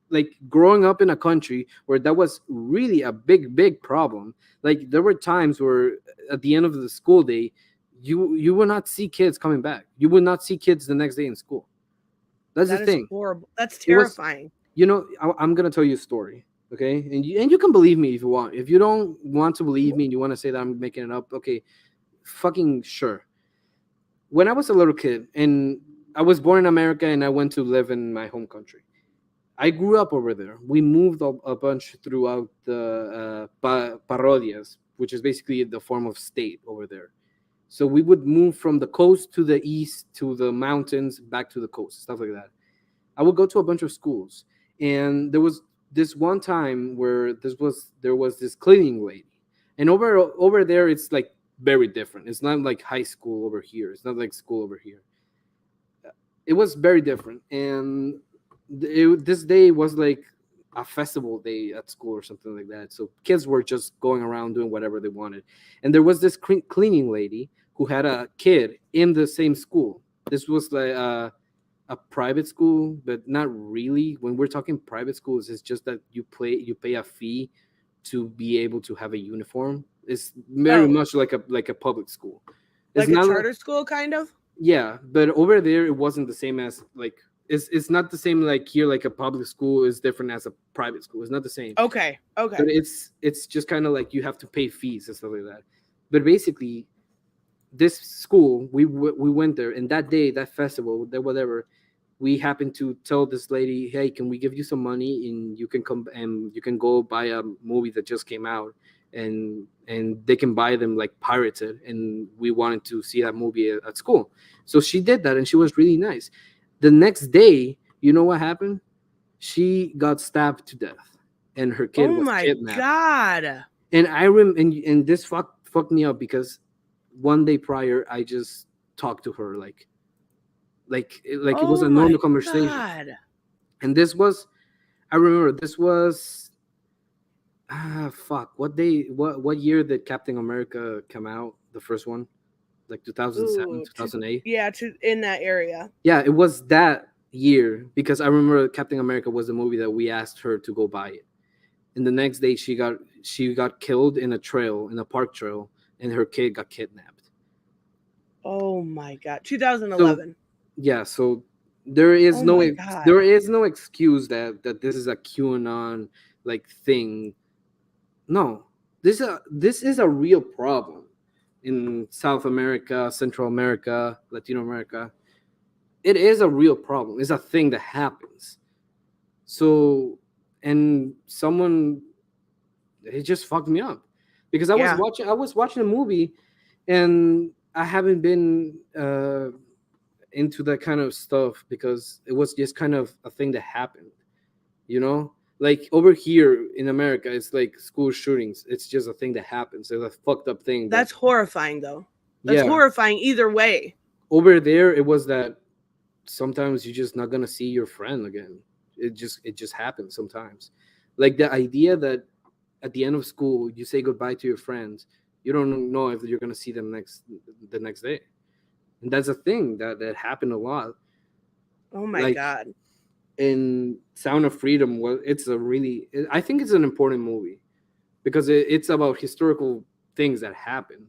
like growing up in a country where that was really a big problem. Like, there were times where at the end of the school day, you would not see kids coming back. You would not see kids the next day in school. That's the thing. Horrible. That's terrifying. I'm gonna tell you a story, okay? And you can believe me if you want. If you don't want to believe me and you want to say that I'm making it up, okay, fucking sure. When I was a little kid, and I was born in America and I went to live in my home country, I grew up over there. We moved a bunch throughout the parodias, which is basically the form of state over there. So we would move from the coast to the east to the mountains, back to the coast, stuff like that. I would go to a bunch of schools, and there was this one time where there was this cleaning lady, and over there it's like very different. It's not like high school over here. It's not like school over here. It was very different, and this day was like a festival day at school or something like that. So kids were just going around doing whatever they wanted. And there was this cleaning lady who had a kid in the same school. This was like a private school, but not really. When we're talking private schools, it's just that you pay a fee to be able to have a uniform. It's very much like a public school. It's like not a charter school, kind of? Yeah, but over there it wasn't the same as like it's not the same like here. Like a public school is different as a private school. It's not the same. Okay. But it's just kind of like you have to pay fees and stuff like that. But basically, this school, we went there, and that day, that festival, that whatever, we happened to tell this lady, hey, can we give you some money and you can come and you can go buy a movie that just came out, and they can buy them like pirated, and we wanted to see that movie at school. So she did that, and she was really nice. The next day, you know what happened? She got stabbed to death, and her kid was kidnapped. Oh my God. And and this fucked me up, because one day prior, I just talked to her like it was a normal conversation. God. And this was, I remember, this was what year did Captain America come out? The first one, like 2007, 2008. Yeah, in that area. Yeah, it was that year, because I remember Captain America was the movie that we asked her to go buy it. And the next day she got killed in a park trail, and her kid got kidnapped. Oh my God. 2011. So there is no excuse that this is a QAnon like thing. No. This is a real problem in South America, Central America, Latino America. It is a real problem. It's a thing that happens. So, and it just fucked me up, because I was watching a movie, and I haven't been into that kind of stuff, because it was just kind of a thing that happened, like over here in America, it's like school shootings. It's just a thing that happens. It's a fucked up thing. That's horrifying, though. That's horrifying either way. Over there, it was that sometimes you're just not gonna see your friend again. It just happens sometimes. Like the idea that at the end of school you say goodbye to your friends, you don't know if you're gonna see them the next day. and that's a thing that happened a lot. Oh my Like god. in Sound of Freedom, well, I think it's an important movie because it's about historical things that happened.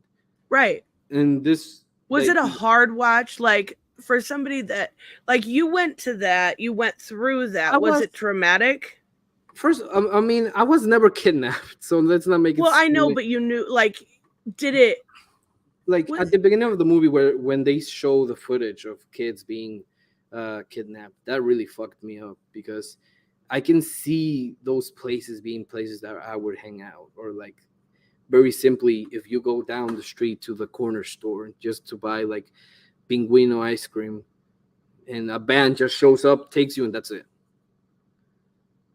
Right. And this Was it a hard watch? Like for somebody that like you went to that, you went through that. Was it traumatic? First, I mean, I was never kidnapped, so let's not make it. Well, I know, but you knew. Like, did it? Like at the beginning of the movie, when they show the footage of kids being kidnapped, that really fucked me up because I can see those places being places that I would hang out, or like very simply, if you go down the street to the corner store just to buy like Pinguino ice cream, and a band just shows up, takes you, and that's it.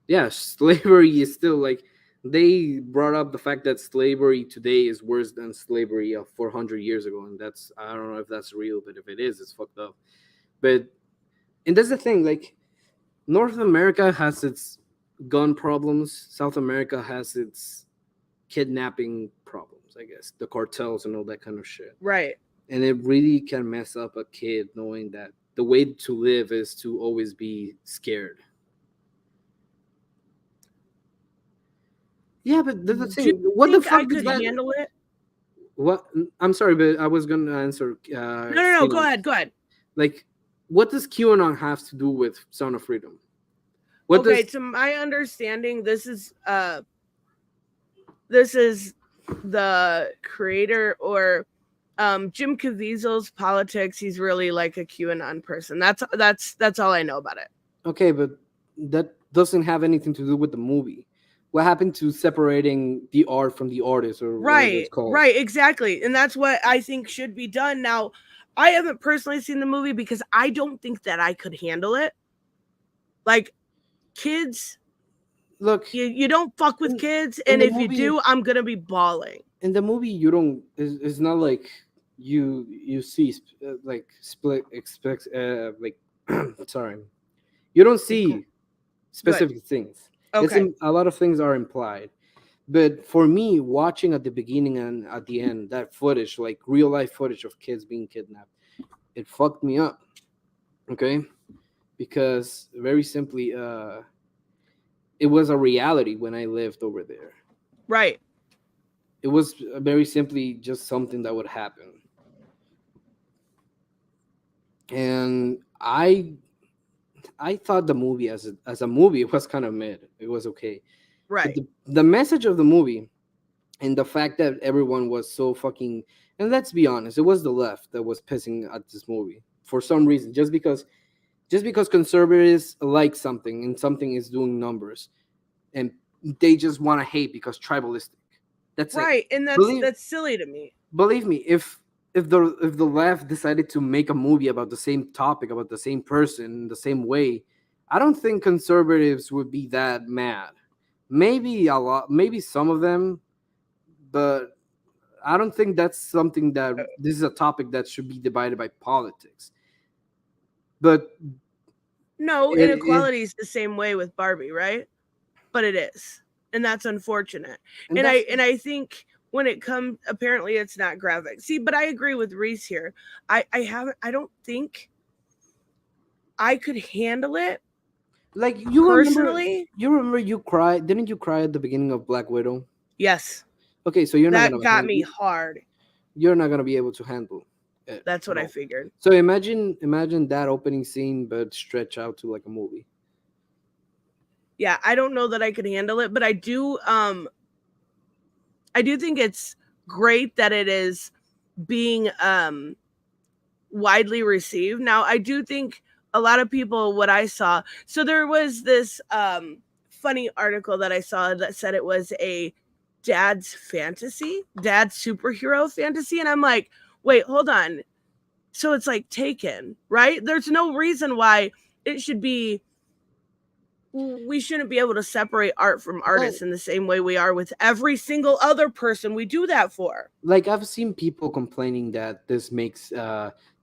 Yeah, slavery is still like they brought up the fact that slavery today is worse than slavery of 400 years ago, and that's I don't know if that's real, but if it is, it's fucked up. But and that's the thing, like North America has its gun problems, South America has its kidnapping problems, I guess, the cartels and all that kind of shit. Right. And it really can mess up a kid knowing that the way to live is to always be scared. Yeah, but the thing, what the fuck I could handle it? What? I'm sorry, but I was gonna answer. No. Go ahead. Like, what does QAnon have to do with Sound of Freedom? To my understanding, this is the creator or Jim Caviezel's politics. He's really like a QAnon person. That's all I know about it. Okay, but that doesn't have anything to do with the movie. What happened to separating the art from the artist, or whatever it's called? Right, exactly. And that's what I think should be done. Now, I haven't personally seen the movie because I don't think that I could handle it. Like, kids, look, you don't fuck with kids, and if you do, I'm gonna be bawling. In the movie, you don't. It's not like you see like split expect like sorry, you don't see specific things. Okay. A lot of things are implied. But for me, watching at the beginning and at the end, that footage, like real life footage of kids being kidnapped, it fucked me up. Okay? Because very simply, it was a reality when I lived over there. Right. It was very simply just something that would happen. And I thought the movie as a movie, it was kind of mid. It was okay. Right. But the message of the movie and the fact that everyone was so fucking, and let's be honest, it was the left that was pissing at this movie for some reason. Just because conservatives like something and something is doing numbers, and they just want to hate because tribalistic. That's right. It. And that's silly to me. Believe me, if the left decided to make a movie about the same topic, about the same person, the same way, I don't think conservatives would be that mad. Maybe a lot, maybe some of them, but I don't think that's something that this is a topic that should be divided by politics. But no, inequality is the same way with Barbie, right? But it is, and that's unfortunate. And I think when it comes, apparently it's not graphic. See, but I agree with Reese here. I don't think I could handle it. Like you personally, remember you cried? Didn't you cry at the beginning of Black Widow? Yes. Okay, so you're not gonna got me hard. You're not gonna be able to handle it. That's what I figured. So imagine that opening scene, but stretch out to like a movie. Yeah, I don't know that I could handle it, but I do think it's great that it is being widely received. Now, I do think a lot of people, what I saw, so there was this funny article that I saw that said it was a dad's superhero fantasy. And I'm like, wait, hold on. So it's like Taken, right? There's no reason why it should be, we shouldn't be able to separate art from artists in the same way we are with every single other person we do that for. Like I've seen people complaining that this makes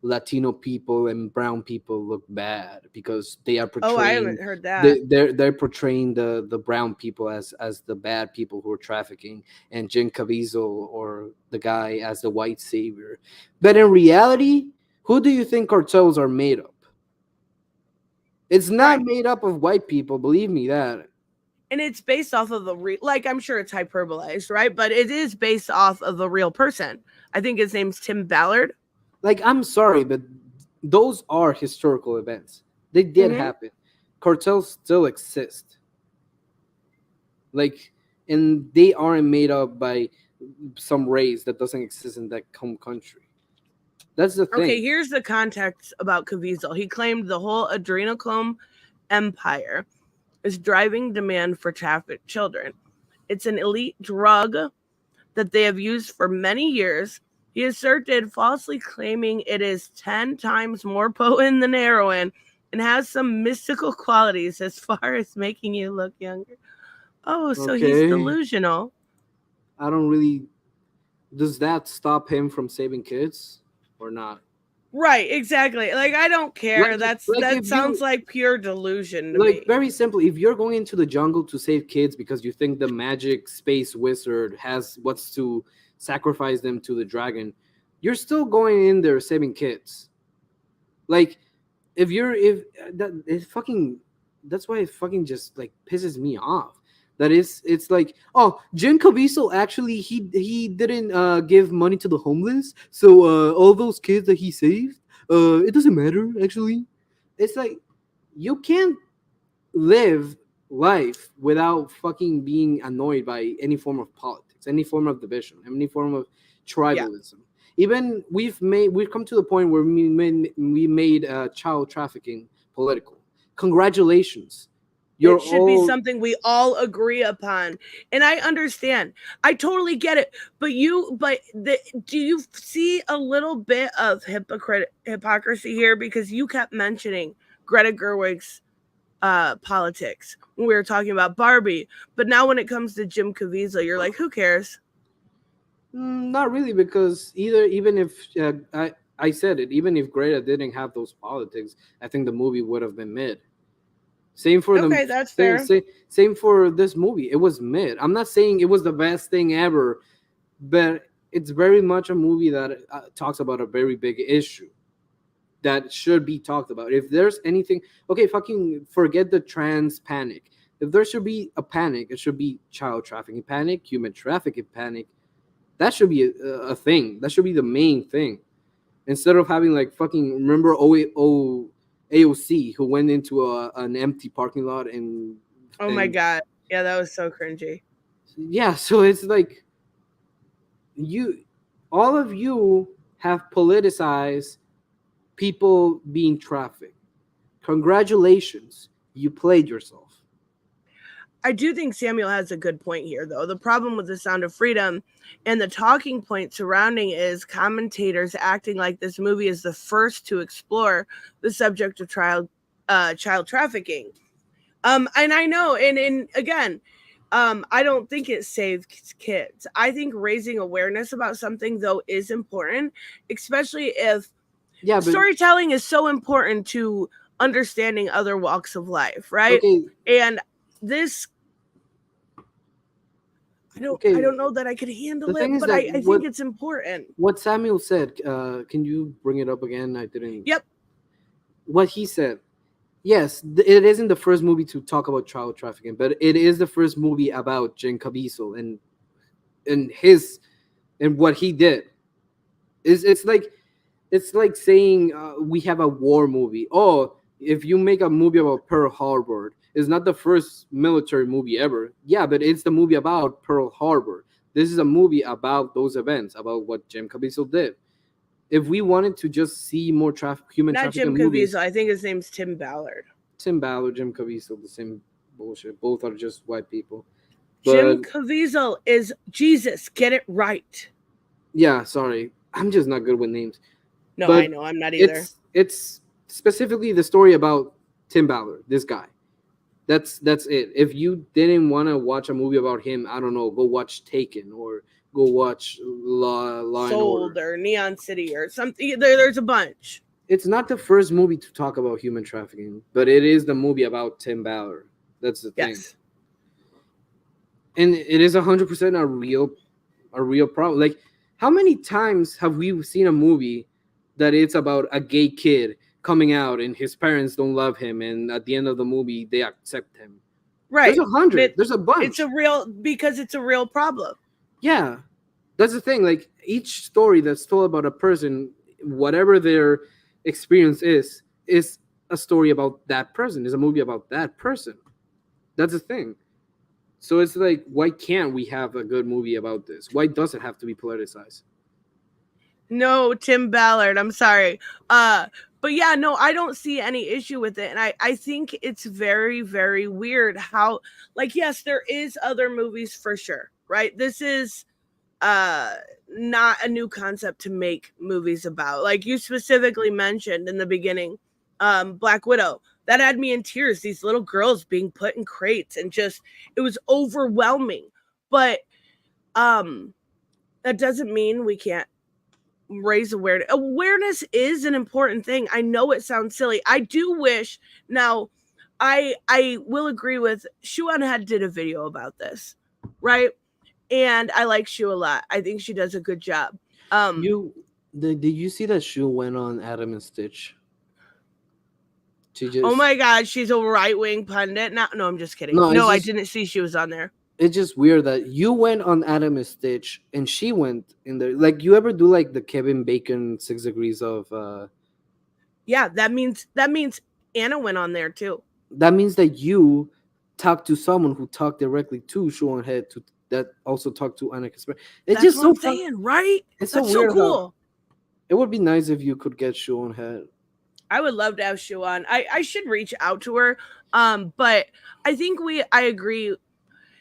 Latino people and brown people look bad because they are portraying. Oh, I haven't heard that. They're portraying the brown people as the bad people who are trafficking, and Jim Caviezel or the guy as the white savior. But in reality, Who do you think cartels are made up? It's not Right. made up of white people, believe me that. And it's based off of like, I'm sure it's hyperbolized, right? But it is based off of a real person. I think his name's Tim Ballard. Like, I'm sorry, but those are historical events. They did happen. Cartels still exist. Like, and they aren't made up by some race that doesn't exist in that home country. That's the thing. Okay, here's the context about Caviezel. He claimed the whole adrenochrome empire is driving demand for trafficked children. It's an elite drug that they have used for many years. He asserted, falsely claiming it is 10 times more potent than heroin and has some mystical qualities as far as making you look younger. Oh, so he's delusional. I don't really. Does that stop him from saving kids or not? Right, exactly. Like, I don't care. Like, that sounds like pure delusion to like, me. very simply, if you're going into the jungle to save kids because you think the magic space wizard has what's to sacrifice them to the dragon, you're still going in there saving kids. Like, if that it fucking, that's why it fucking just like pisses me off. That is, it's like, oh, Jim Caviezel actually he didn't give money to the homeless, so all those kids that he saved, it doesn't matter actually. It's like, you can't live life without fucking being annoyed by any form of politics, any form of division, any form of tribalism. Even we've come to the point where we made child trafficking political. Congratulations. It should be something we all agree upon. And I understand. I totally get it. But do you see a little bit of hypocrisy here? Because you kept mentioning Greta Gerwig's politics when we were talking about Barbie. But now when it comes to Jim Caviezel, you're like, who cares? Not really, because even if I said it, even if Greta didn't have those politics, I think the movie would have been mid. Same for okay, that's fair. Same for this movie. It was mid. I'm not saying it was the best thing ever, but it's very much a movie that talks about a very big issue that should be talked about. If there's anything, okay, fucking forget the trans panic. If there should be a panic, it should be child trafficking panic, human trafficking panic. That should be a thing. That should be the main thing. Instead of having like fucking, remember AOC who went into an empty parking lot and oh my god, yeah, that was so cringy. Yeah, so it's like all of you have politicized people being trafficked. Congratulations, you played yourself. I do think Samuel has a good point here, though. The problem with The Sound of Freedom and the talking point surrounding is commentators acting like this movie is the first to explore the subject of child trafficking. And I know, and again, I don't think it saves kids. I think raising awareness about something, though, is important, especially if storytelling is so important to understanding other walks of life, right? Okay. And this, I don't know that I could handle it, but I think it's important. What Samuel said, can you bring it up again? I didn't. Yep. What he said, yes, it isn't the first movie to talk about child trafficking, but it is the first movie about Jim Caviezel and what he did. It's like saying we have a war movie. Oh, if you make a movie about Pearl Harbor, it's not the first military movie ever. Yeah, but it's the movie about Pearl Harbor. This is a movie about those events, about what Jim Caviezel did. If we wanted to just see more human trafficking movies, I think his name's Tim Ballard. Tim Ballard, Jim Caviezel, the same bullshit. Both are just white people. Jim Caviezel is Jesus. Get it right. Yeah, sorry. I'm just not good with names. No, but I know. I'm not either. It's specifically the story about Tim Ballard, this guy. That's it. If you didn't want to watch a movie about him, I don't know, go watch Taken or go watch Law and Sold Order. or Neon City or something. There's a bunch. It's not the first movie to talk about human trafficking, but it is the movie about Tim Ballard. That's the thing. Yes. And it is 100% a real problem. Like, how many times have we seen a movie that it's about a gay kid coming out and his parents don't love him, and at the end of the movie they accept him. Right. There's 100. There's a bunch. Because it's a real problem. Yeah, that's the thing. Like each story that's told about a person, whatever their experience is a story about that person. Is a movie about that person. That's the thing. So it's like, why can't we have a good movie about this? Why does it have to be politicized? No, Tim Ballard, I'm sorry. But yeah, no, I don't see any issue with it. And I think it's very, very weird how, like, yes, there is other movies for sure, right? This is not a new concept to make movies about. Like you specifically mentioned in the beginning, Black Widow. That had me in tears. These little girls being put in crates and just, it was overwhelming. But that doesn't mean we can't raise awareness. Awareness is an important thing. I know it sounds silly. I do wish, now I will agree with Shu Head did a video about this, right? And I like Shu a lot. I think she does a good job. Did you see that Shu went on Adam and Stitch? Oh my god, she's a right-wing pundit. No, I'm just kidding. No, I didn't see she was on there. It's just weird that you went on Adam and Stitch and she went in there. Like, you ever do like the Kevin Bacon 6 Degrees of Yeah, that means Anna went on there too. That means that you talked to someone who talked directly to Shu Head, that also talked to Anna Kaspar. It's just what I'm saying, right? It's That's so weird. So cool. It would be nice if you could get Shu Head. I would love to have Shu on. I should reach out to her. But I think I agree.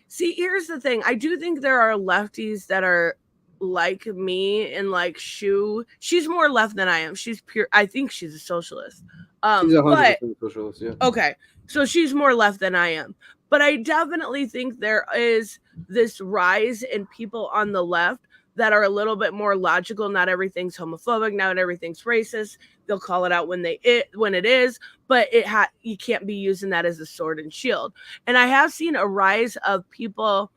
See, here's the thing. I do think there are lefties that are like me and like Shu. She's more left than I am. She's pure. I think she's a socialist. She's 100% socialist, yeah. Okay. So she's more left than I am. But I definitely think there is this rise in people on the left that are a little bit more logical. Not everything's homophobic. Not everything's racist. They'll call it out when it is, but you can't be using that as a sword and shield. And I have seen a rise of people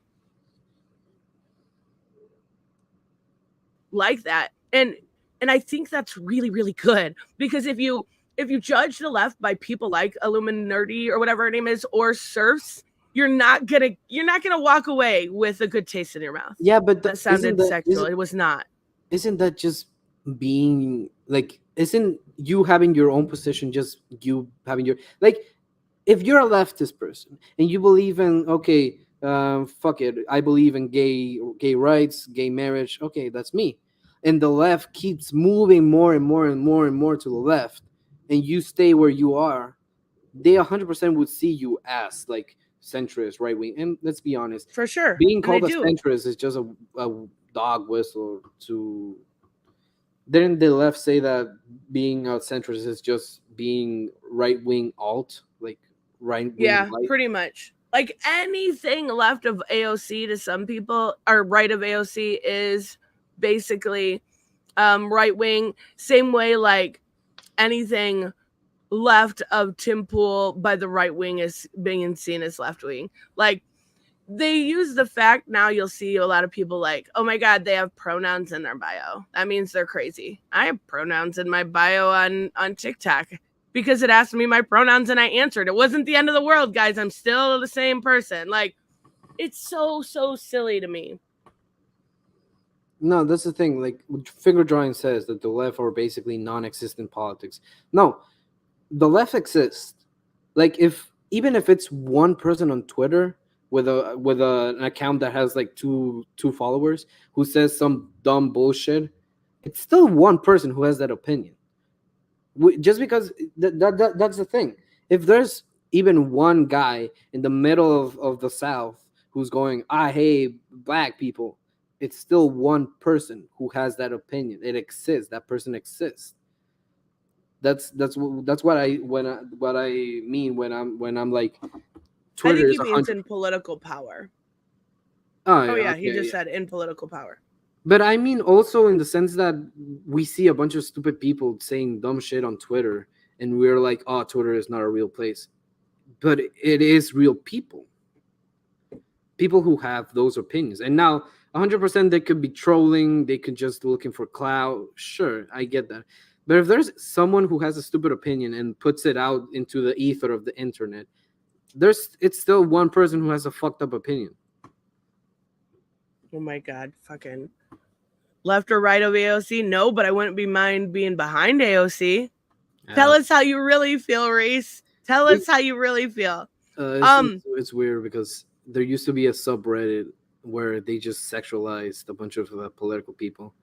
like that, and I think that's really, really good, because if you judge the left by people like Illuminati or whatever her name is, or serfs, you're not gonna walk away with a good taste in your mouth. Yeah, but that sounded sexual. It was not. Isn't that just being like? Isn't you having your own position just you having your, like, if you're a leftist person and you believe in, okay, fuck it, I believe in gay rights, gay marriage, okay, that's me, and the left keeps moving more and more and more and more to the left, and you stay where you are, they 100% would see you as like centrist, right wing. And let's be honest, for sure, being called a centrist is just a dog whistle to. Didn't the left say that being a centrist is just being right-wing alt, like right-wing? Yeah, light? Pretty much. Like anything left of AOC to some people, or right of AOC, is basically right-wing. Same way, like anything left of Tim Pool by the right wing is being seen as left-wing. Like, they use the fact, now you'll see a lot of people like, oh my god, they have pronouns in their bio. That means they're crazy. I have pronouns in my bio on TikTok because it asked me my pronouns and I answered. It wasn't the end of the world, guys. I'm still the same person. Like, it's so silly to me. No, that's the thing. Like, finger drawing says that the left are basically non-existent politics. No, the left exists. Like, even if it's one person on Twitter with an account that has like two followers who says some dumb bullshit, it's still one person who has that opinion. Just because that's the thing. If there's even one guy in the middle of the South who's going, I hate black people, it's still one person who has that opinion. It exists. That person exists. That's what I mean when I'm like, Twitter, I think he means in political power. Oh yeah, he just said in political power. But I mean also in the sense that we see a bunch of stupid people saying dumb shit on Twitter, and we're like, oh, Twitter is not a real place. But it is real people. People who have those opinions. And now 100% they could be trolling, they could just looking for clout. Sure, I get that. But if there's someone who has a stupid opinion and puts it out into the ether of the internet, it's still one person who has a fucked up opinion. Oh my God, fucking left or right of AOC? No, but I wouldn't be mind being behind AOC. Tell us how you really feel, Reese. Tell us how you really feel. It's weird because there used to be a subreddit where they just sexualized a bunch of political people.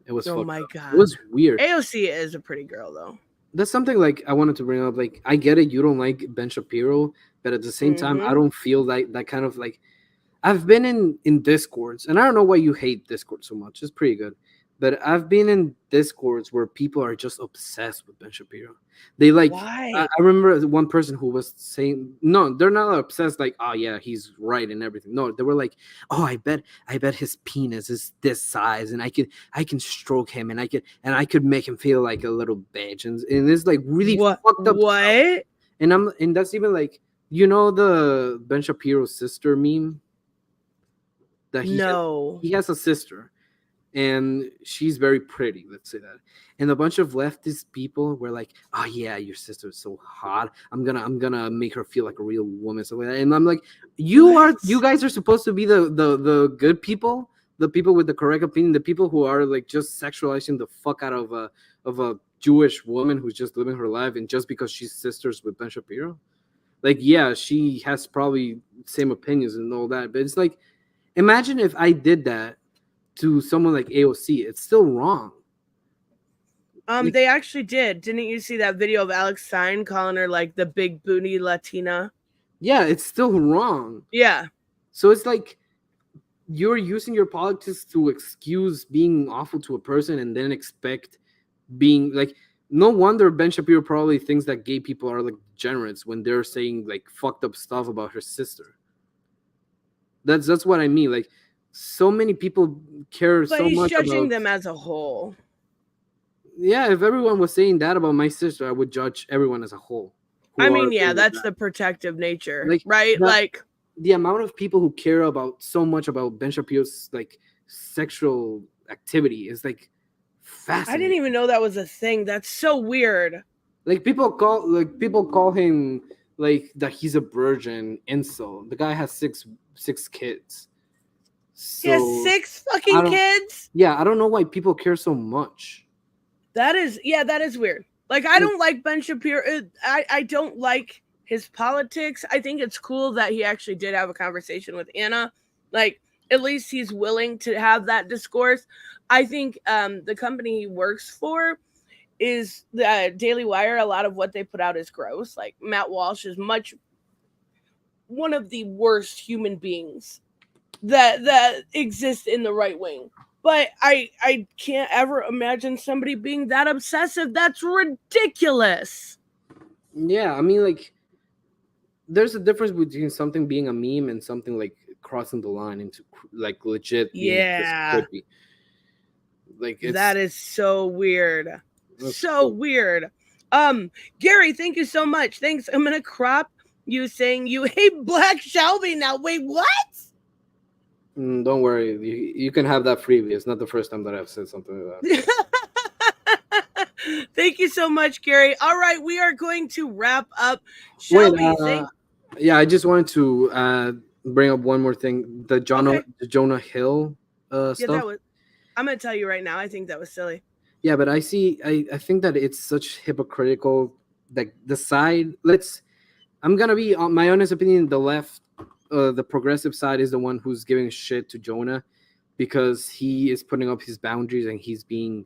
It was oh my God. It was weird. AOC is a pretty girl though. That's something like I wanted to bring up. Like I get it, you don't like Ben Shapiro, but at the same time, I don't feel like that kind of like. I've been in Discords, and I don't know why you hate Discord so much. It's pretty good. But I've been in Discords where people are just obsessed with Ben Shapiro. They like. Why? I remember one person who was saying, no, they're not obsessed. Like, oh yeah, he's right and everything. No, they were like, oh, I bet his penis is this size, and I can stroke him, and I could make him feel like a little bitch, and it's like really fucked up. What? Stuff. And that's even like, you know, the Ben Shapiro sister meme. That he has a sister, and she's very pretty. Let's say that. And a bunch of leftist people were like, "Oh yeah, your sister is so hot. I'm gonna make her feel like a real woman." So, and I'm like, you guys are supposed to be the good people, the people with the correct opinion, the people who are like just sexualizing the fuck out of a Jewish woman who's just living her life, and just because she's sisters with Ben Shapiro, like yeah, she has probably same opinions and all that, but it's like. Imagine if I did that to someone like AOC. It's still wrong. They actually did. Didn't you see that video of Alex Stein calling her like the big booty Latina? Yeah, it's still wrong. Yeah. So it's like you're using your politics to excuse being awful to a person and then expect being like. No wonder Ben Shapiro probably thinks that gay people are like degenerates when they're saying like fucked up stuff about her sister. That's what I mean. Like, so many people care so much about. But he's judging them as a whole. Yeah, if everyone was saying that about my sister, I would judge everyone as a whole. I mean, yeah, that's the protective nature, like, right? Like the amount of people who care about so much about Ben Shapiro's like sexual activity is like fascinating. I didn't even know that was a thing. That's so weird. Like people call him like that he's a virgin insult. The guy has six kids. So, he has 6 fucking kids? Yeah, I don't know why people care so much. That is weird. Like, I don't like Ben Shapiro. I don't like his politics. I think it's cool that he actually did have a conversation with Anna. Like, at least he's willing to have that discourse. I think the company he works for is the Daily Wire. A lot of what they put out is gross. Like, Matt Walsh is one of the worst human beings that exist in the right wing. But I can't ever imagine somebody being that obsessive. That's ridiculous. Yeah, I mean, like, there's a difference between something being a meme and something like crossing the line into like legit. Yeah, like that is so weird. So weird. Gary, thank you so much. Thanks. I'm gonna crop you saying you hate Black Shelby now. Wait, what? Don't worry. You can have that freebie. It's not the first time that I've said something like that. Thank you so much, Gary. All right, we are going to wrap up. Shelby, yeah, I just wanted to bring up one more thing. The Jonah Hill stuff. I'm going to tell you right now. I think that was silly. Yeah, but I think that it's such hypocritical. Like the side, I'm going to be on my honest opinion. The left, the progressive side is the one who's giving shit to Jonah because he is putting up his boundaries and he's being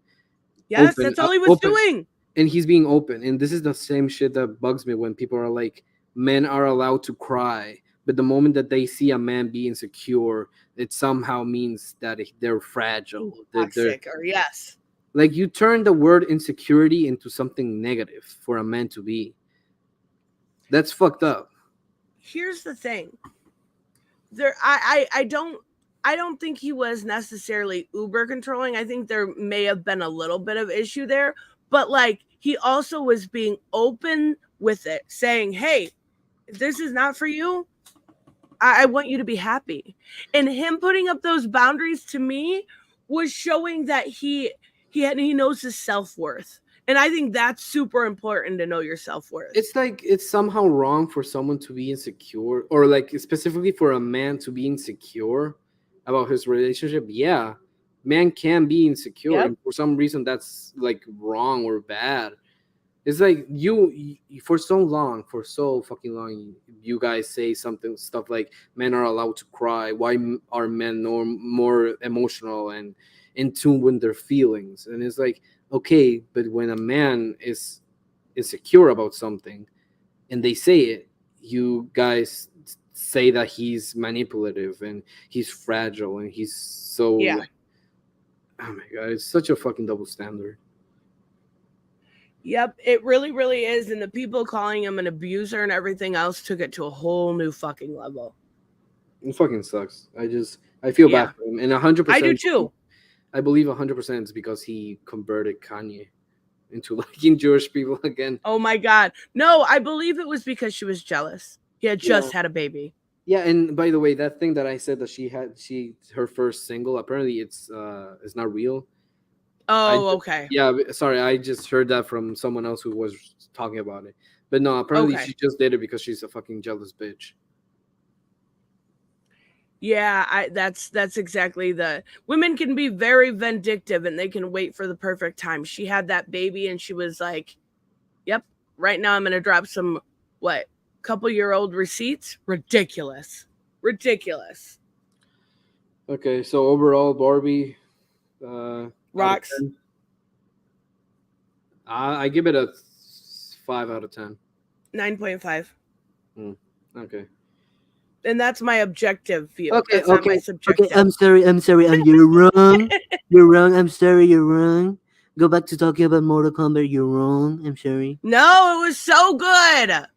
open, that's all he was doing. And he's being open. And this is the same shit that bugs me when people are like, men are allowed to cry. But the moment that they see a man be insecure, it somehow means that they're fragile. Toxic, or yes. Like you turn the word insecurity into something negative for a man to be. That's fucked up. Here's the thing. I don't think he was necessarily uber controlling. I think there may have been a little bit of issue there, but like he also was being open with it, saying, "Hey, if this is not for you, I want you to be happy." And him putting up those boundaries to me was showing that he knows his self-worth. And I think that's super important to know your self-worth. It's like it's somehow wrong for someone to be insecure, or like specifically for a man to be insecure about his relationship. Yeah, man can be insecure, Yep. and for some reason that's like wrong or bad. It's like you for so fucking long, you guys say stuff like men are allowed to cry. Why are men more emotional and in tune with their feelings? And it's like, okay, but when a man is insecure about something and they say it, you guys say that he's manipulative and he's fragile and he's so like, oh my god, it's such a fucking double standard. Yep, it really, really is. And the people calling him an abuser and everything else took it to a whole new fucking level. It fucking sucks. I feel bad for him. And 100%. I do too. I believe 100% is because he converted Kanye into liking Jewish people again. Oh my God. No, I believe it was because she was jealous. He had just had a baby. Yeah, and by the way, that thing that I said that her first single, apparently it's not real. Oh, okay. Yeah, sorry, I just heard that from someone else who was talking about it. But no, apparently she just did it because she's a fucking jealous bitch. Yeah, that's exactly the women can be very vindictive and they can wait for the perfect time. She had that baby and she was like, "Yep, right now I'm gonna drop some couple-year-old receipts." Ridiculous. Okay, so overall, Barbie. Rocks. I give it a 5 out of 10. 9.5. Okay. And that's my objective view. Okay, that's not my subjective. Okay, I'm sorry. You're wrong. You're wrong. I'm sorry. You're wrong. Go back to talking about Mortal Kombat. You're wrong. I'm sorry. No, it was so good.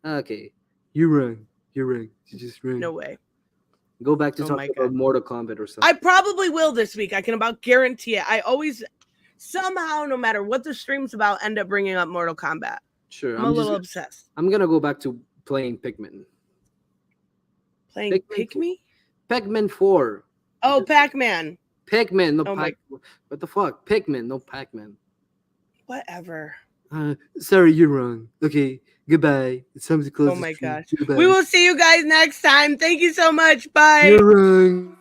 Okay. You're wrong. You're just wrong. No way. Go back to talking about Mortal Kombat or something. I probably will this week. I can about guarantee it. I always, somehow, no matter what the stream's about, end up bringing up Mortal Kombat. Sure. I'm a little obsessed. I'm going to go back to playing Pikmin. Playing Pikmin? Pikmin 4. Oh, Pac-Man. Pikmin, no what the fuck? Pikmin, no Pac-Man. Whatever. Sorry, you're wrong. Okay, goodbye. It's time to close. Oh my gosh. We will see you guys next time. Thank you so much. Bye. You're wrong.